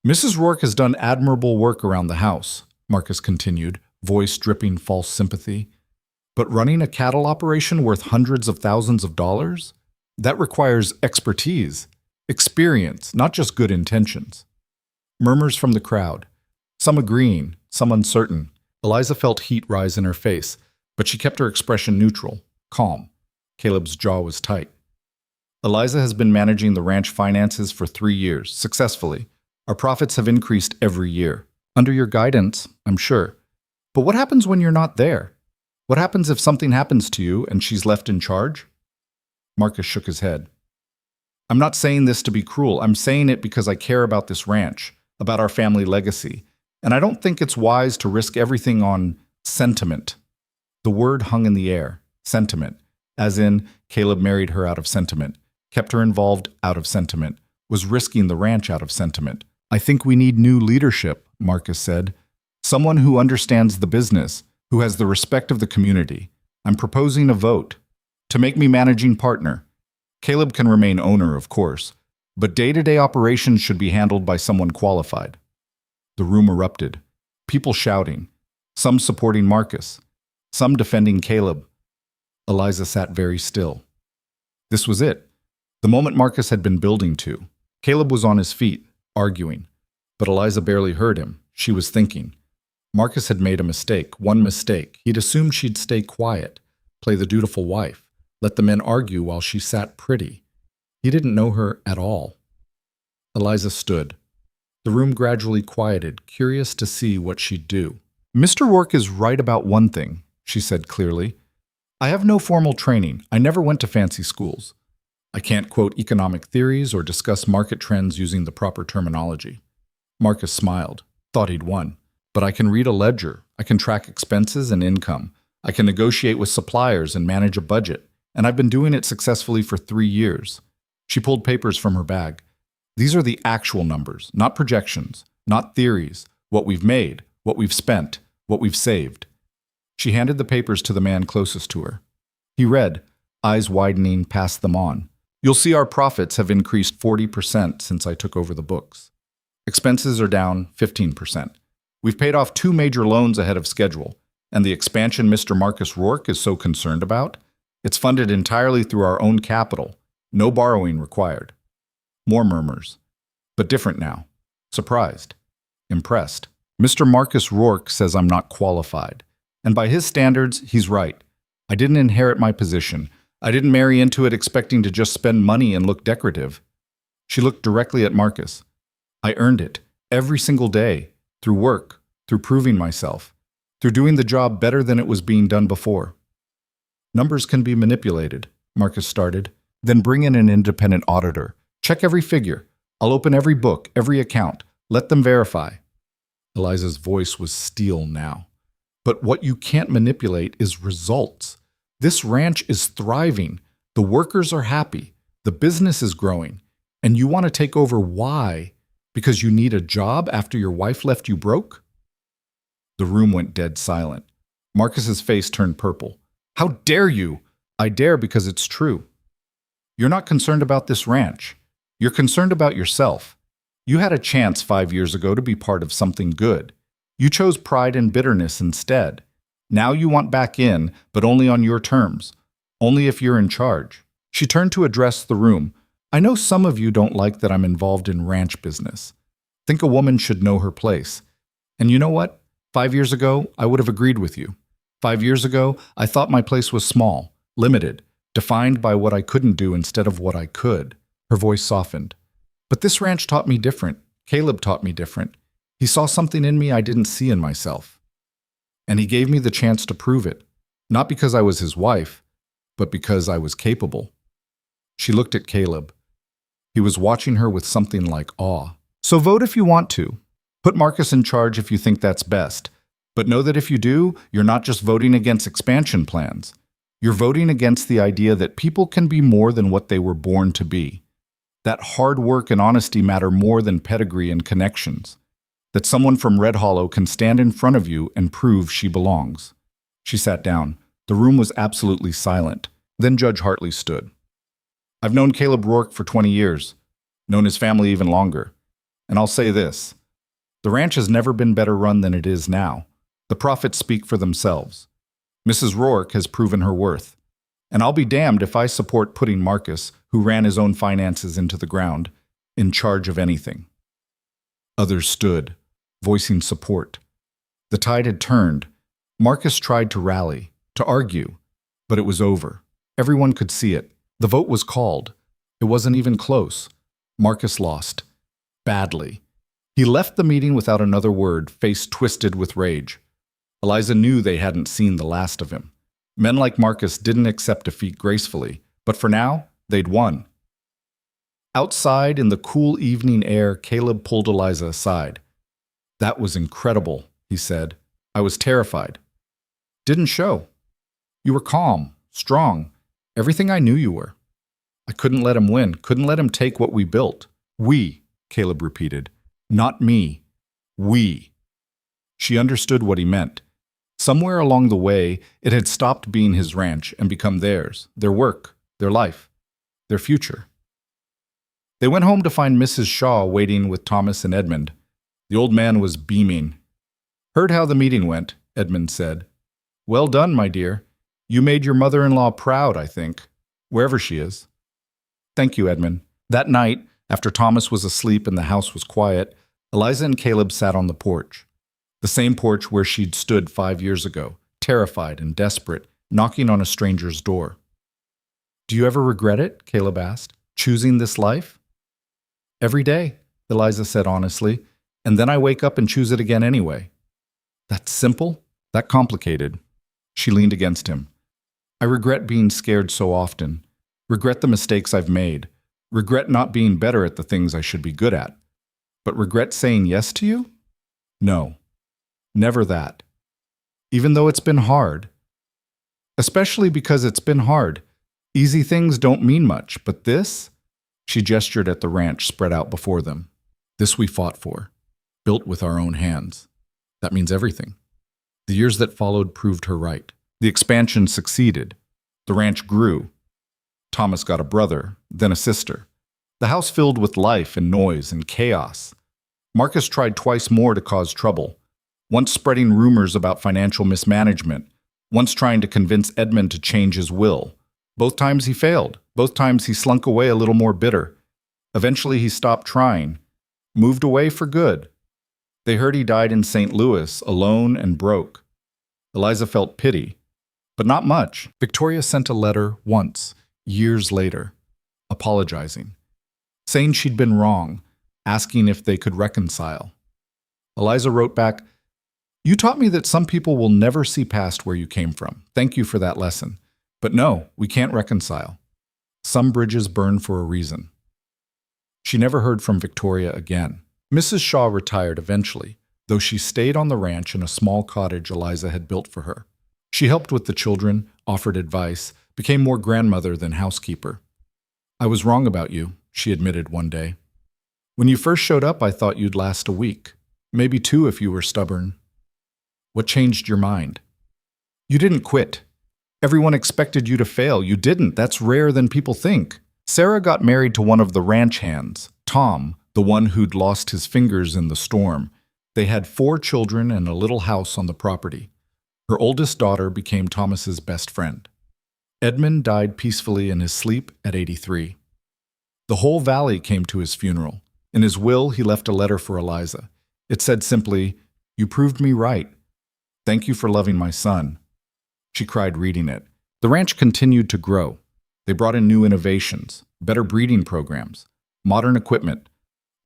[SPEAKER 1] Mrs. Rourke has done admirable work around the house, Marcus continued, voice dripping false sympathy. But running a cattle operation worth hundreds of thousands of dollars? That requires expertise, experience, not just good intentions. Murmurs from the crowd, some agreeing, some uncertain. Eliza felt heat rise in her face, but she kept her expression neutral, calm. Caleb's jaw was tight. Eliza has been managing the ranch finances for 3 years, successfully. Our profits have increased every year. Under your guidance, I'm sure. But what happens when you're not there? What happens if something happens to you and she's left in charge? Marcus shook his head. I'm not saying this to be cruel. I'm saying it because I care about this ranch, about our family legacy. And I don't think it's wise to risk everything on sentiment. The word hung in the air, sentiment, as in Caleb married her out of sentiment, kept her involved out of sentiment, was risking the ranch out of sentiment. I think we need new leadership, Marcus said. Someone who understands the business, who has the respect of the community. I'm proposing a vote to make me managing partner. Caleb can remain owner, of course, but day-to-day operations should be handled by someone qualified. The room erupted, people shouting, some supporting Marcus, some defending Caleb. Eliza sat very still. This was it, the moment Marcus had been building to. Caleb was on his feet, arguing, but Eliza barely heard him. She was thinking. Marcus had made a mistake, one mistake. He'd assumed she'd stay quiet, play the dutiful wife, let the men argue while she sat pretty. He didn't know her at all. Eliza stood. The room gradually quieted, curious to see what she'd do. Mr. Rourke is right about one thing, she said clearly. I have no formal training. I never went to fancy schools. I can't quote economic theories or discuss market trends using the proper terminology. Marcus smiled, thought he'd won. But I can read a ledger. I can track expenses and income. I can negotiate with suppliers and manage a budget. And I've been doing it successfully for 3 years. She pulled papers from her bag. These are the actual numbers, not projections, not theories, what we've made, what we've spent, what we've saved. She handed the papers to the man closest to her. He read, eyes widening, passed them on. You'll see our profits have increased 40% since I took over the books. Expenses are down 15%. We've paid off 2 major loans ahead of schedule, and the expansion Mr. Marcus Rourke is so concerned about, it's funded entirely through our own capital, no borrowing required. More murmurs, but different now. Surprised, impressed. Mr. Marcus Rourke says I'm not qualified, and by his standards, he's right. I didn't inherit my position. I didn't marry into it expecting to just spend money and look decorative. She looked directly at Marcus. I earned it, every single day, through work, through proving myself, through doing the job better than it was being done before. Numbers can be manipulated, Marcus started. Then bring in an independent auditor. Check every figure. I'll open every book, every account. Let them verify. Eliza's voice was steel now. But what you can't manipulate is results. This ranch is thriving. The workers are happy. The business is growing. And you want to take over why? Because you need a job after your wife left you broke? The room went dead silent. Marcus's face turned purple. How dare you? I dare because it's true. You're not concerned about this ranch. You're concerned about yourself. You had a chance 5 years ago to be part of something good. You chose pride and bitterness instead. Now you want back in, but only on your terms. Only if you're in charge. She turned to address the room. I know some of you don't like that I'm involved in ranch business. Think a woman should know her place. And you know what? 5 years ago, I would have agreed with you. 5 years ago, I thought my place was small, limited, defined by what I couldn't do instead of what I could. Her voice softened. But this ranch taught me different. Caleb taught me different. He saw something in me I didn't see in myself. And he gave me the chance to prove it, not because I was his wife, but because I was capable. She looked at Caleb. He was watching her with something like awe. So vote if you want to. Put Marcus in charge if you think that's best. But know that if you do, you're not just voting against expansion plans. You're voting against the idea that people can be more than what they were born to be. That hard work and honesty matter more than pedigree and connections. That someone from Red Hollow can stand in front of you and prove she belongs. She sat down. The room was absolutely silent. Then Judge Hartley stood. I've known Caleb Ror for 20 years, known his family even longer. And I'll say this. The ranch has never been better run than it is now. The profits speak for themselves. Mrs. Rourke has proven her worth. And I'll be damned if I support putting Marcus, who ran his own finances into the ground, in charge of anything. Others stood, voicing support. The tide had turned. Marcus tried to rally, to argue, but it was over. Everyone could see it. The vote was called. It wasn't even close. Marcus lost. Badly. He left the meeting without another word, face twisted with rage. Eliza knew they hadn't seen the last of him. Men like Marcus didn't accept defeat gracefully, but for now, they'd won. Outside, in the cool evening air, Caleb pulled Eliza aside. That was incredible, he said. I was terrified. Didn't show. You were calm, strong, everything I knew you were. I couldn't let him win, couldn't let him take what we built. We, Caleb repeated. Not me. We. She understood what he meant. Somewhere along the way, it had stopped being his ranch and become theirs, their work, their life, their future. They went home to find Mrs. Shaw waiting with Thomas and Edmund. The old man was beaming. Heard how the meeting went, Edmund said. Well done, my dear. You made your mother-in-law proud, I think, wherever she is. Thank you, Edmund. That night, after Thomas was asleep and the house was quiet, Eliza and Caleb sat on the porch. The same porch where she'd stood 5 years ago, terrified and desperate, knocking on a stranger's door. Do you ever regret it? Caleb asked. Choosing this life? Every day, Eliza said honestly, and then I wake up and choose it again anyway. That's simple? That complicated? She leaned against him. I regret being scared so often. Regret the mistakes I've made. Regret not being better at the things I should be good at. But regret saying yes to you? No. Never that. Even though it's been hard. Especially because it's been hard. Easy things don't mean much, but this? She gestured at the ranch spread out before them. This we fought for. Built with our own hands. That means everything. The years that followed proved her right. The expansion succeeded. The ranch grew. Thomas got a brother, then a sister. The house filled with life and noise and chaos. Marcus tried twice more to cause trouble. Once spreading rumors about financial mismanagement, once trying to convince Edmund to change his will. Both times he failed. Both times he slunk away a little more bitter. Eventually he stopped trying, moved away for good. They heard he died in St. Louis, alone and broke. Eliza felt pity, but not much. Victoria sent a letter once, years later, apologizing. saying she'd been wrong, asking if they could reconcile. Eliza wrote back, "You taught me that some people will never see past where you came from. Thank you for that lesson. But no, we can't reconcile. Some bridges burn for a reason." She never heard from Victoria again. Mrs. Shaw retired eventually, though she stayed on the ranch in a small cottage Eliza had built for her. She helped with the children, offered advice, became more grandmother than housekeeper. "I was wrong about you," she admitted one day. "When you first showed up, I thought you'd last a week, maybe 2 if you were stubborn. What changed your mind? You didn't quit. Everyone expected you to fail. You didn't. That's rarer than people think." Sarah got married to one of the ranch hands, Tom, the one who'd lost his fingers in the storm. They had 4 children and a little house on the property. Her oldest daughter became Thomas's best friend. Edmund died peacefully in his sleep at 83. The whole valley came to his funeral. In his will, he left a letter for Eliza. It said simply, "You proved me right. Thank you for loving my son." She cried reading it. The ranch continued to grow. They brought in new innovations, better breeding programs, modern equipment.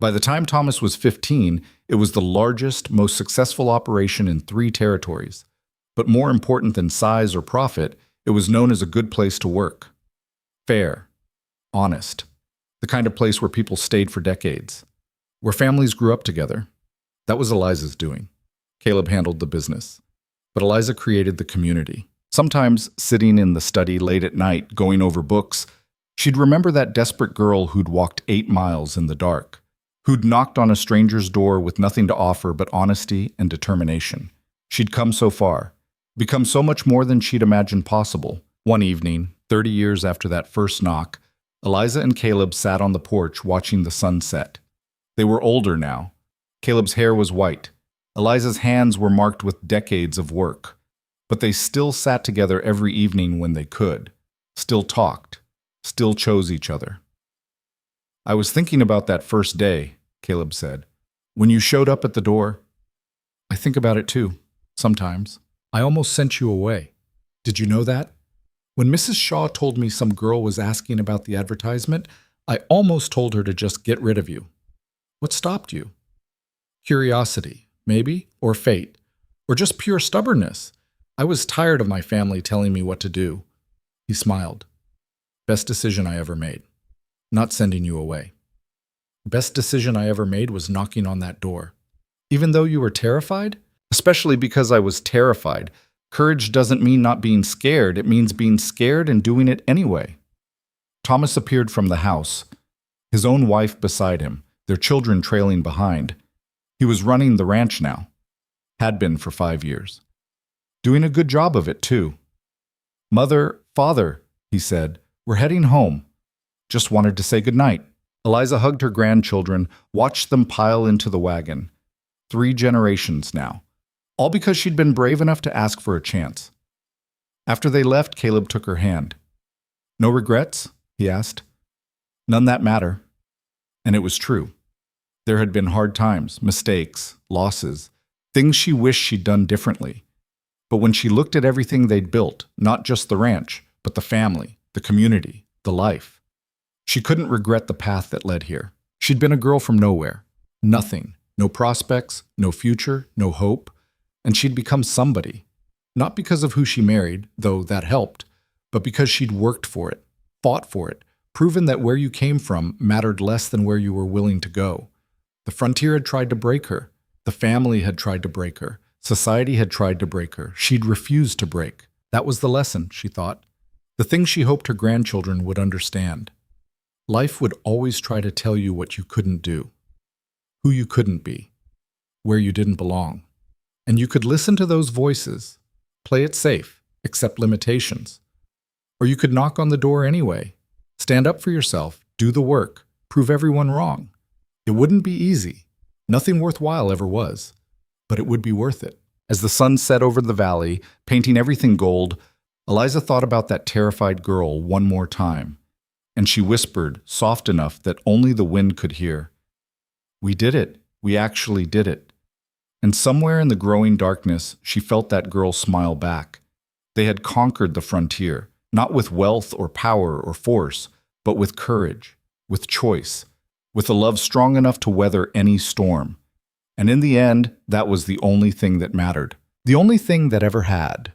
[SPEAKER 1] By the time Thomas was 15, it was the largest, most successful operation in 3 territories. But more important than size or profit, it was known as a good place to work. Fair, honest, the kind of place where people stayed for decades, where families grew up together. That was Eliza's doing. Caleb handled the business. But Eliza created the community. Sometimes, sitting in the study late at night, going over books, she'd remember that desperate girl who'd walked 8 miles in the dark, who'd knocked on a stranger's door with nothing to offer but honesty and determination. She'd come so far, become so much more than she'd imagined possible. One evening, 30 years after that first knock, Eliza and Caleb sat on the porch watching the sun set. They were older now. Caleb's hair was white. Eliza's hands were marked with decades of work. But they still sat together every evening when they could, still talked, still chose each other. "I was thinking about that first day," Caleb said. "When you showed up at the door, I think about it too, sometimes. I almost sent you away. Did you know that? When Mrs. Shaw told me some girl was asking about the advertisement, I almost told her to just get rid of you. What stopped you? Curiosity, maybe, or fate, or just pure stubbornness. I was tired of my family telling me what to do." He smiled. "Best decision I ever made. Not sending you away. Best decision I ever made was knocking on that door. Even though you were terrified? Especially because I was terrified. Courage doesn't mean not being scared. It means being scared and doing it anyway." Thomas appeared from the house, his own wife beside him, their children trailing behind. He was running the ranch now. Had been for 5 years. Doing a good job of it, too. "Mother, Father," he said, "we're heading home. Just wanted to say goodnight." Eliza hugged her grandchildren, watched them pile into the wagon. 3 generations now. All because she'd been brave enough to ask for a chance. After they left, Caleb took her hand. "No regrets?" he asked. "None that matter." And it was true. There had been hard times, mistakes, losses, things she wished she'd done differently. But when she looked at everything they'd built, not just the ranch, but the family, the community, the life, she couldn't regret the path that led here. She'd been a girl from nowhere. Nothing. No prospects, no future, no hope. And she'd become somebody. Not because of who she married, though that helped, but because she'd worked for it, fought for it, proven that where you came from mattered less than where you were willing to go. The frontier had tried to break her. The family had tried to break her. Society had tried to break her. She'd refused to break. That was the lesson, she thought. The thing she hoped her grandchildren would understand. Life would always try to tell you what you couldn't do, who you couldn't be, where you didn't belong. And you could listen to those voices, play it safe, accept limitations. Or you could knock on the door anyway, stand up for yourself, do the work, prove everyone wrong. It wouldn't be easy. Nothing worthwhile ever was. But it would be worth it. As the sun set over the valley, painting everything gold, Eliza thought about that terrified girl one more time, and she whispered, soft enough that only the wind could hear, "We did it. We actually did it." And somewhere in the growing darkness, she felt that girl smile back. They had conquered the frontier, not with wealth or power or force, but with courage, with choice, with a love strong enough to weather any storm. And in the end, that was the only thing that mattered. The only thing that ever had.